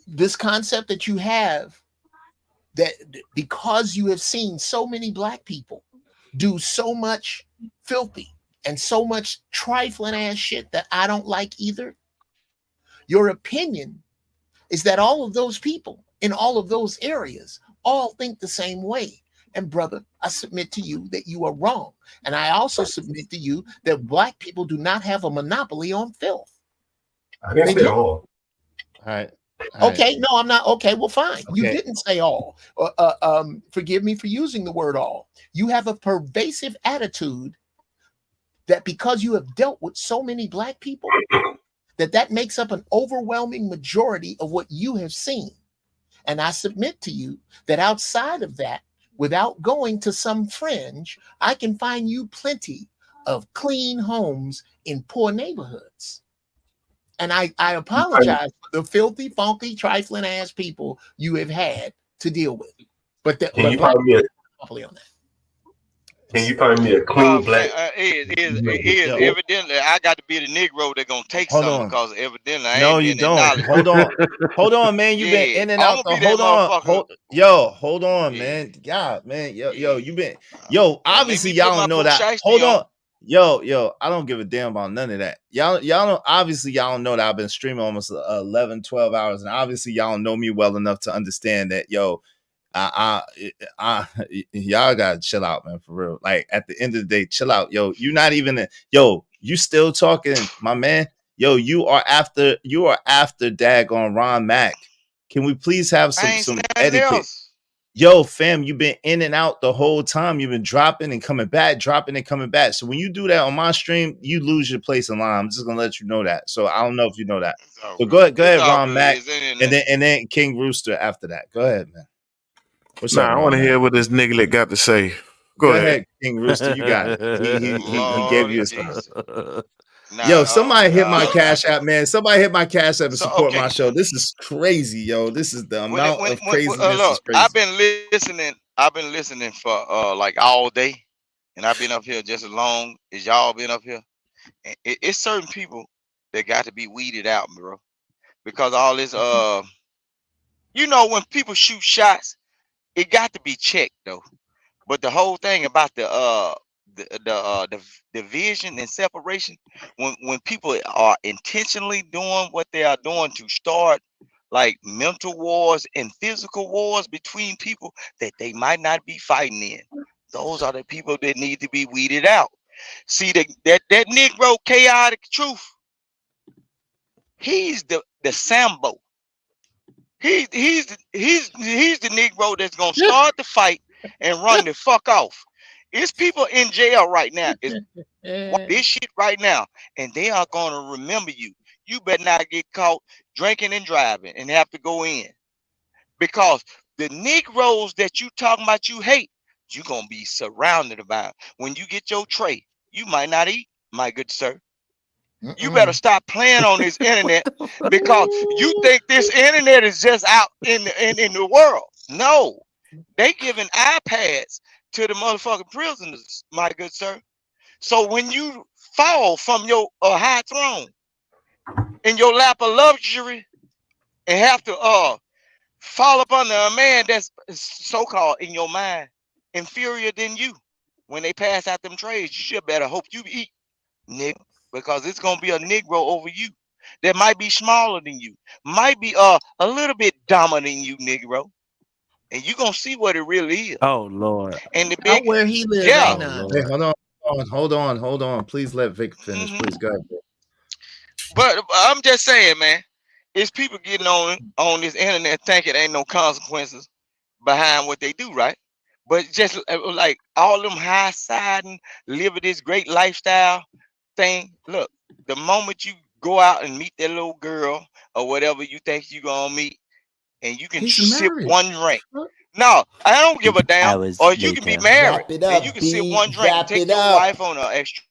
this concept that you have, that because you have seen so many black people do so much filthy and so much trifling ass shit that I don't like either, your opinion is that all of those people in all of those areas all think the same way. And brother, I submit to you that you are wrong. And I also submit to you that black people do not have a monopoly on filth. I didn't say all. All right. Okay, no, I'm not. Okay, well, fine. Okay. You didn't say all. Forgive me for using the word all. You have a pervasive attitude that because you have dealt with so many black people, that makes up an overwhelming majority of what you have seen. And I submit to you that outside of that, without going to some fringe, I can find you plenty of clean homes in poor neighborhoods. And I apologize for the filthy, funky, trifling ass people you have had to deal with. But Can you find me a clean black? Evidently, I got to be the Negro that's gonna take Hold something on. because evidently I No, ain't you been don't. acknowledged. Hold on, man. You've been in and out. Hold on, man. God, man. Yo, you been. Yo, obviously y'all don't know that. Hold on. Yo, I don't give a damn about none of that. Y'all don't. Obviously, y'all don't know that I've been streaming almost 11, 12 hours, and obviously y'all don't know me well enough to understand that. Yo, y'all gotta chill out, man, for real. Like at the end of the day, chill out. Yo, you not even you still talking, my man. Yo, you are after daggone Ron Mac. Can we please have some etiquette? Else. Yo, fam, you've been in and out the whole time. You've been dropping and coming back, dropping and coming back. So when you do that on my stream, you lose your place in line. I'm just gonna let you know that. So I don't know if you know that. So go ahead, Ron Mac, and then King Rooster after that. Go ahead, man. What's up? I want to hear what this nigga got to say. Go ahead, King Rooster. You got it. He gave you his. Yo, somebody hit my I Cash got App, man. Somebody hit my Cash App to so support okay. my show. This is crazy, yo. This is the When it, amount of craziness is look, crazy. I've been listening for like all day, and I've been up here just as long as y'all been up here. And it's certain people that got to be weeded out, bro, because all this when people shoot shots, it got to be checked though. But the whole thing about the division and separation, when people are intentionally doing what they are doing to start like mental wars and physical wars between people that they might not be fighting in, those are the people that need to be weeded out. See that Negro chaotic truth. He's the Sambo. He's the Negro that's gonna start the fight and run the fuck off. It's people in jail right now. It's this shit right now, and they are gonna remember you. You better not get caught drinking and driving and have to go in, because the Negroes that you talking about you hate, you gonna be surrounded by. When you get your tray, you might not eat, my good sir. You better stop playing on this internet, because you think this internet is just out in the world. No, they giving iPads to the motherfucking prisoners, my good sir. So when you fall from your high throne in your lap of luxury and have to fall up under a man that's so-called in your mind inferior than you, when they pass out them trays, you should better hope you eat, nigga, because it's gonna be a Negro over you that might be smaller than you, might be a little bit dumber than you, Negro, and you gonna see what it really is. Oh Lord. And the Out big, where he live yeah. ain't none. Hey, hold on. Please let Vic finish. Please go ahead, bro. But I'm just saying, man, it's people getting on this internet thinking ain't no consequences behind what they do, right? But just like all them high siding, living this great lifestyle thing. Look, the moment you go out and meet that little girl or whatever you think you gonna meet, and you can He's sip married. one drink. No, I don't give a damn. Or you can be married Wrap it and you up, can sip B. one drink and Wrap take it your up. wife on an extra.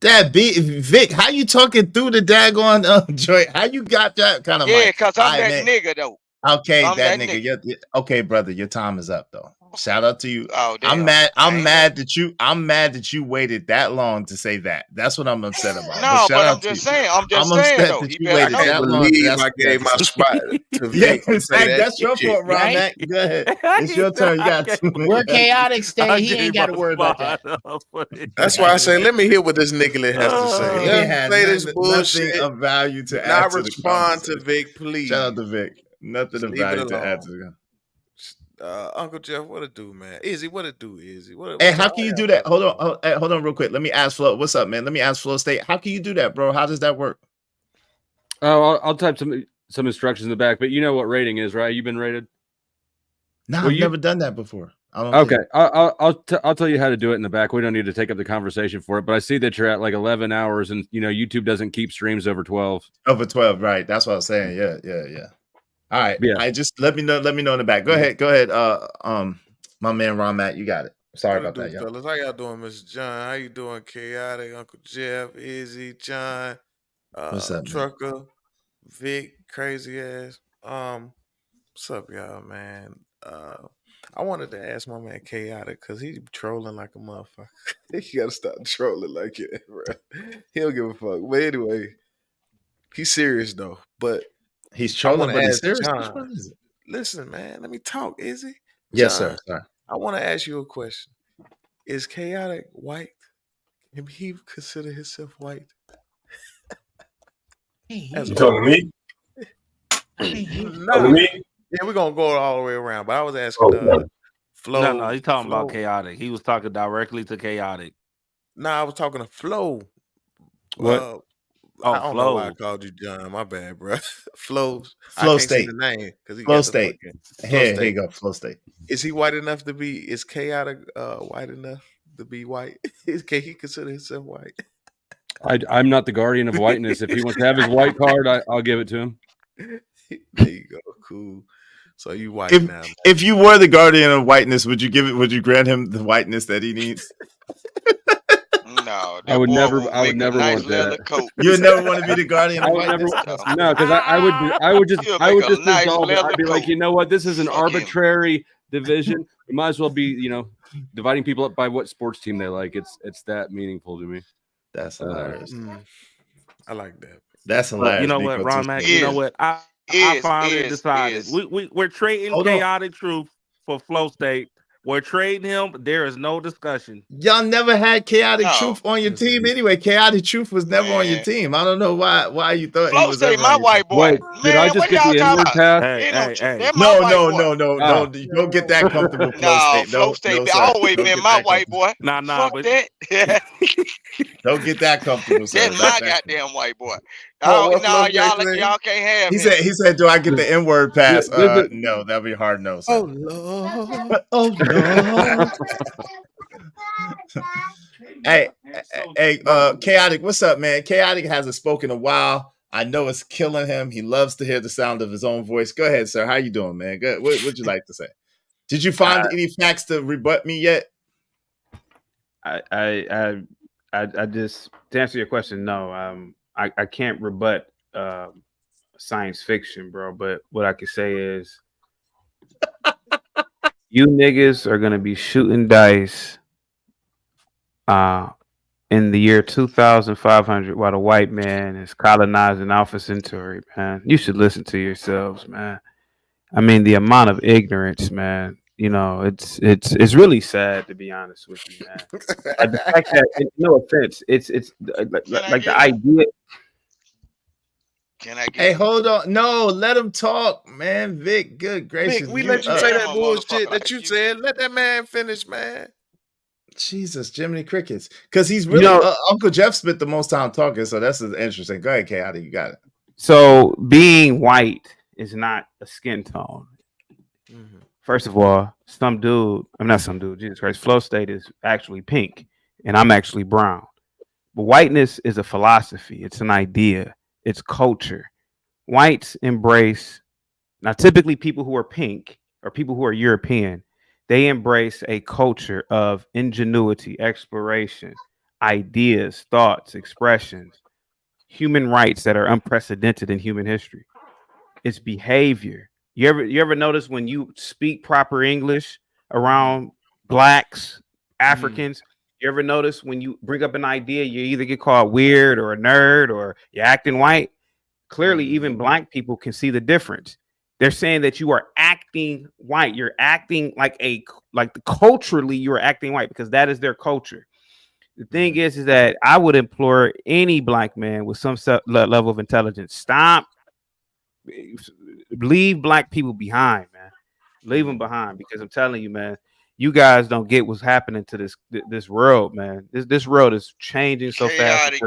That Vic, how you talking through the daggone joint? How you got that kind of Yeah, mic? cause I'm All right, that man. nigga though. Okay, I'm that that nigga. nigga. Okay, brother, your time is up though. Shout out to you. Oh damn. I'm mad that you waited that long to say that. That's what I'm upset about. No, Shout but out I'm to just you. saying. I'm just I'm saying upset though. that He you better waited know. I that can't long. believe That's I gave my spot to yeah, Vic to say that that's your shit. fault, Ron Right? Mac. Go ahead. It's your turn. You got 2 minutes. Where chaotic I stay, he gave ain't got to my worry about spot that. up for it. That's why I say, let me hear what this nigga has to say. He Let ain't him had say this nothing bullshit. of value to Do add not to the respond to conversation. Vic, please. Shout out to Vic. Nothing Just of leave it value to add alone. to the Uncle Jeff, what it do, man? Izzy, what it do, Izzy? Hey, how can you do that? Hold on real quick. Let me ask Flo. What's up, man? Let me ask Flo State. How can you do that, bro? How does that work? Oh, I'll type some instructions in the back, but you know what rating is, right? You've been rated? No, Well, I've never done that before. I don't Okay, think. I'll tell you how to do it in the back. We don't need to take up the conversation for it, but I see that you're at like 11 hours, and YouTube doesn't keep streams over 12. Over 12, right? That's what I was saying. Yeah. All right. Yeah. I just let me know in the back. Go ahead. My man Ron Matt, you got it. Sorry about that, y'all. Fellas. How y'all doing, Mr. John? How you doing, Chaotic, Uncle Jeff, Izzy, John, What's up, man? Trucker, Vic, crazy ass. What's up, y'all, man? I wanted to ask my man Chaotic because he's trolling like a motherfucker. You gotta stop trolling like that, bro. He don't give a fuck. But anyway, he's serious though. But He's trolling, but he's serious. John, Which one is it? listen, man, let me talk, Izzy. Yes, John, sir. Sorry. I want to ask you a question. Is Chaotic white? Can he consider himself white? You talking to me? No. Yeah, we're gonna go all the way around. But I was asking Flo. No, he's talking Flo. about Chaotic. He was talking directly to Chaotic. No, I was talking to Flo. What? I don't know why I Flo. called you John. My bad, bro. Flo. I Flow can't State. see the name because he Flow got the State. fucking Here you go. Flow State. Is he white enough to be? Is Chaotic white enough to be white? Can he consider himself white? I'm not the guardian of whiteness. If he wants to have his white card, I'll give it to him. There you go. Cool. So you white now. Man. If you were the guardian of whiteness, would you grant him the whiteness that he needs? No, I would never nice want leather that. coat. You would never want to be the guardian I of would never whiteness? no, because I would just You'll make a nice dissolve it. leather I'd be like, coat. you know what? This is an Fuck him. arbitrary division. It might as well be, dividing people up by what sports team they like. It's that meaningful to me. That's hilarious. I like that. That's hilarious. You know what, Ron Mac? You know what? I finally decided we're trading Hold on. Chaotic Truth for Flow State. We're trading him. There is no discussion. Y'all never had Chaotic Truth on your team anyway. Chaotic Truth was never on your team. I don't know why you thought he Flow was State, ever my on your white team. boy. Wait, did I Man, just what get y'all the talking N-word about? pass? They're my white boy. No. Don't get that comfortable, Flow No, State. Flow State sir. always Don't been get my that white boy. Nah, Fuck but that. Don't get that comfortable, sir. That's my goddamn white boy. What No, Flow State said? y'all can't have He him. said, do I get the N-word pass? There's No, that'd be hard no, sir. Oh Lord. Oh Lord. Hey, Chaotic, what's up, man? Chaotic hasn't spoken in a while. I know it's killing him. He loves to hear the sound of his own voice. Go ahead, sir. How you doing, man? Good. What would you like to say? Did you find any facts to rebut me yet? I just, to answer your question, no. I can't rebut science fiction, bro. But what I can say is, you niggas are gonna be shooting dice in the year 2500 while the white man is colonizing Alpha Centauri, man. You should listen to yourselves, man. I mean, the amount of ignorance, man. It's really sad, to be honest with you, man. Like the fact that, no offense, it's like the idea. Can I get Hey, hold on. No, let him talk, man. Vic, good gracious. Vic, we let you say that bullshit that you said. Let that man finish, man. Jesus, Jiminy Crickets. Because he's really Uncle Jeff spent the most time talking, so that's interesting. Go ahead, Chaotic, you got it. So being white is not a skin tone. First of all, Jesus Christ, Flow State is actually pink, and I'm actually brown. But whiteness is a philosophy. It's an idea. It's culture. Whites embrace, now typically people who are pink or people who are European, they embrace a culture of ingenuity, exploration, ideas, thoughts, expressions, human rights that are unprecedented in human history. It's behavior. You ever notice when you speak proper English around blacks, Africans, you ever notice when you bring up an idea, you either get called weird or a nerd or you're acting white? Clearly, even black people can see the difference. They're saying that you are acting white. You're acting like culturally, you're acting white because that is their culture. The thing is that I would implore any black man with some level of intelligence, stop. Leave black people behind, man. Leave them behind, because I'm telling you, man, you guys don't get what's happening to this world, man. This world is changing so fast.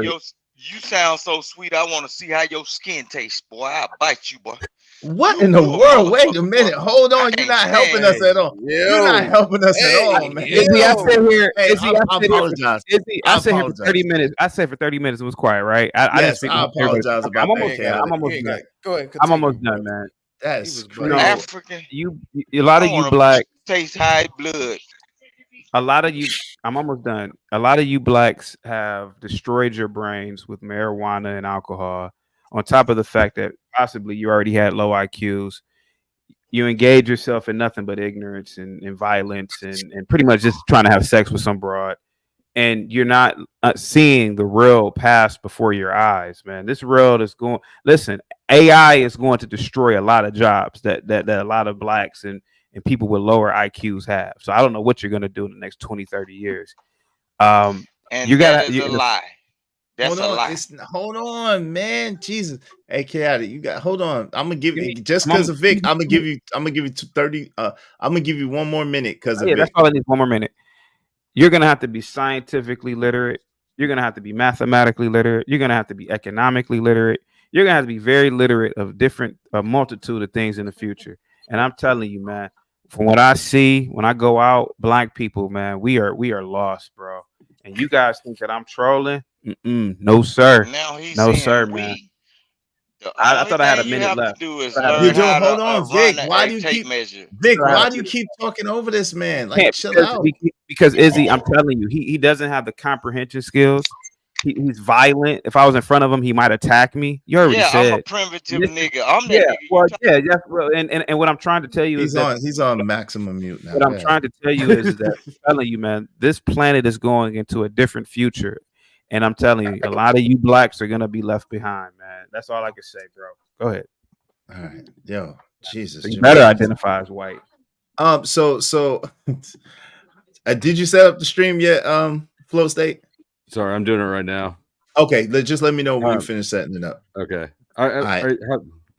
You sound so sweet. I want to see how your skin tastes, boy. I'll bite you, boy. What in the world? Wait a minute. Hold on. You're not helping us at all. You're not helping us at all, man. Izzy, I sit here. I apologize. Izzy, I sit here for 30 minutes. I said for 30 minutes it was quiet, right? I didn't speak. I apologize about that. I'm almost done. Go ahead. I'm almost done, man. That's crazy. African. A lot of you black taste high blood. A lot of you, I'm almost done. A lot of you blacks have destroyed your brains with marijuana and alcohol, on top of the fact that possibly you already had low IQs. You engage yourself in nothing but ignorance and violence and pretty much just trying to have sex with some broad. And you're not seeing the real past before your eyes, man. This world is going, listen, AI is going to destroy a lot of jobs that a lot of blacks and people with lower IQs have. So I don't know what you're going to do in the next 20, 30 years. And you got a lie. That's a lie. Hold on, man. Jesus. Hey, Chaotic, hold on. I'm gonna give you, just because of Vic, I'm gonna give you 30. I'm gonna give you one more minute because of Vic. That's all I need. One more minute. You're gonna have to be scientifically literate. You're gonna have to be mathematically literate. You're gonna have to be economically literate. You're gonna have to be very literate of a multitude of things in the future. And I'm telling you, man, from what I see when I go out, black people, man, we are lost, bro. And you guys think that I'm trolling? No, sir. No, sir, man. I thought I had a minute left. Hold on, Vic. Why do you keep Vic? Why do you keep talking over this man? Like, chill out. Because Izzy, I'm telling you, he doesn't have the comprehension skills. he's violent. If I was in front of him, he might attack me. You already Yeah, I'm a said. primitive This is- nigga. I'm that yeah, nigga. well, yeah, yes, well, and what I'm trying to tell you is that He's on maximum mute now. what I'm trying to tell you is that I'm telling you, man, this planet is going into a different future. And I'm telling you, a lot of you blacks are gonna be left behind, man. That's all I can say, bro. Go ahead. All right, yo, Jesus, So you Jimmy. better identify as white. So did you set up the stream yet, Flow State? Sorry, I'm doing it right now. Okay, just let me know when you finish setting it up. Okay. All right.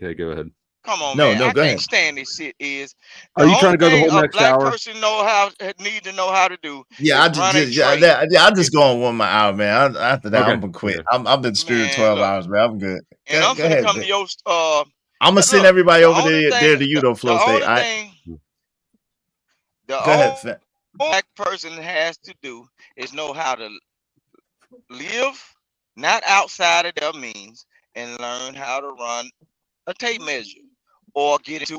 Okay, go ahead. Come on, No, man. no, I go can't ahead. stand this shit. Is Are you trying to go the thing whole a next black hour? person need to know how to do Yeah, is run a trade. I'll just go on 1 more hour, man. After that, Okay, I'm gonna quit. okay. I've been streaming 12 look, hours, man. I'm good. and Go I'm finna ahead, come Vic. to your I'm gonna send look, everybody the over only there thing to you, though, the Flow State. only All right? thing the Go ahead, only Finn. black person has to do is know how to live not outside of their means and learn how to run a tape measure or get into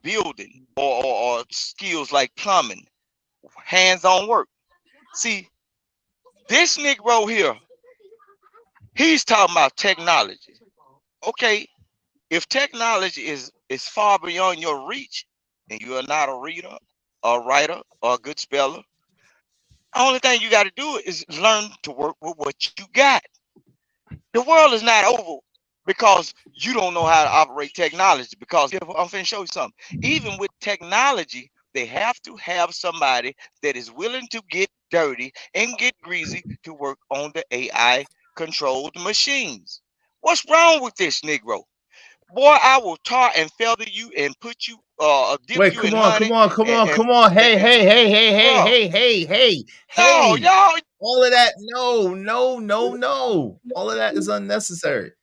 building or skills like plumbing, hands-on work. See, this Negro here, he's talking about technology. Okay, if technology is far beyond your reach and you are not a reader, a writer, or a good speller, only thing you got to do is learn to work with what you got. The world is not over because you don't know how to operate technology. Because I'm finna show you something. Even with technology, they have to have somebody that is willing to get dirty and get greasy to work on the AI controlled machines. What's wrong with this Negro? Boy, I will tar and feather you and put you dip Wait, you come in on. honey and Hey, and, bro. No, hey. y'all. All of that, no. All of that is unnecessary.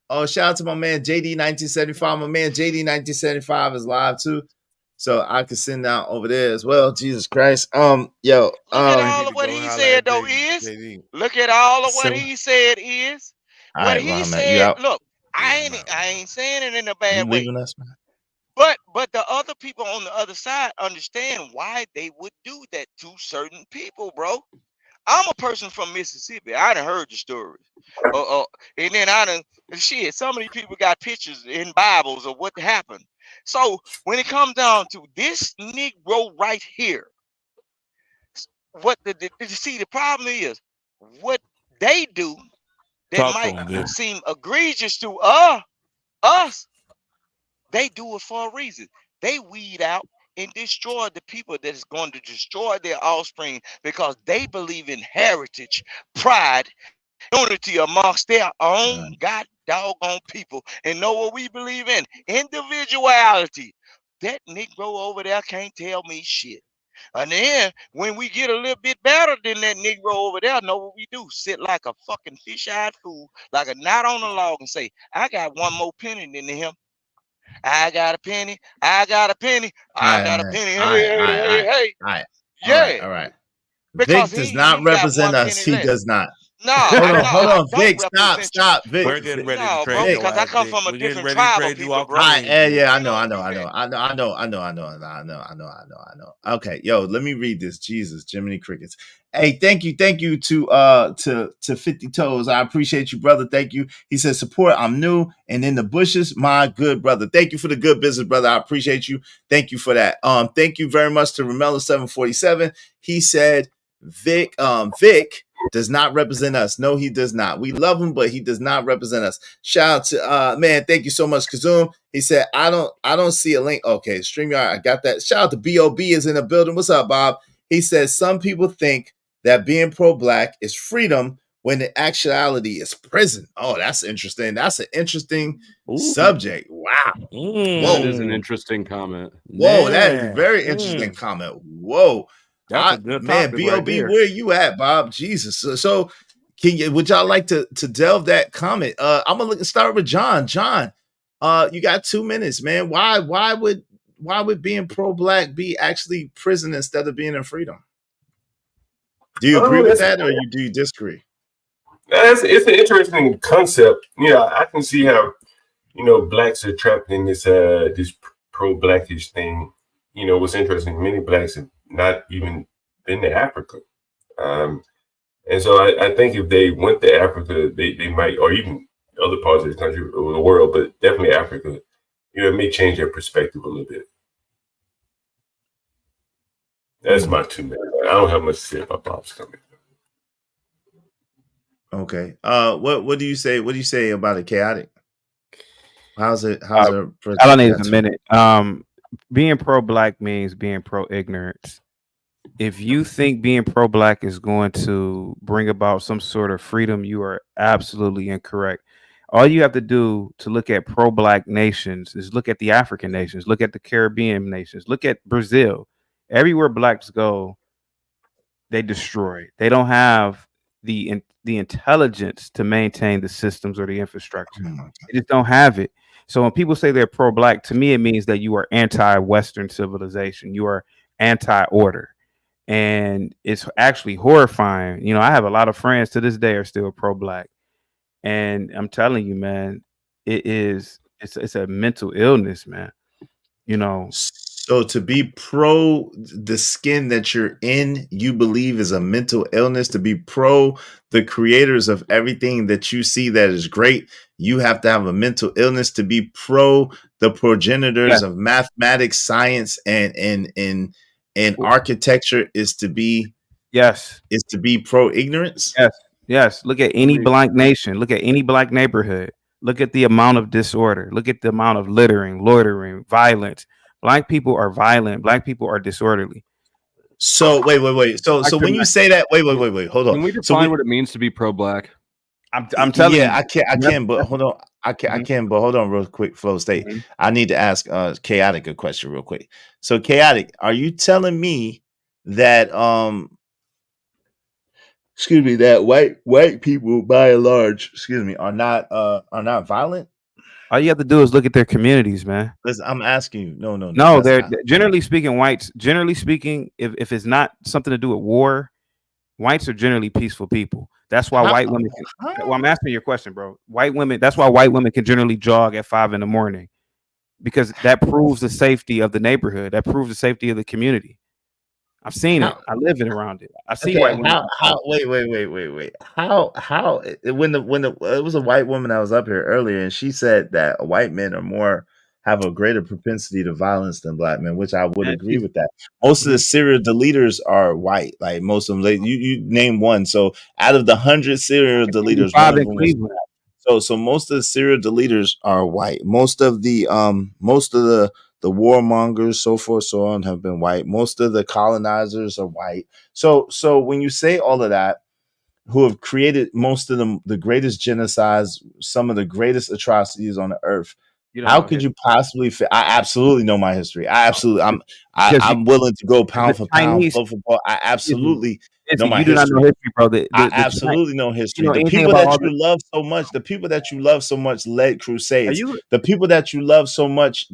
Oh, shout out to my man JD1975. My man JD1975 is live too. So I can send out over there as well. Jesus Christ. Look at all of what he said though look at all of what he said is all what right, he Ron, man, you said. out? Look, I ain't saying it in a You bad way. leaving us, man? But the other people on the other side understand why they would do that to certain people, bro. I'm a person from Mississippi. I done heard the stories. And then some of these people got pictures in Bibles of what happened. So when it comes down to this Negro right here, what the problem is, what they do that Talk to might him, Vic. seem egregious to us, they do it for a reason. They weed out and destroy the people that is going to destroy their offspring because they believe in heritage, pride, unity amongst their own god doggone people, and know what we believe in: individuality. That Negro over there can't tell me shit. And then when we get a little bit better than that Negro over there, know what we do? Sit like a fucking fish-eyed fool, like a knot on a log, and say, "I got one more penny than him. I got a penny. I got a penny. I got a penny. Hey. Yeah." All right. Because Vic does he's not got represent one us. penny He left. does not. No, Hold I on, don't Vic. represent you. Stop, Vic. We're getting ready to No, trade bro, your because I ass, come Vic. from a We're getting different ready to tribe of trade you people, off the bro. stream, Vic. I know. Okay, let me read this. Jesus, Jiminy Crickets. Hey, thank you to 50 Toes. I appreciate you, brother. Thank you. He says, support, I'm new and in the bushes, my good brother. Thank you for the good business, brother. I appreciate you. Thank you for that. Thank you very much to Romello 747. He said, Vic does not represent us. No, he does not. We love him, but he does not represent us. Shout out to man, thank you so much, Kazoom. He said, I don't see a link. Okay, StreamYard, I got that. Shout out to Bob is in the building. What's up, Bob? He says some people think that being pro-black is freedom when in actuality is prison. Oh, that's interesting. That's an interesting subject. Wow. That is an interesting comment. Whoa, that is a very interesting comment. Whoa. That's a good Man, topic right Bob, there. where you at, Bob? Jesus. So would y'all like to delve that comment? I'm gonna start with John. John, you got 2 minutes, man. Why would being pro-black be actually prison instead of being in freedom? Do you agree with that, or do you disagree? It's an interesting concept. Yeah, I can see how blacks are trapped in this pro-blackish thing. What's interesting, many blacks have not even been to Africa. And so I think if they went to Africa, they might, or even other parts of the country or the world, but definitely Africa, it may change their perspective a little bit. That's my 2 minutes. I don't have much to say about Bob's coming. Okay. What do you say? What do you say about it, chaotic? How's it? How's I our don't perspective need on a that? minute. Being pro-black means being pro-ignorance. If you think being pro-black is going to bring about some sort of freedom, you are absolutely incorrect. All you have to do to look at pro-black nations is look at the African nations, look at the Caribbean nations, look at Brazil. Everywhere blacks go, they destroy. They don't have the intelligence to maintain the systems or the infrastructure. They just don't have it. So when people say they're pro-black, to me it means that you are anti-Western civilization. You are anti-order. And it's actually horrifying. I have a lot of friends to this day are still pro-black. And I'm telling you, man, it's a mental illness, man. So to be pro the skin that you're in, you believe is a mental illness. To be pro the creators of everything that you see that is great, you have to have a mental illness. To be pro the progenitors Yes. of mathematics, science, and architecture is to be pro ignorance. Yes. Look at any black nation. Look at any black neighborhood. Look at the amount of disorder. Look at the amount of littering, loitering, violence. Black people are violent. Black people are disorderly. So wait. So when you say that, wait. Hold on. Can we define what it means to be pro-black? I'm telling you. I can, but hold on. I can, but hold on real quick, Flow State. I need to ask Chaotic a question real quick. So Chaotic, are you telling me that that white people by and large, are not violent? All you have to do is look at their communities, man. Listen, I'm asking you. No. No, they're generally speaking, whites, generally speaking, if it's not something to do with war, whites are generally peaceful people. That's why white women well, I'm asking your question, bro. That's why white women can generally jog at 5 a.m. because that proves the safety of the neighborhood. That proves the safety of the community. I've seen it. I live it around it. I see white women. Wait. How when it was a white woman that was up here earlier, and she said that white men have a greater propensity to violence than black men, which I would agree with that. Most of the serial deleters are white. Like most of them, you name one. So out of the 100 serial deleters, one of them was black. So most of the serial deleters are white. Most of the warmongers, so forth, so on, have been white. Most of the colonizers are white. So when you say all of that, who have created most of the greatest genocides, some of the greatest atrocities on the earth, how could you possibly fit? I absolutely know my history. I'm willing to go pound for pound, foot for foot. I absolutely know my history. You do not know history, bro. I absolutely know history. The people that you love so much, led crusades. The people that you love so much,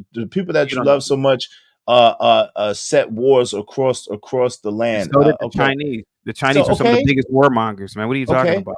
set wars across the land. So did the Chinese. The Chinese are some of the biggest warmongers, man. What are you talking about?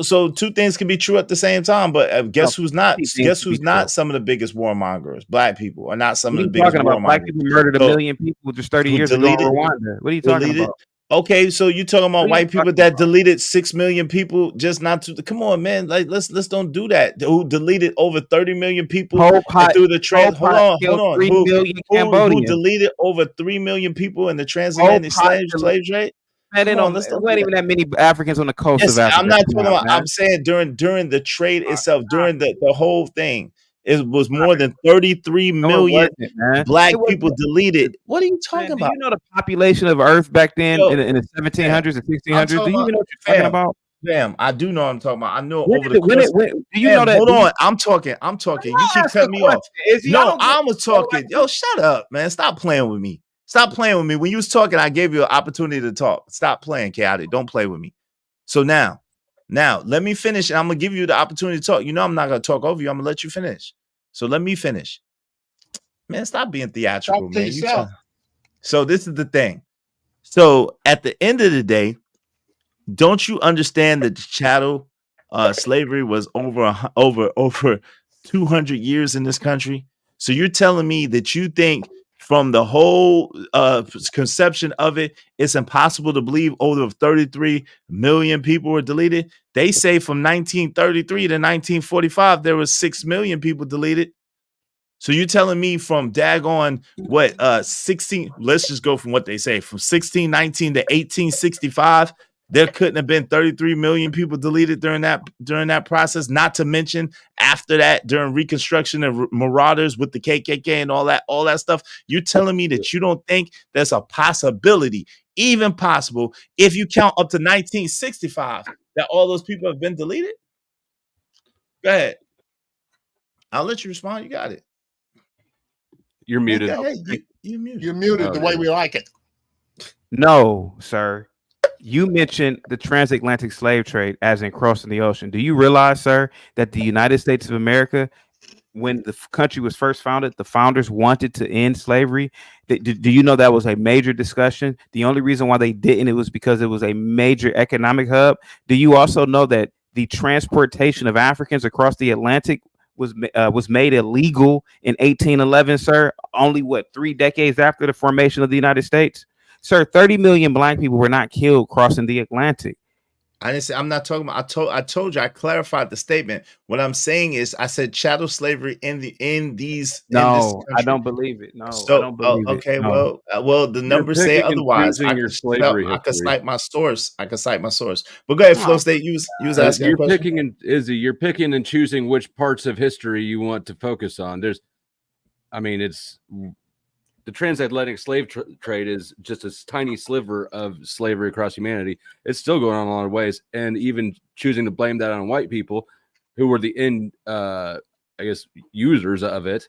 So two things can be true at the same time, but guess who's not? Guess who's not some of the biggest warmongers? Black people are not some of the biggest warmongers. Black people murdered 1 million people just 30 years ago in Rwanda. What are you talking about? Okay, so you talking about white people that deleted 6 million people just not to? Come on, man. Like let's don't do that. Who deleted over 30 million people through the trans? Hold on. 3 million Who deleted over 3 million people in the transatlantic slave trade? Man, there weren't even that many Africans on the coast of Africa. I'm not talking about. I'm saying during the trade itself, during the whole thing, it was more than 33 million black people deleted. What are you talking about? Do you know the population of Earth back then in the 1700s and 1600s? Do you even know what you're talking about? Damn, I do know what I'm talking about. I know do you know that? Hold on, I'm talking. You keep cutting me off. No, I was talking. Yo, shut up, man. Stop playing with me. Stop playing with me. When you was talking, I gave you an opportunity to talk. Stop playing, Chaotic. Don't play with me. So now let me finish, and I'm gonna give you the opportunity to talk. I'm not gonna talk over you. I'm gonna let you finish. So let me finish. Man, stop being theatrical, man. So this is the thing. So at the end of the day, don't you understand that chattel slavery was over 200 years in this country? So you're telling me that you think from the whole conception of it, it's impossible to believe over 33 million people were deleted. They say from 1933 to 1945, there was 6 million people deleted. So you're telling me from daggone what 16, let's just go from what they say, from 1619 to 1865, there couldn't have been 33 million people deleted during that process, not to mention after that during Reconstruction and marauders with the KKK and all that stuff. You're telling me that you don't think there's a possibility, even possible, if you count up to 1965, that all those people have been deleted? Go ahead. I'll let you respond. You got it. You're muted. Go ahead. You're muted. You're muted the way we like it. No, sir. You mentioned the transatlantic slave trade as in crossing the ocean. Do you realize, sir, that the United States of America, when the country was first founded, the founders wanted to end slavery? Do you know that was a major discussion? The only reason why they didn't, it was because it was a major economic hub. Do you also know that the transportation of Africans across the Atlantic was made illegal in 1811, sir? Only 3 decades after the formation of the United States? Sir, 30 million black people were not killed crossing the Atlantic. I didn't say, I'm not talking about, I told you, I clarified the statement. What I'm saying is I said chattel slavery in this No, country. I don't believe it. No, So, I don't believe okay, it. No. well, the numbers say otherwise. I could cite my source. But go ahead, Flow State. You was asking a question. You're picking and choosing which parts of history you want to focus on. It's the transatlantic slave trade is just a tiny sliver of slavery across humanity. It's still going on in a lot of ways, and even choosing to blame that on white people who were the users of it.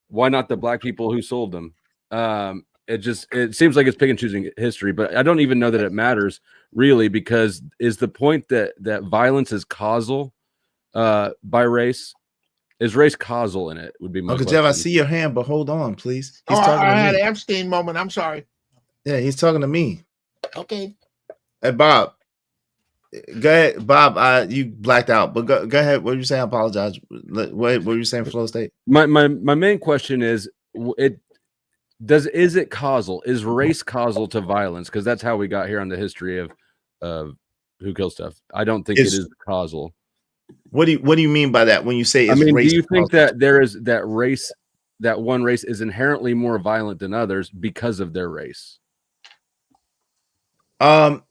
Why not the black people who sold them? It seems like it's pick and choosing history, but I don't even know that it matters really, because is the point that violence is causal by race? Is race causal in it? Would be my Uncle question. Jeff, I see your hand, but hold on, please. He's talking I had an Epstein moment. I'm sorry. Yeah, he's talking to me. Okay. Hey, Bob. Go ahead, Bob. You blacked out, but go ahead. What were you saying? I apologize. What were you saying, Flow State? My main question is: is it causal? Is race causal to violence? Because that's how we got here on the history of who kills stuff. I don't think it is causal. What do you mean by that when you say it's race? Do you think that there is that one race is inherently more violent than others because of their race? I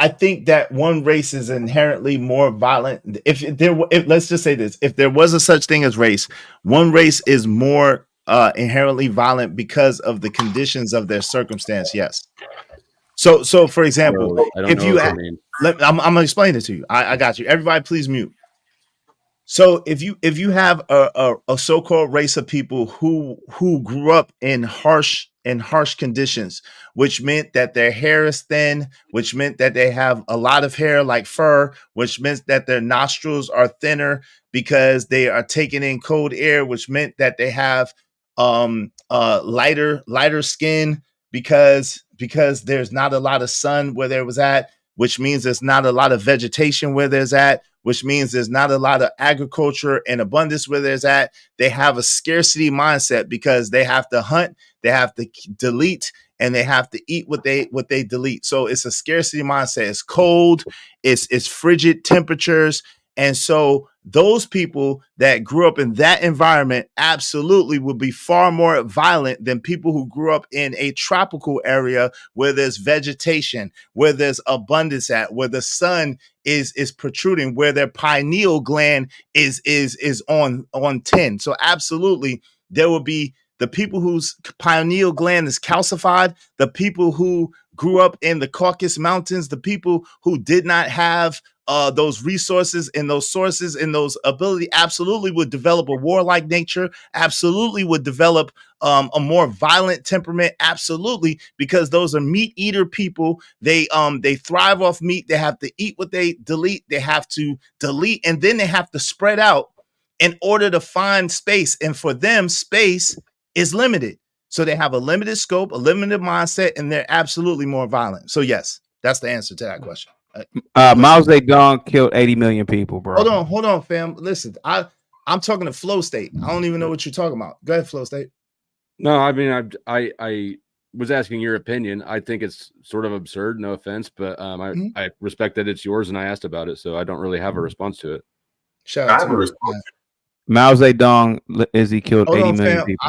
think that one race is inherently more violent. If let's just say this, if there was a such thing as race, one race is more inherently violent because of the conditions of their circumstance. Yes. So for example, if you I'm gonna explain it to you. I got you. Everybody, please mute. So if you have a so-called race of people who grew up in harsh conditions, which meant that their hair is thin, which meant that they have a lot of hair like fur, which meant that their nostrils are thinner because they are taking in cold air, which meant that they have lighter skin because there's not a lot of sun where there was at, which means there's not a lot of vegetation where there's at, which means there's not a lot of agriculture and abundance where there's at. They have a scarcity mindset because they have to hunt, they have to delete, and they have to eat what they delete. So it's a scarcity mindset. It's cold, it's frigid temperatures. And so those people that grew up in that environment absolutely would be far more violent than people who grew up in a tropical area where there's vegetation, where there's abundance at, where the sun is protruding, where their pineal gland is on 10. So absolutely there will be the people whose pineal gland is calcified, the people who grew up in the Caucasus Mountains, the people who did not have those resources and those sources and those ability absolutely would develop a warlike nature, absolutely would develop a more violent temperament, absolutely, because those are meat eater people. They thrive off meat. They have to eat what they delete. They have to delete, and then they have to spread out in order to find space. And for them, space is limited. So they have a limited scope, a limited mindset, and they're absolutely more violent. So yes, that's the answer to that question. Mao Zedong killed 80 million people, bro. Hold on, fam. Listen, I'm talking to Flow State. I don't even know what you're talking about. Go ahead, Flow State. No, I mean, I was asking your opinion. I think it's sort of absurd. No offense, but I respect that it's yours, and I asked about it, so I don't really have a response to it. Shout I out have to a you. response. Mao Zedong, Izzy killed Hold 80 on, million fam. people.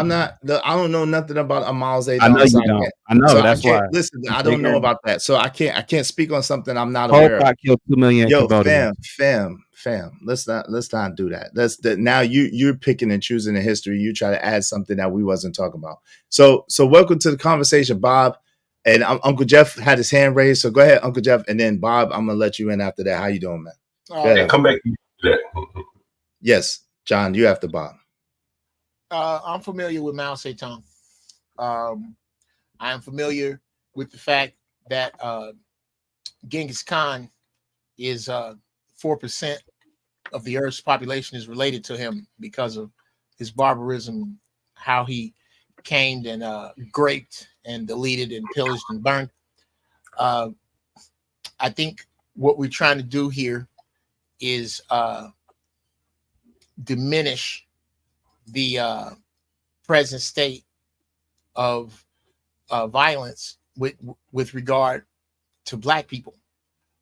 I don't know nothing about a Mao I know Zedong, so you I don't. can't. I know, So I that's can't why. listen. I'm I don't know figuring. about that, so I can't speak on something I'm not Pol aware of. Pot killed 2 million Yo, Cambodians. fam. Let's not do that. That's that. Now you're picking and choosing the history. You try to add something that we wasn't talking about. So welcome to the conversation, Bob. And Uncle Jeff had his hand raised. So go ahead, Uncle Jeff, and then Bob. I'm gonna let you in after that. How you doing, man? Go ahead, And come back to that. Yes, John, you after Bob. I'm familiar with Mao Zedong. I am familiar with the fact that Genghis Khan is 4% of the Earth's population is related to him because of his barbarism, how he caned and raped and deleted and pillaged and burned. I think what we're trying to do here is diminish the present state of violence with regard to Black people,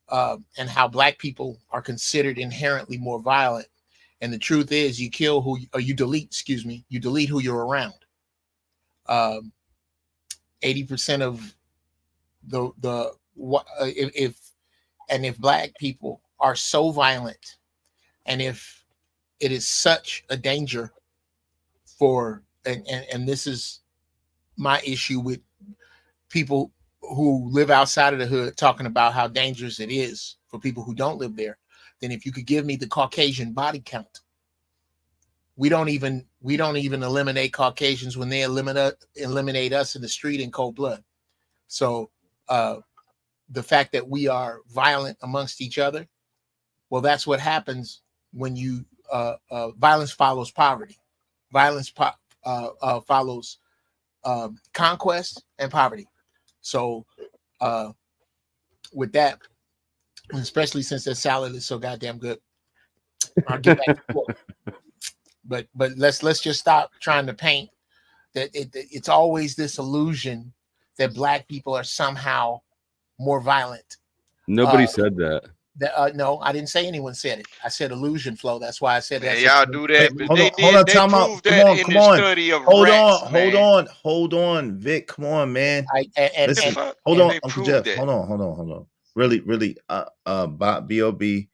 and how Black people are considered inherently more violent. And the truth is, you kill who, or you delete, you delete who you're around. 80% of if Black people are so violent, and if it is such a danger for, and this is my issue with people who live outside of the hood talking about how dangerous it is for people who don't live there, then if you could give me the Caucasian body count. We don't even eliminate Caucasians when they eliminate us in the street in cold blood. So the fact that we are violent amongst each other, well, that's what happens when you violence follows poverty. Violence follows conquest and poverty. So with that, especially since that salad is so goddamn good, I'll get back to work. But let's just stop trying to paint that it's always this illusion that Black people are somehow more violent. Nobody said that. No, I didn't say anyone said it. I said illusion flow. That's why I said that. Y'all do that, but Hold they on, they time out. proved that in the study of rats, man. Hold on, Vic. Come on, man. Listen, fuck? hold on, They Uncle proved Jeff. that. Hold on. Really, Bob, B.O.B.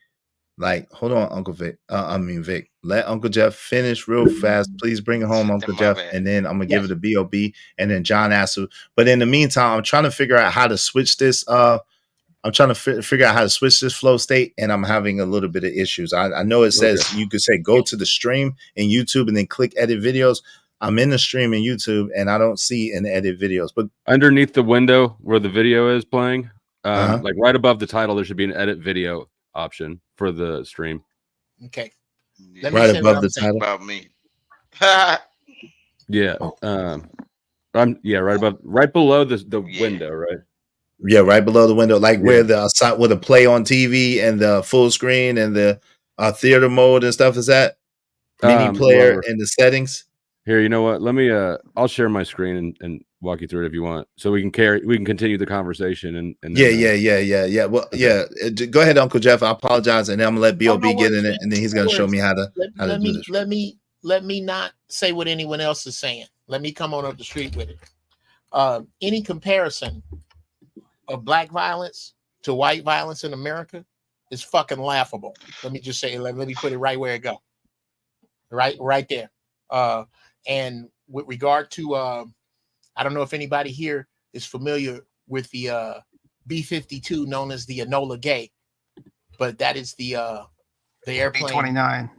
Like, hold on, Uncle Vic. Vic. Let Uncle Jeff finish real fast. Please bring it home, Uncle Jeff. And then I'm gonna give it to B.O.B. and then John Assu. But in the meantime, I'm trying to figure out how to switch this. I'm trying to figure out how to switch this flow state, and I'm having a little bit of issues. I know it says you could say go to the stream in YouTube and then click edit videos. I'm in the stream in YouTube, and I don't see an edit videos. But underneath the window where the video is playing, like right above the title, there should be an edit video option for the stream. Okay. Let right above the title. About me. Yeah. Right below the window, right? Yeah, right below the window, like where the play on TV and the full screen and the theater mode and stuff is at. Mini player Lower. and the settings. Here, you know what? Let me I'll share my screen and walk you through it if you want, so we can continue the conversation. And then, yeah. Well, okay. Go ahead, Uncle Jeff. I apologize, and then I'm gonna let B.O.B. get in it, and then he's gonna show me how to do this. Let me not say what anyone else is saying. Let me come on up the street with it. Any comparison of Black violence to white violence in America is fucking laughable. Let me just say, let me put it right where it go. Right there. And with regard to, I don't know if anybody here is familiar with the B-52 known as the Enola Gay, but that is the airplane. B-29.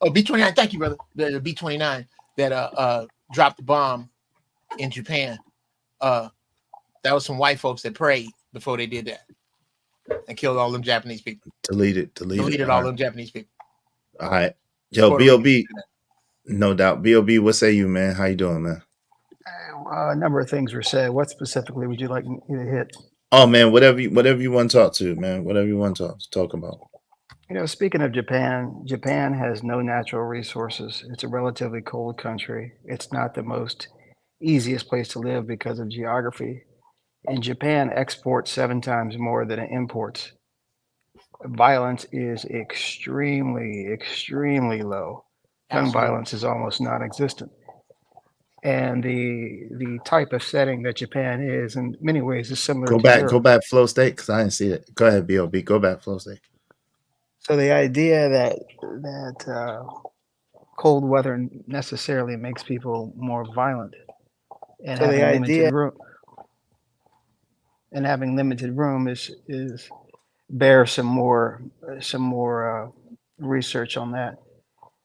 Oh, B-29. Thank you, brother. The B-29 that dropped the bomb in Japan. That was some white folks that prayed before they did that and killed all them Japanese people. Deleted all them Japanese people. All right. Yo, B.O.B. No doubt. B.O.B., what say you, man? How you doing, man? A number of things were said. What specifically would you like me to hit? Oh, man, whatever you want to talk to, man. Whatever you want to talk about. You know, speaking of Japan, Japan has no natural resources. It's a relatively cold country. It's not the most easiest place to live because of geography. And Japan exports 7 times more than it imports. Violence is extremely, extremely low. Gun Absolutely. violence is almost non-existent. And the type of setting that Japan is in many ways is similar to Europe. Go back, Flow State, because I didn't see it. Go ahead, B.O.B. Go back, Flow State. So the idea that cold weather necessarily makes people more violent, and So the having idea- limited room, and having limited room is bear some more research on that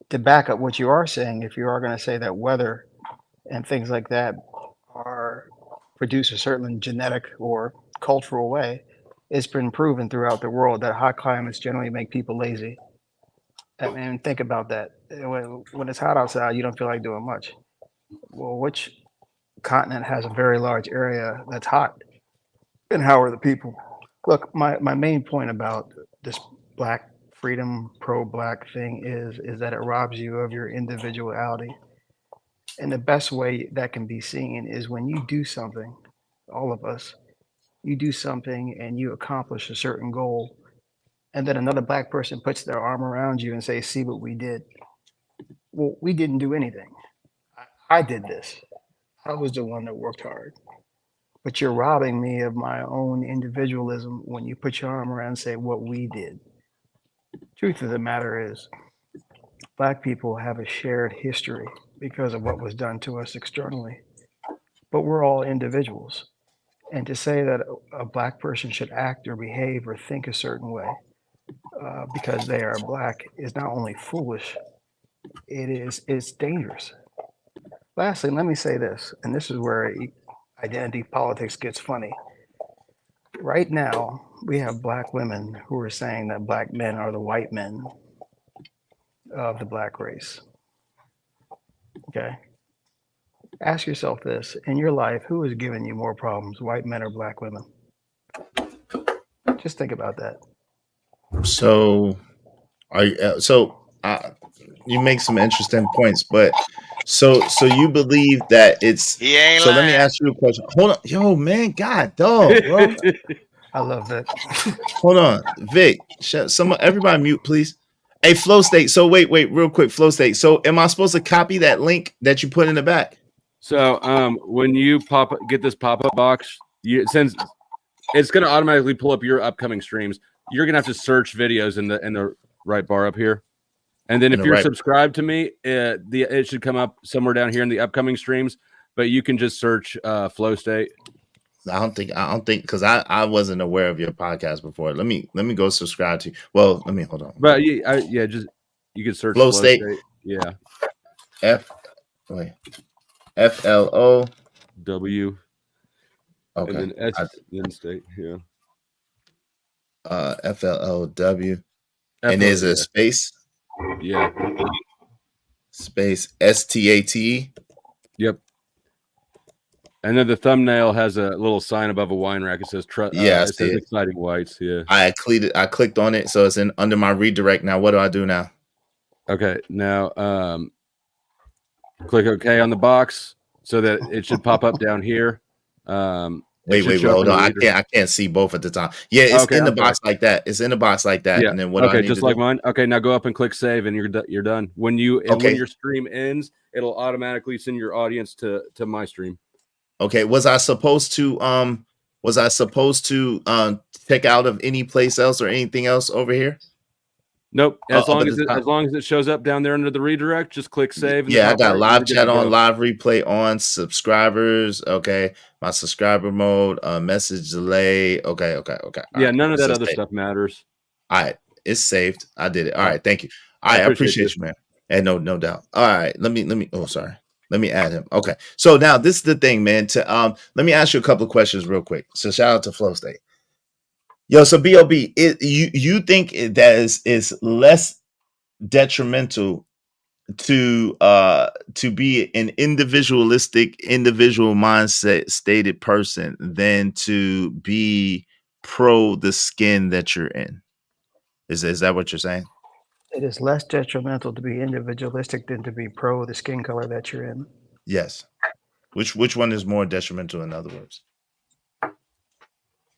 to back up what you are saying. If you are going to say that weather and things like that are produce a certain genetic or cultural way, it's been proven throughout the world that hot climates generally make people lazy. I mean, think about that. When it's hot outside, you don't feel like doing much. Well, which continent has a very large area that's hot? And how are the people? Look, my main point about this black freedom, pro-black thing is that it robs you of your individuality. And the best way that can be seen is when you do something, all of us, you do something and you accomplish a certain goal, and then another black person puts their arm around you and say, see what we did. Well, we didn't do anything. I did this. I was the one that worked hard. But you're robbing me of my own individualism when you put your arm around and say what we did. Truth of the matter is, black people have a shared history because of what was done to us externally. But we're all individuals. And to say that a black person should act or behave or think a certain way because they are black is not only foolish, it's dangerous. Lastly, let me say this, and this is where identity politics gets funny. Right now, we have black women who are saying that black men are the white men of the black race. Okay? Ask yourself this, in your life, who has given you more problems, white men or black women? Just think about that. So, you make some interesting points, but so you believe that it's He ain't so let me lying. ask you a question. Hold on, yo, man, God dog, bro. I love that. Hold on, Vic. Everybody mute, please. Hey, Flow State. So wait, real quick, Flow State. So am I supposed to copy that link that you put in the back? So when you get this pop-up box, since it's going to automatically pull up your upcoming streams, you're going to have to search videos in the right bar up here. And then if you're subscribed to me, it should come up somewhere down here in the upcoming streams, but you can just search Flow State. I don't think because I wasn't aware of your podcast before. Let me go subscribe to you. Well, let me hold on. But just you can search Flow State. Yeah. FLO W. Okay. And then then state. Yeah. FLOW. And there's a space. Yeah. Space STATE. Yep. And then the thumbnail has a little sign above a wine rack. It says it says exciting whites. Yeah. I clicked on it, so it's under my redirect. Now what do I do now? Okay. Now click OK on the box so that it should pop up down here. Wait, hold on. I can't see both at the time. Yeah, it's in the box like that. It's in the box like that. Yeah. And then what do I need just to like do? mine. Okay, now go up and click save, and you're done. When your stream ends, it'll automatically send your audience to my stream. Okay. Was I supposed to check out of any place else or anything else over here? Nope. As long as it shows up down there under the redirect, just click save. Yeah, I got live chat on, live replay on, subscribers. Okay, my subscriber mode, message delay. Okay. Yeah, none of that other stuff matters. All right, it's saved. I did it. All right, thank you. I appreciate you, man. And no doubt. All right, let me. Oh, sorry. Let me add him. Okay, so now this is the thing, man. Let me ask you a couple of questions real quick. So shout out to Flow State. Yo, so B.O.B., you think that is less detrimental to be an individualistic, individual mindset stated person than to be pro the skin that you're in? Is that what you're saying? It is less detrimental to be individualistic than to be pro the skin color that you're in. Yes. Which one is more detrimental, in other words?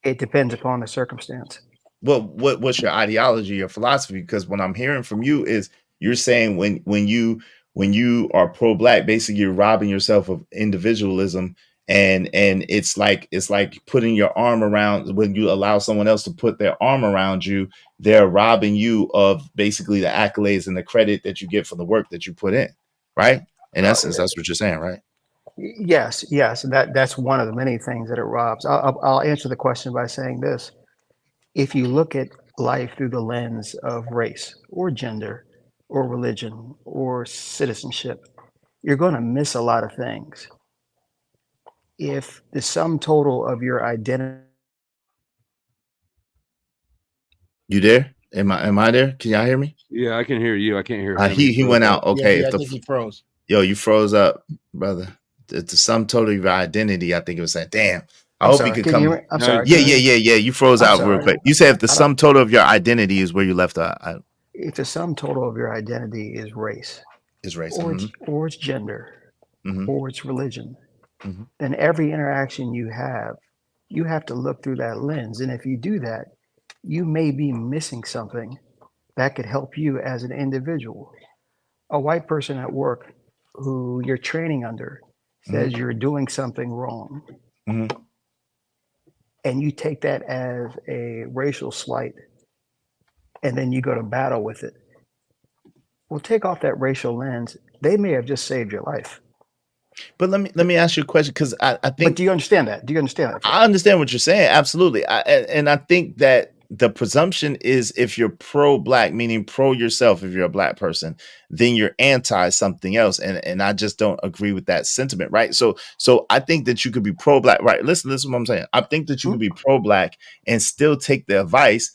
It depends upon the circumstance. Well, what's your ideology, your philosophy? Because what I'm hearing from you is you're saying when you are pro-black, basically you're robbing yourself of individualism, and it's like putting your arm around, when you allow someone else to put their arm around you, they're robbing you of basically the accolades and the credit that you get for the work that you put in, right? In essence, that's what you're saying, right? Yes, and that's one of the many things that it robs. I'll answer the question by saying this. If you look at life through the lens of race or gender or religion or citizenship, you're going to miss a lot of things. If the sum total of your identity. You there? Am I there? Can y'all hear me? Yeah, I can hear you. I can't hear him. He went out. Okay. Yeah, I think he froze. Yo, you froze up, brother. The sum total of your identity, I think it was saying, damn. I I'm hope sorry, you could can come. you hear me? I'm sorry. Yeah. You froze I'm out real sorry. quick. You said if the I don't- sum total of your identity is where you left out. If the sum total of your identity is race, Is race. or it's gender, Mhm. or it's religion, Mhm. then every interaction you have to look through that lens. And if you do that, you may be missing something that could help you as an individual. A white person at work who you're training under says you're doing something wrong, Mhm. and you take that as a racial slight, and then you go to battle with it. Well, take off that racial lens. They may have just saved your life. But let me ask you a question, because I But think do you understand that? Do you understand that? I understand what you're saying. Absolutely. And I think that the presumption is, if you're pro-black, meaning pro yourself, if you're a black person, then you're anti something else. And I just don't agree with that sentiment, right? So I think that you could be pro-black, right? Listen to what I'm saying. I think that you could be pro-black and still take the advice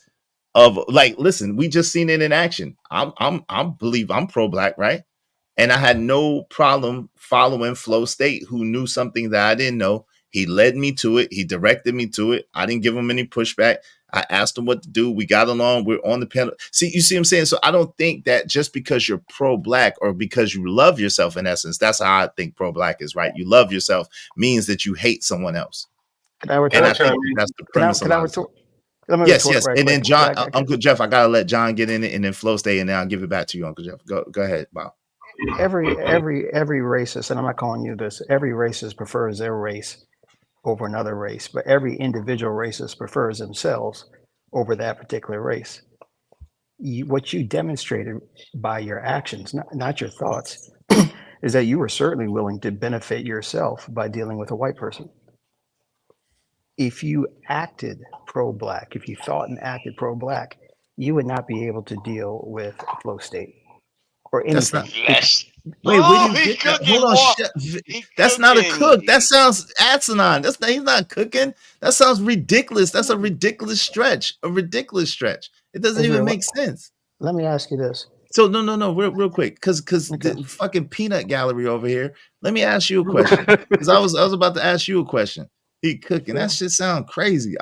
of, like, listen, we just seen it in action. I believe I'm pro-black, right? And I had no problem following Flow State, who knew something that I didn't know. He led me to it. He directed me to it. I didn't give him any pushback. I asked him what to do. We got along. We're on the panel. You see what I'm saying? So I don't think that just because you're pro-black, or because you love yourself, in essence, that's how I think pro-black is, right? You love yourself means that you hate someone else. Can I retort? And I think that's the premise of Can I a lot of stuff. retort? Let me Yes. retort right And then quick. John, Uncle Jeff, I gotta let John get in it, and then Flow State, and then I'll give it back to you, Uncle Jeff. Go ahead, Bob. Every racist, and I'm not calling you this, every racist prefers their race over another race, but every individual racist prefers themselves over that particular race. What you demonstrated by your actions, not your thoughts, is that you were certainly willing to benefit yourself by dealing with a white person. If you acted pro-black, if you thought and acted pro-black, you would not be able to deal with Flow State or That's anything. not. Yes. Wait, where do you He get that? cooking, Hold on, boy. that's not a cook. Cooking. That sounds asinine. He's not cooking. That sounds ridiculous. That's a ridiculous stretch. A ridiculous stretch. It doesn't even Israel, make sense. let me ask you this. So no, real quick, because Okay. the fucking peanut gallery over here. Let me ask you a question. Because I was about to ask you a question. He cooking. That shit sound crazy.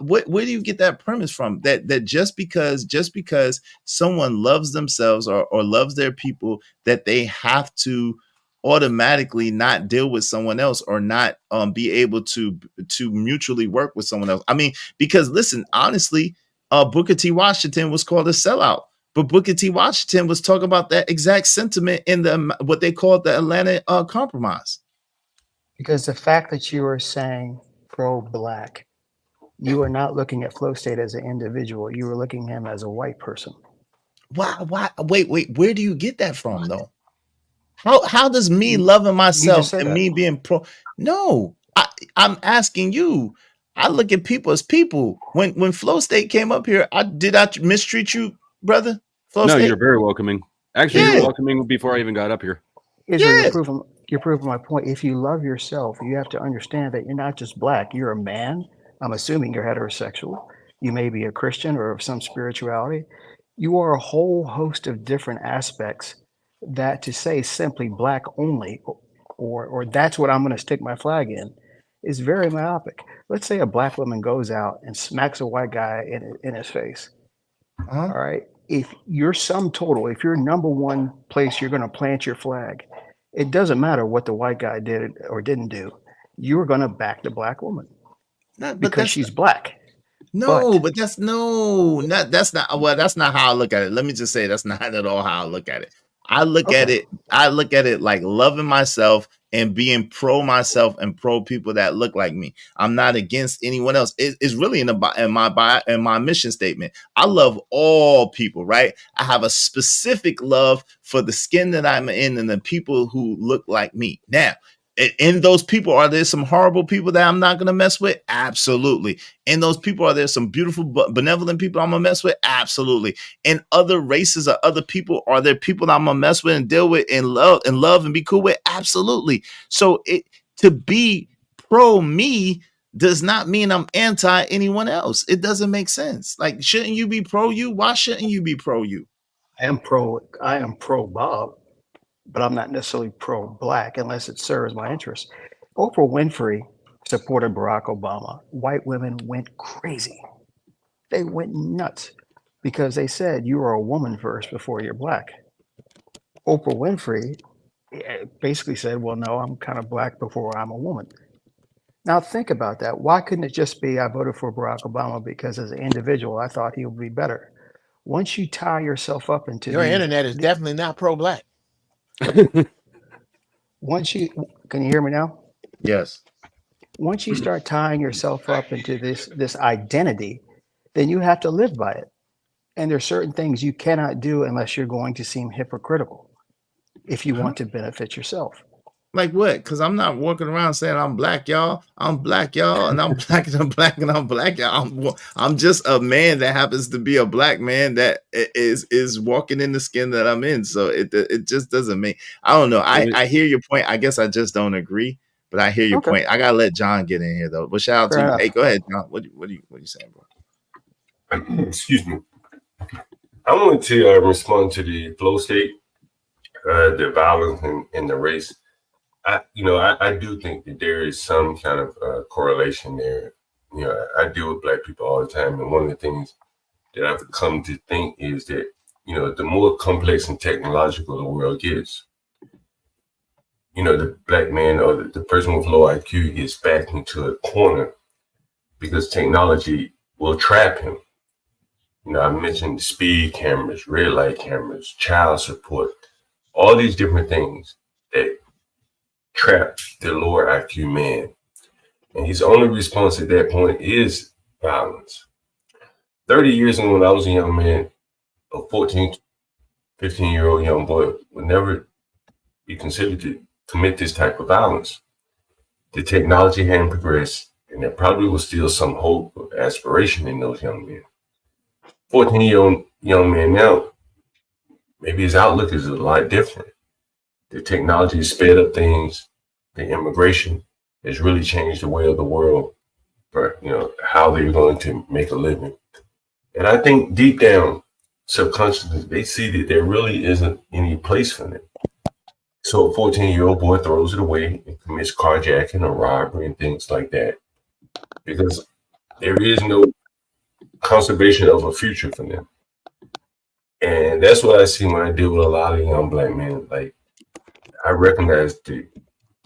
Where do you get that premise from? That just because someone loves themselves or loves their people, that they have to automatically not deal with someone else, or not be able to mutually work with someone else. I mean, because listen, honestly, Booker T. Washington was called a sellout. But Booker T. Washington was talking about that exact sentiment in what they called the Atlanta Compromise. Because the fact that you are saying pro-black, you are not looking at Flow State as an individual. You were looking at him as a white person. Why? Wait. Where do you get that from, though? How does me loving myself and me being pro? No, I'm asking you. I look at people as people. When Flow State came up here, did I mistreat you, brother? Flow No, State? you're very welcoming. Actually, Yeah. you're welcoming before I even got up here. Israel, Yeah. you're proving my point. If you love yourself, you have to understand that you're not just black. You're a man. I'm assuming you're heterosexual. You may be a Christian or of some spirituality. You are a whole host of different aspects that to say simply black only, or that's what I'm going to stick my flag in, is very myopic. Let's say a black woman goes out and smacks a white guy in his face. Uh-huh. All right. If your sum total, if your number one place you're going to plant your flag it doesn't matter what the white guy did or didn't do. You're going to back the black woman because she's black. No, but that's not that's not how I look at it. Let me just say that's not at all how I look at it. I look at it like loving myself and being pro myself and pro people that look like me. I'm not against anyone else. It's really in my mission statement. I love all people, right? I have a specific love for the skin that I'm in and the people who look like me. Now, in those people, are there some horrible people that I'm not going to mess with? Absolutely. In those people, are there some beautiful, benevolent people I'm going to mess with? Absolutely. In other races or other people, are there people that I'm going to mess with and deal with and love and be cool with? Absolutely. So to be pro me does not mean I'm anti anyone else. It doesn't make sense. Like, shouldn't you be pro you? Why shouldn't you be pro you? I am pro Bob, but I'm not necessarily pro black unless it serves my interests. Oprah Winfrey supported Barack Obama. White women went crazy. They went nuts because they said you are a woman first before you're black. Oprah Winfrey basically said, well, no, I'm kind of black before I'm a woman. Now think about that. Why couldn't it just be I voted for Barack Obama because as an individual, I thought he would be better? Once you tie yourself up into your internet is definitely not pro-black. Once you can you hear me now? Yes. Once you start tying yourself up into this identity, then you have to live by it. And there are certain things you cannot do unless you're going to seem hypocritical if you want to benefit yourself. Like what? Because I'm not walking around saying I'm black, y'all. I'm black, y'all, and I'm black, and I'm black, and I'm black, y'all. I'm just a man that happens to be a black man that is walking in the skin that I'm in. So it just doesn't make. I don't know. I hear your point. I guess I just don't agree, but I hear your point. I gotta let John get in here though. But shout out to you. Hey, go ahead, John. What are you saying, bro? Excuse me. I wanted to respond to the flow state, the violence and the race. I do think that there is some kind of correlation there. I deal with black people all the time, and one of the things that I've come to think is that, the more complex and technological the world gets, the black man or the person with low IQ gets backed into a corner because technology will trap him. I mentioned speed cameras, red light cameras, child support, all these different things that trap the lower IQ man. And his only response at that point is violence. 30 years ago, when I was a young man, a 14, 15-year-old young boy would never be considered to commit this type of violence. The technology hadn't progressed, and there probably was still some hope or aspiration in those young men. 14-year-old young man now, maybe his outlook is a lot different. The technology has sped up things. The immigration has really changed the way of the world for, how they're going to make a living. And I think deep down, subconsciously, they see that there really isn't any place for them. So a 14-year-old boy throws it away and commits carjacking or robbery and things like that because there is no conservation of a future for them. And that's what I see when I deal with a lot of young black men. Like, I recognize the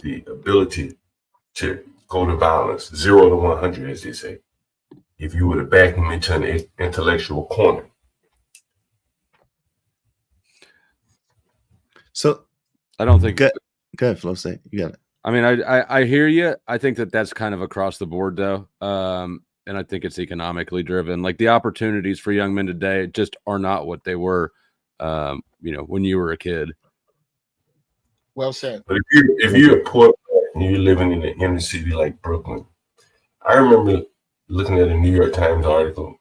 ability to go to violence, 0 to 100, as they say, if you were to back them into an intellectual corner. So I don't think. Go ahead, Flo. Say you got it. I mean, I hear you. I think that's kind of across the board, though, and I think it's economically driven. Like the opportunities for young men today just are not what they were, when you were a kid. Well said. But if you're a poor and you're living in an inner city like Brooklyn, I remember looking at a New York Times article,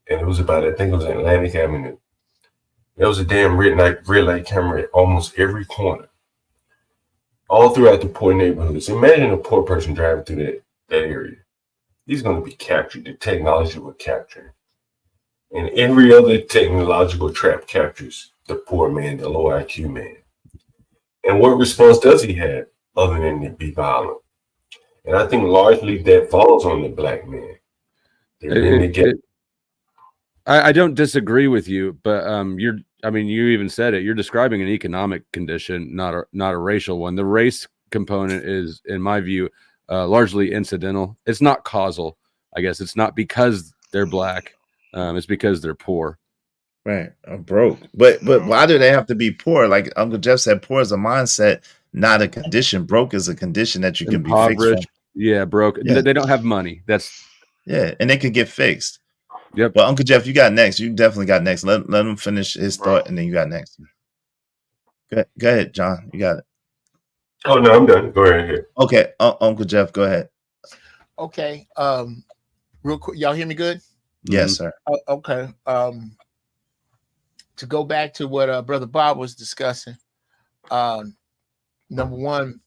and it was about, I think it was Atlantic Avenue. There was a damn red light camera at almost every corner, all throughout the poor neighborhoods. Imagine a poor person driving through that area. He's going to be captured. The technology will capture him. And every other technological trap captures the poor man, the low IQ man. And what response does he have other than to be violent? And I think largely that falls on the black man. I don't disagree with you, but I mean, you even said it. You're describing an economic condition, not a racial one. The race component is, in my view, largely incidental. It's not causal. I guess it's not because they're black. It's because they're poor. Right. Or broke. But why do they have to be poor? Like Uncle Jeff said, poor is a mindset, not a condition. Broke is a condition that you can be fixed from. Impoverished. Yeah, broke. Yeah. They don't have money. That's and they could get fixed. Yep. Well, Uncle Jeff, you got next. You definitely got next. Let him finish his thought, and then you got next. Go ahead, John. You got it. Oh no, I'm done. Go right ahead. Okay, Uncle Jeff, go ahead. Okay. Real quick, y'all hear me good? Yes, sir. Okay. To go back to what Brother Bob was discussing, number one,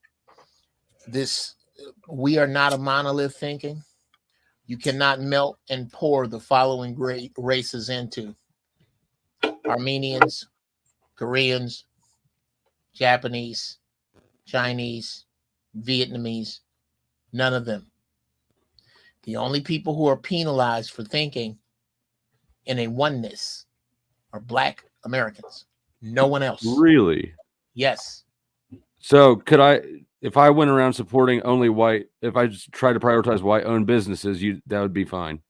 we are not a monolith thinking. You cannot melt and pour the following great races into: Armenians, Koreans, Japanese, Chinese, Vietnamese. None of them. The only people who are penalized for thinking in a oneness are Black Americans. No one else. Really? Yes. So if I went around supporting only white, if I just try to prioritize white-owned businesses, that would be fine.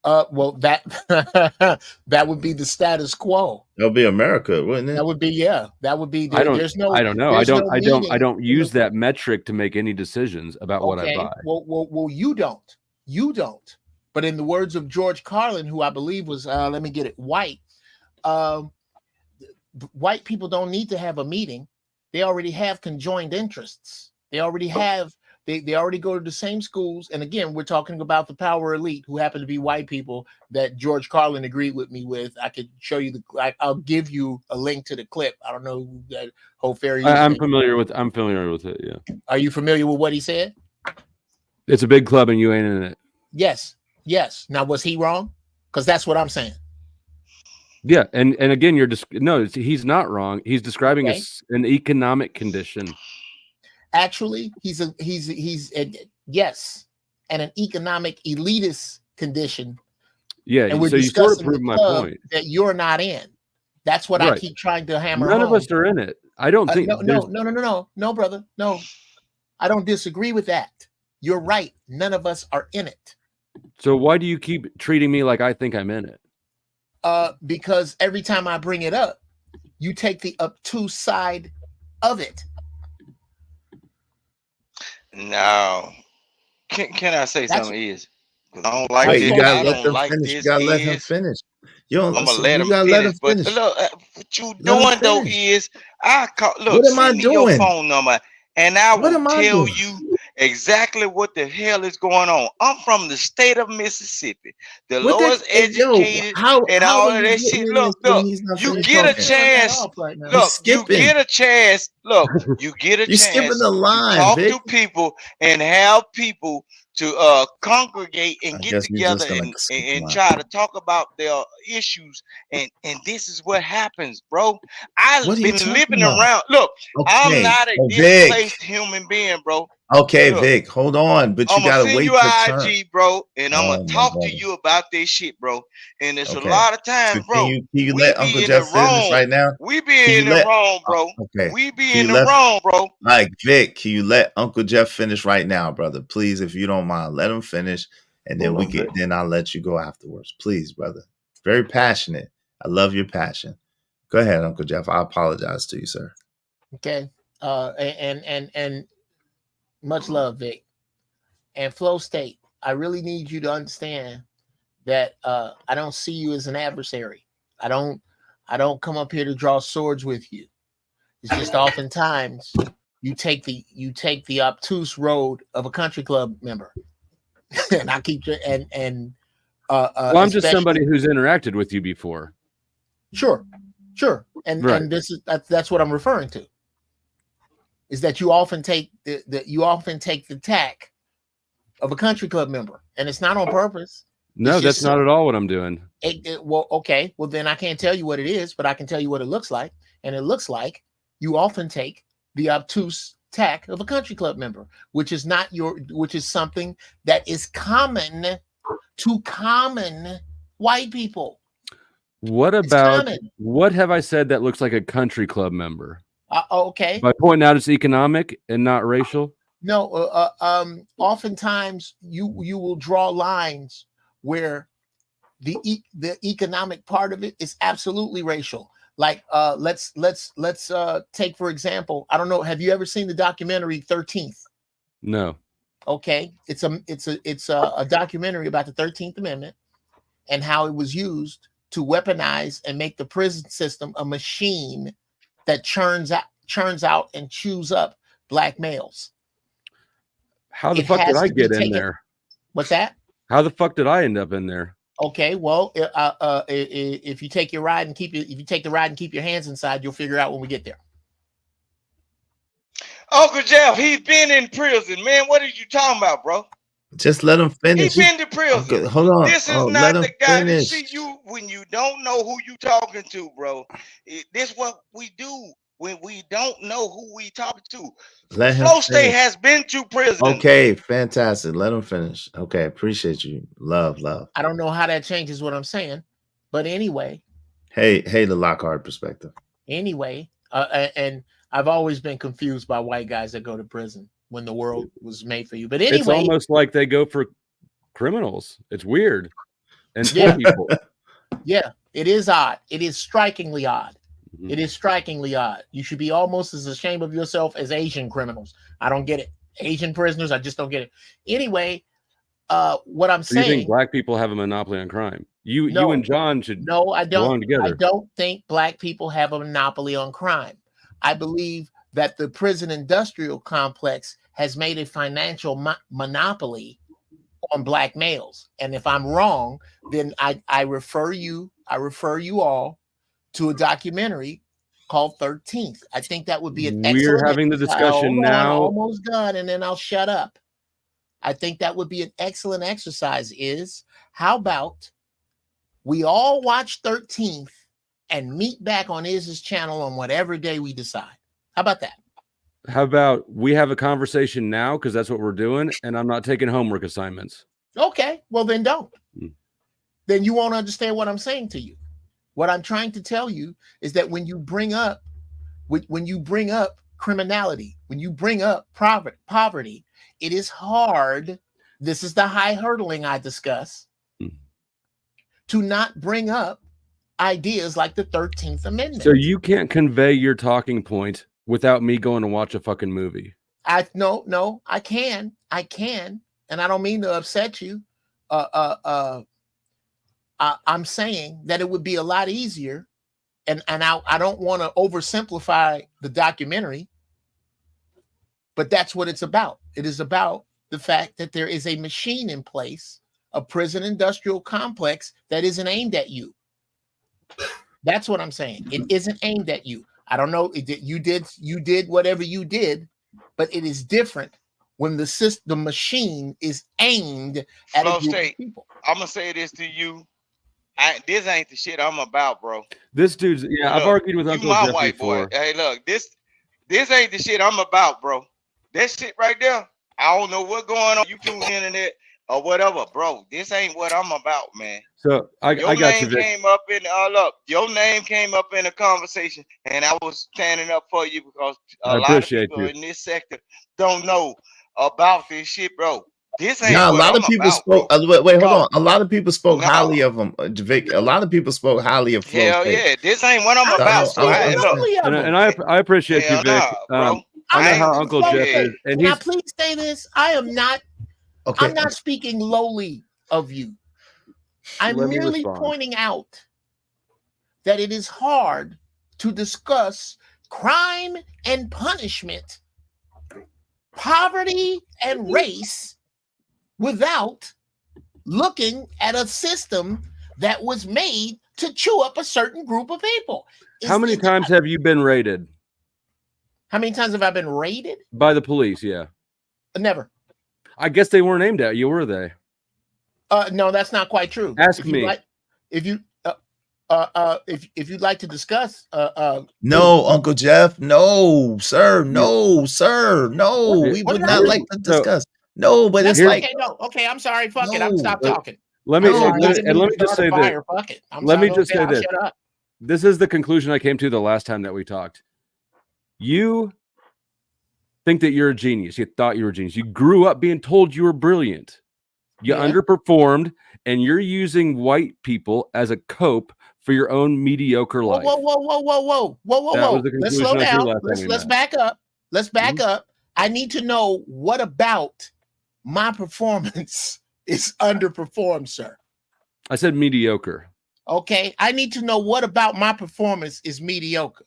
Well, that would be the status quo. That would be America, wouldn't it? That would be, yeah. That would be. I don't know. I don't use that that metric to make any decisions about what I buy. Well, you don't. You don't. But in the words of George Carlin, who I believe was, let me get it, white people don't need to have a meeting. They already have conjoined interests. They already have, they already go to the same schools. And again, we're talking about the power elite who happen to be white people that George Carlin agreed with me with. I could show you I'll give you a link to the clip. I don't know who that whole fairy. I'm familiar with it. Yeah. Are you familiar with what he said? It's a big club and you ain't in it. Yes. Now, was he wrong? Because that's what I'm saying. Yeah, and again, he's not wrong. He's describing an economic condition. Actually, he's yes, and an economic elitist condition. Yeah, and we're so you discussing sort of proved my point that you're not in. That's what I keep trying to hammer home. None of us are in it. I don't think. No, brother, no. I don't disagree with that. You're right. None of us are in it. So why do you keep treating me like I think I'm in it? Because every time I bring it up, you take the obtuse side of it. No. Can I say something? Is I don't like Wait, this. you gotta I let don't them like finish. this. You gotta let him finish. I'm gonna let him finish. But look, what you doing though is send me your phone number and I will tell you exactly what the hell is going on. I'm from the state of Mississippi. The lowest educated and all of that shit. Look, you get a chance. Look, you get a chance. Look, you get a chance to talk to people and have people to congregate and get together and try to talk about their issues. And this is what happens, bro. I've been living around. Look, I'm not a displaced human being, bro. Okay, look, Vic, hold on, but you gotta wait your IG, bro, and I'm gonna talk to you about this shit, bro. And there's a lot of times, bro. Can you let Uncle Jeff finish right now? We be in the wrong, bro. Okay. We be in the wrong, bro. Like Vic, can you let Uncle Jeff finish right now, brother? Please, if you don't mind, let him finish, and then then I'll let you go afterwards. Please, brother. Very passionate. I love your passion. Go ahead, Uncle Jeff. I apologize to you, sir. Okay. And much love, Vic. And Flow State, I really need you to understand that I don't see you as an adversary. I don't come up here to draw swords with you. It's just oftentimes you take the obtuse road of a country club member. And I keep well, I'm just somebody who's interacted with you before. Sure. And that's what I'm referring to. Is that you often take the tack of a country club member, and it's not on purpose. No, that's not at all what I'm doing. Well, okay. Well, then I can't tell you what it is, but I can tell you what it looks like, and it looks like you often take the obtuse tack of a country club member, which is something that is common to common white people. What It's about common. what have I said that looks like a country club member? Okay. By pointing out it's economic and not racial. No, oftentimes you will draw lines where the economic part of it is absolutely racial. Like let's take for example, I don't know, have you ever seen the documentary 13th? No. Okay, it's a documentary about the 13th Amendment and how it was used to weaponize and make the prison system a machine that churns out and chews up black males. How the fuck did I get in there? What's that? How the fuck did I end up in there? Okay, well, if you take the ride and keep your hands inside, you'll figure out when we get there. Uncle Jeff, he's been in prison, man. What are you talking about, bro? Just let him finish. He's been to prison. Okay, hold on. This is let not him the guy finish. to see you when you don't know who you talking to, bro. This what we do when we don't know who we talking to. Let him Flow State finish. has been to prison. Okay, fantastic. Let him finish. Okay, appreciate you. Love. I don't know how that changes what I'm saying, but anyway. Hey, the Lockhart perspective. Anyway, and I've always been confused by white guys that go to prison when the world was made for you. But anyway, it's almost like they go for criminals. It's weird. And poor people. Yeah, it is odd. It is strikingly odd. Mm-hmm. It is strikingly odd. You should be almost as ashamed of yourself as Asian criminals. I don't get it. Asian prisoners, I just don't get it. Anyway, what I'm saying. You think black people have a monopoly on crime? You and John should I don't. belong together. I don't think black people have a monopoly on crime. I believe that the prison industrial complex has made a financial monopoly on black males. And if I'm wrong, then I refer you all to a documentary called 13th. I think that would be an excellent. We're having the discussion now. Almost done, and then I'll shut up. I think that would be an excellent exercise. How about we all watch 13th and meet back on Izzy's channel on whatever day we decide? How about that? How about we have a conversation now, because that's what we're doing, and I'm not taking homework assignments. Okay, well then don't. Then you won't understand what I'm saying to you. What I'm trying to tell you is that when you bring up criminality, when you bring up poverty, it is hard. This is the high hurdling I discuss. To not bring up ideas like the 13th Amendment. So you can't convey your talking point without me going to watch a fucking movie. No, I can, and I don't mean to upset you. I'm saying that it would be a lot easier, and I don't want to oversimplify the documentary, but that's what it's about. It is about the fact that there is a machine in place, a prison industrial complex that isn't aimed at you. That's what I'm saying. It isn't aimed at you. I don't know. You did whatever you did, but it is different when the machine is aimed at Flow a group State, of people. I'm gonna say this to you. This ain't the shit I'm about, bro. This dude's I've argued with Uncle Jeff white before. Boy. Hey, look, this ain't the shit I'm about, bro. That shit right there, I don't know what's going on. You through the internet or whatever, bro. This ain't what I'm about, man. So I got you. Your name came up in a conversation, and I was standing up for you because a lot of people in this sector don't know about this shit, bro. This ain't a what lot I'm of people about, spoke. bro. Wait, hold on. A lot of people spoke highly of him, Vic. A lot of people spoke highly of Flow Hell State. yeah, this ain't what I'm about. So I appreciate you, Vic. Bro. I know how Uncle Jeff is, and Can I please say this? I am not. Okay. I'm not speaking lowly of you. I'm merely pointing out that it is hard to discuss crime and punishment, poverty and race without looking at a system that was made to chew up a certain group of people. How many times have you been raided? How many times have I been raided? By the police, yeah. Never. I guess they weren't aimed at you, were they? No, that's not quite true. Ask me. If you'd like to discuss no, Uncle Jeff, no, sir, no, sir, no. We would not like to discuss. No, but it's like okay, I'm sorry, fuck it, I'm stop talking. Let me I'm sorry, let didn't me mean to just start a say this. fire. Fuck it. I'm Let sorry, me just okay, say I'll this. shut up. This is the conclusion I came to the last time that we talked. You think that you're a genius. You thought you were a genius. You grew up being told you were brilliant. You Yeah. underperformed, and you're using white people as a cope for your own mediocre Whoa, life. whoa, whoa, whoa, whoa, whoa, whoa, whoa, That was whoa. the Let's slow conclusion I drew down. last time we Let's met. back up. Let's back up. I need to know what about my performance is underperformed, sir. I said mediocre. Okay. I need to know what about my performance is mediocre.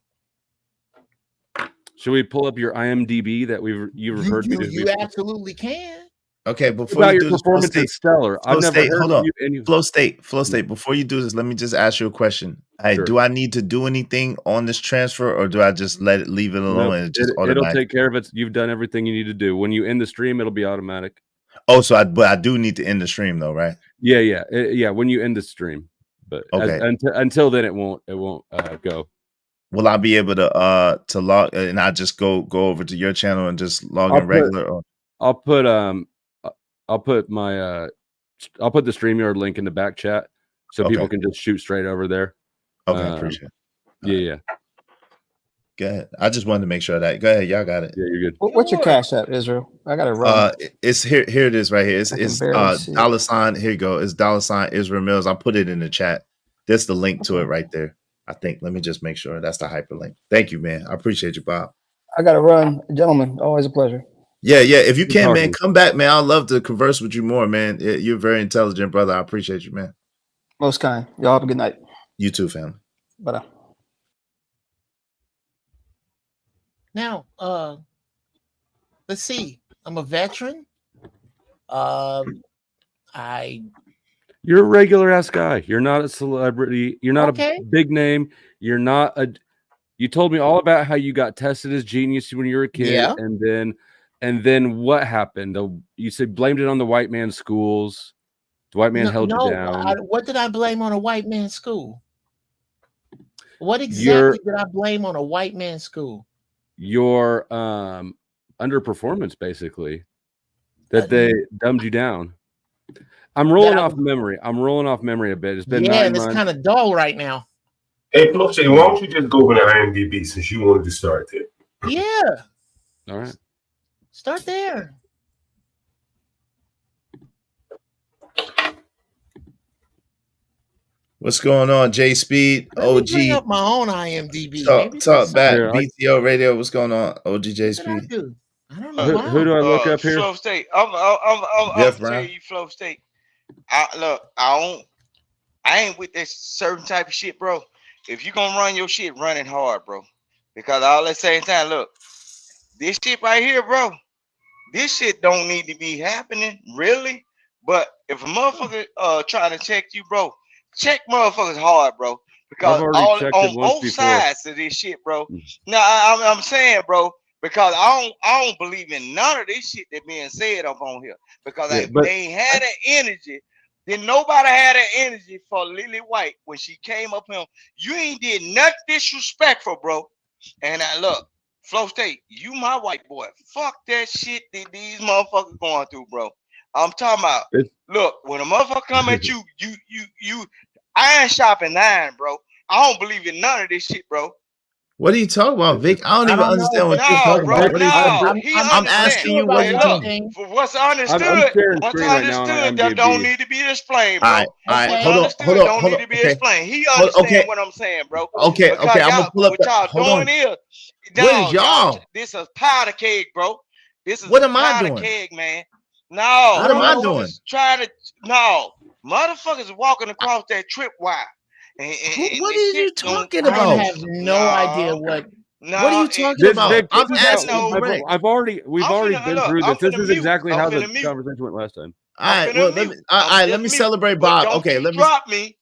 Should we pull up your IMDb that you referred me to? You absolutely can. Okay, before About you your do this, performance is stellar. I've never heard hold on. you any. Flow State. Before you do this, let me just ask you a question. Hey, Sure. do I need to do anything on this transfer, or do I just leave it alone Nope. and it just It'll automatic? take care of it. You've done everything you need to do. When you end the stream, it'll be automatic. Oh, but I do need to end the stream though, right? Yeah. When you end the stream, but Okay. until then, it won't go. Will I be able to log and I just go over to your channel and just log in regular? Or? I'll put the StreamYard link in the back chat so people can just shoot straight over there. Okay, I appreciate it. Yeah. Go ahead. I just wanted to make sure that. Go ahead, y'all got it. Yeah, you're good. What's your cash app, Israel? I gotta run. It's here. Here it is, right here. It's barely see it. $. Here you go. It's $ Israel Mills. I'll put it in the chat. There's the link to it right there. I think. Let me just make sure that's the hyperlink. Thank you, man. I appreciate you, Bob. I gotta run, gentlemen. Always a pleasure. Yeah. If you can, man, come back, man. I'd love to converse with you more, man. You're a very intelligent brother. I appreciate you, man. Most kind. Y'all have a good night. You too, family. Bye. Now, let's see. I'm a veteran. You're a regular ass guy. You're not a celebrity. You're not a big name. You're not a. You told me all about how you got tested as genius when you were a kid, Yeah. and then what happened? You said blamed it on the white man's schools. The white man held you down. What did I blame on a white man's school? What exactly did I blame on a white man's school? Your underperformance, basically, that they dumbed you down. I'm rolling off memory. A bit. It's been 9 and months. it's kind of dull right now. Hey, Blockchain, why don't you just go over to IMDb since you wanted to start there? Yeah. All right. Start there. What's going on, J Speed? OG. Bring up my own IMDb. Talk back. BTO Radio. What's going on? OG J Speed. I don't know. Who do I look up here? Flow State. I'm Jeff tell Brown. you, Flow State. I ain't with this certain type of shit, bro. If you gonna run your shit, run it hard, bro. Because all at the same time, look, this shit right here, bro. This shit don't need to be happening, really. But if a motherfucker trying to check you, bro, check motherfuckers hard, bro. Because on both sides of this shit, bro. Now I'm saying, bro, because I don't believe in none of this shit that being said up on here. Because if they ain't had that energy, then nobody had that energy for Lily White when she came up here. You ain't did nothing disrespectful, bro. And look, Flow State, you my white boy. Fuck that shit that these motherfuckers going through, bro. I'm talking about. Look, when a motherfucker come at you, iron sharpening iron, bro. I don't believe in none of this shit, bro. What are you talking about, Vic? I don't even understand what you're talking about. What are you I'm asking you what you're talking about. For what's understood, that don't need to be explained, bro. All right, hold on. Don't need to be explained. He understand what I'm saying, bro. Okay, I'm gonna pull up. What y'all doing is, what is y'all? This is powder keg, bro. This is what am I powder doing? Keg, man. No, what am I doing? Motherfuckers walking across that tripwire. What are you talking about? I have no idea what. What are you talking about? I'm asking. We've already been through this. This is exactly how the conversation went last time. All right, well, let me celebrate Bob. Okay, let me drop me.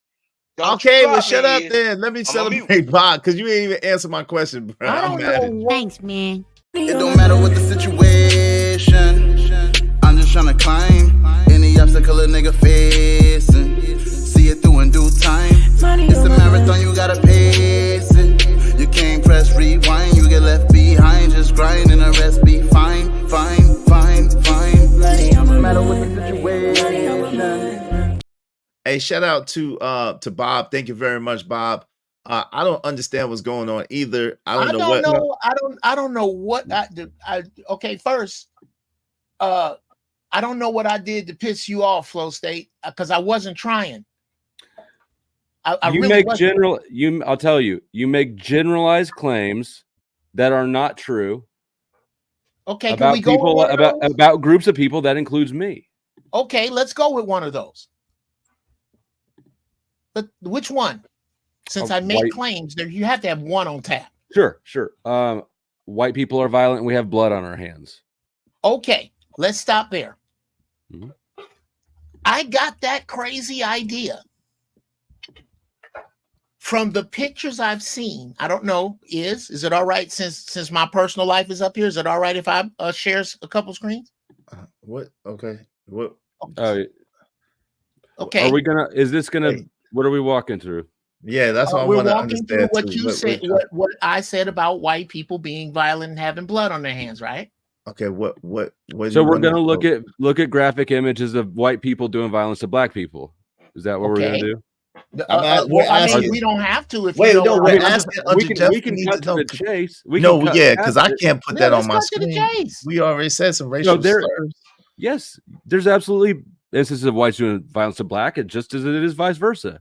Okay, well, shut up then. Let me celebrate Bob because you ain't even answer my question, bro. I'm mad. Thanks, man. It don't matter what the situation. I'm just trying to climb any obstacle a nigga facing. See it through in due time. It's a marathon, you gotta pace it. You can't press rewind, you get left behind. Just grind and the rest be fine. No matter what the situation. Hey, shout out to Bob. Thank you very much, Bob. I don't understand what's going on either. I don't know what. I don't know what I did. Okay, first, I don't know what I did to piss you off, Flow State, because I wasn't trying. You really make wasn't. I'll tell you, you make generalized claims that are not true. Okay, can about we go people with one of those? about groups of people. That includes me. Okay, let's go with one of those. But which one? Since I make claims, there you have to have one on tap. Sure. White people are violent. We have blood on our hands. Okay, let's stop there. Mm-hmm. I got that crazy idea from the pictures I've seen. I don't know. Is it all right since my personal life is up here? Is it all right if I share a couple screens? What? Okay. What? Okay. Are we gonna? Is this gonna? What are we walking through? Yeah, that's what I we're want to walking through understand what too. you said. What I said about white people being violent and having blood on their hands, right? Okay. What? So we're gonna look at graphic images of white people doing violence to black people. Is that what we're gonna do? I mean, we don't have to. If wait, you know, no, we're asking. We can cut to the chase. Because I can't put that on my cut to the screen. chase. We already said some racial slurs. Yes, there's absolutely instances of whites doing violence to black, just as it is vice versa.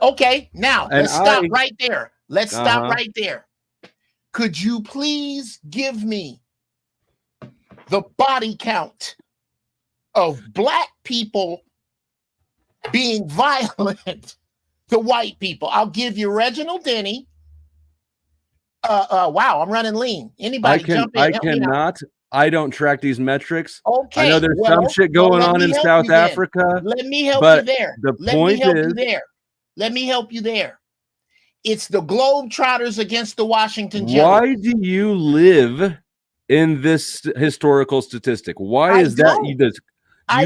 Okay, now let's stop right there. Let's stop right there. Could you please give me the body count of black people being violent to white people? I'll give you Reginald Denny. Wow, I'm running lean. Anybody jump in? I cannot. I don't track these metrics. Okay, I know there's some shit going on in South Africa. Let me help you there. Let me help you there. It's the Globetrotters against the Washington Generals. Why do you live in this historical statistic? Why is that? You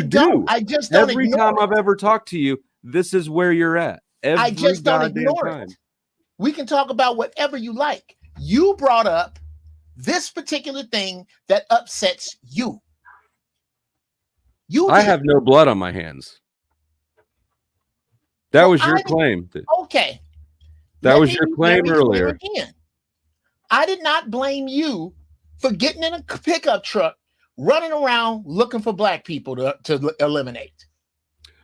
do. I just don't. Every time I've ever talked to you, this is where you're at. I just don't ignore it. We can talk about whatever you like. You brought up this particular thing that upsets you. I have no blood on my hands. That was your claim. Okay. That was your claim earlier. I did not blame you for getting in a pickup truck, running around looking for black people to eliminate.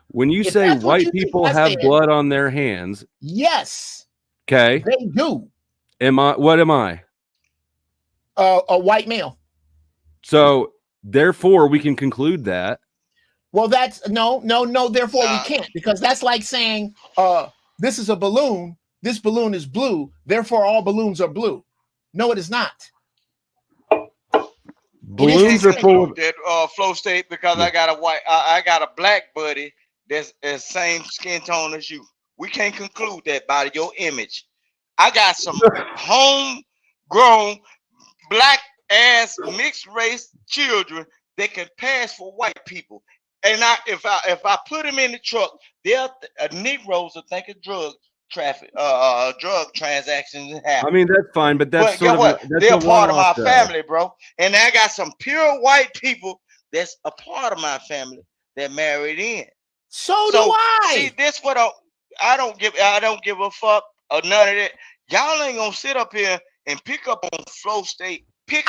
When you say white people have blood on their hands, yes, okay, they do. What am I? A white male. So therefore, we can conclude that. Well, that's no. Therefore, we can't, because that's like saying, this is a balloon. This balloon is blue. Therefore, all balloons are blue. No, it is not. Balloons are full of that Flow State, because I got a black buddy that's same skin tone as you. We can't conclude that by your image. I got some homegrown black ass mixed race children that can pass for white people. And if I put them in the truck, Negroes will think of drug transactions happen. I mean, that's fine, but that's they're a part of my family, bro. And I got some pure white people that's a part of my family that married in. So do I. See, this what I don't give a fuck or none of that. Y'all ain't gonna sit up here and pick up on Flow State. State.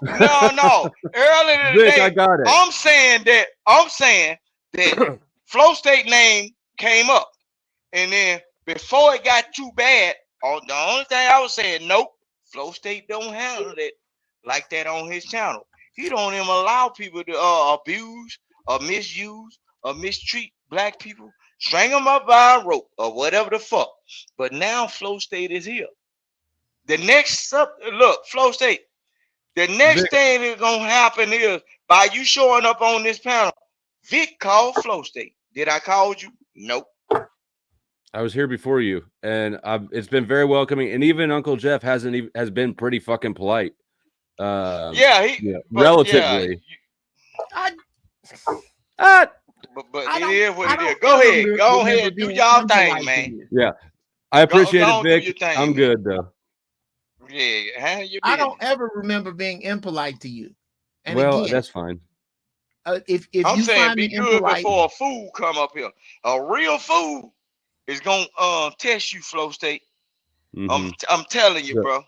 No. Earlier today, Vic, I got it. I'm saying that Flow State name came up. And then before it got too bad, the only thing I was saying, nope, Flow State don't handle it like that on his channel. He don't even allow people to abuse or misuse or mistreat black people, string them up by a rope or whatever the fuck. But now Flow State is here. The next Flow State, the next thing that's gonna happen is by you showing up on this panel, Vic called Flow State. Did I call you? Nope. I was here before you, and it's been very welcoming. And even Uncle Jeff has been pretty fucking polite. Relatively. But it is what it is. Go ahead, do y'all thing, man. Yeah, I appreciate it, Vic. I'm good though. Yeah, I don't ever remember being impolite to you. And well, again, that's fine. if I'm you saying find be me good impolite, before a fool come up here. A real fool is gonna test you, Flow State. I'm telling you, Yeah. bro.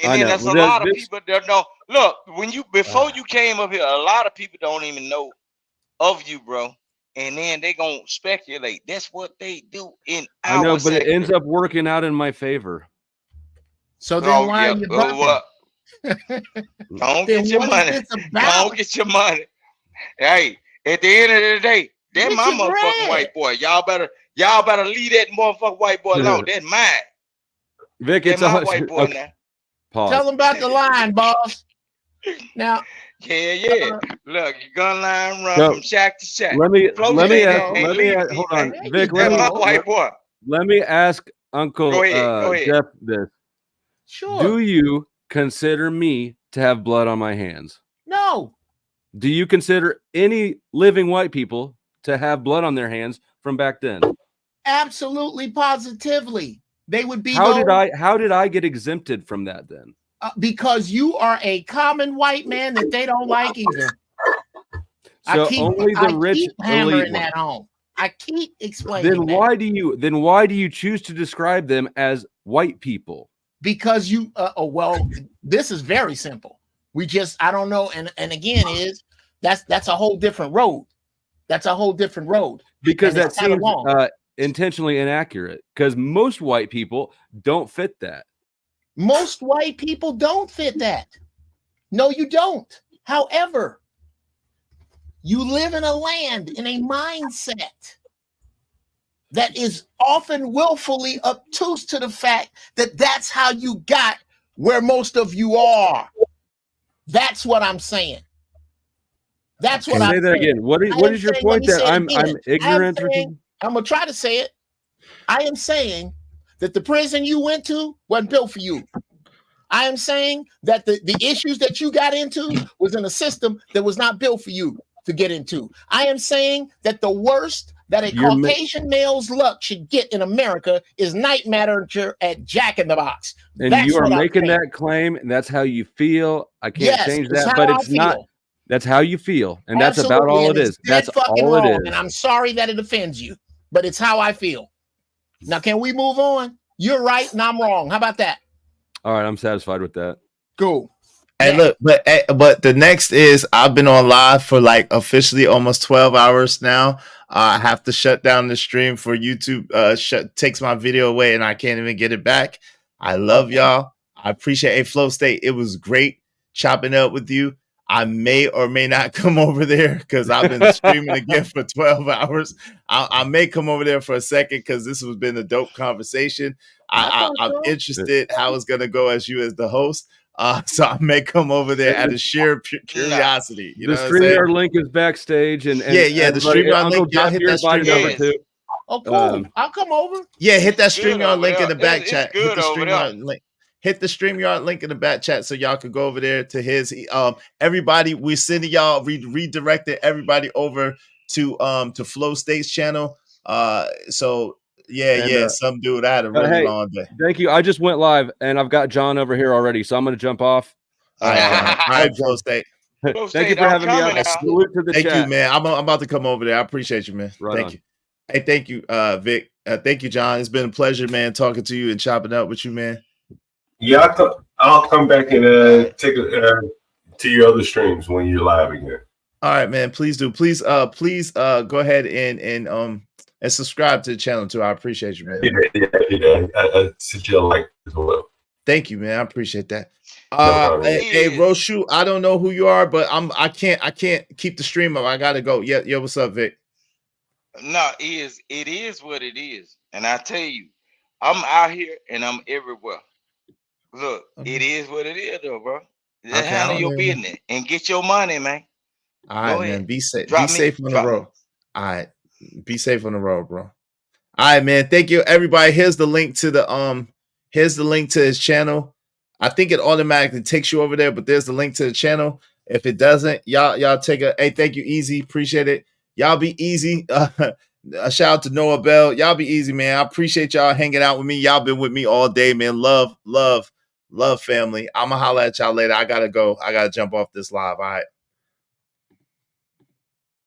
And I then know. there's a Well, lot of this, people that don't look when you before you came up here. A lot of people don't even know of you, bro. And then they gonna speculate. That's what they do in I know, our but it ends sector. up working out in my favor. so then Oh why yeah. are you bucking? What? Don't Then get your what is money. this Don't about? get your money. Hey, at the end of the day, that Get my your motherfucking bread. white boy. Y'all better leave that motherfucking white boy alone. That's mine. Vic, That's it's my all white boy okay. now. Pause. Tell them about the line, boss. Now, Yeah. Look, your gun line run So, from shack to shack. let me Flow let me State ask. can't Let me leave. ask, hold on, there Vic. you Let me That's my go. white boy. let me ask Uncle Go ahead. Jeff this. Sure. Do you consider me to have blood on my hands? No. Do you consider any living white people to have blood on their hands from back then? Absolutely, positively. They would be How those did I get exempted from that then? because you are a common white man that they don't like either. So only the rich keep elite hammering ones. that home. I keep explaining Then that. why do you choose to describe them as white people? Because you well, this is very simple. I don't know, and again that's a whole different road. That's a whole different road. Because and that it's kinda seems long. intentionally inaccurate. Because most white people don't fit that. Most white people don't fit that. No, you don't. However, you live in a land, in a mindset that is often willfully obtuse to the fact that that's how you got where most of you are. That's what I'm saying. That's what I'm Say that saying. again. What is your Let point me that say it I'm again. ignorant or something? I'm gonna try to say it. I am saying that the prison you went to wasn't built for you. I am saying that the issues that you got into was in a system that was not built for you to get into. I am saying that the worst that a Caucasian male's luck should get in America is night manager at Jack in the Box. And That's you are what I'm making saying. that claim, and that's how you feel. I can't Yes, change it's that, how but I it's not. feel. That's how you feel, and that's about Absolutely, all and it it's is. dead That's fucking all it wrong, is. and I'm sorry that it offends you, but it's how I feel. Now, can we move on? You're right, and I'm wrong. How about that? All right, I'm satisfied with that. Cool. Hey, look, but the next is I've been on live for like officially almost 12 hours now. I have to shut down the stream for YouTube. Takes my video away, and I can't even get it back. I love y'all. I appreciate a Flow State. It was great chopping up with you. I may or may not come over there because I've been streaming again for 12 hours. I may come over there for a second because this has been a dope conversation. I'm interested how it's gonna go as you as the host. So I may come over there out of sheer curiosity. You The know what I'm saying? StreamYard link is backstage, and yeah, the StreamYard Uncle link. Y'all Jeff, hit you're that invited StreamYard over link. too. Oh, cool. I'll come over. Yeah, hit that It's good StreamYard over link there. in the back It's chat. Hit good the over there. StreamYard link. Hit the StreamYard link in the back chat so y'all can go over there to his. Everybody, we're sending y'all redirected everybody over to Flow State's channel. So And, some dude. I had a really hey, long day. thank you. I just went live, and I've got John over here already, so I'm going to jump off. All right, Flow State. Thank you for having me on. Salute to the Thank chat. you, man. I'm about to come over there. I appreciate you, man. Right Thank on. you. Hey, thank you, Vic. Thank you, John. It's been a pleasure, man, talking to you and chopping up with you, man. Yeah, I'll come back and take to your other streams when you're live again. All right, man. Please do. Please go ahead and subscribe to the channel too. I appreciate you, man. Yeah. I sent you a like as well. Thank you, man. I appreciate that. No problem. Hey, Roshu, I don't know who you are, but I can't keep the stream up. I gotta go. Yeah, what's up, Vic? No, it is what it is. And I tell you, I'm out here and I'm everywhere. Look, it is what it is, though, bro. Just handle your business and get your money, man. All right, Go ahead. man. Be safe. Drop Be me. safe on the road. All right. Be safe on the road, bro. All right, man. Thank you, everybody. Here's the link to his channel. I think it automatically takes you over there, but there's the link to the channel. If it doesn't, y'all take a hey, thank you, Easy. Appreciate it. Y'all be easy. A shout out to Noah Bell. Y'all be easy, man. I appreciate y'all hanging out with me. Y'all been with me all day, man. Love, family. I'ma holla at y'all later. I gotta go. I gotta jump off this live. All right.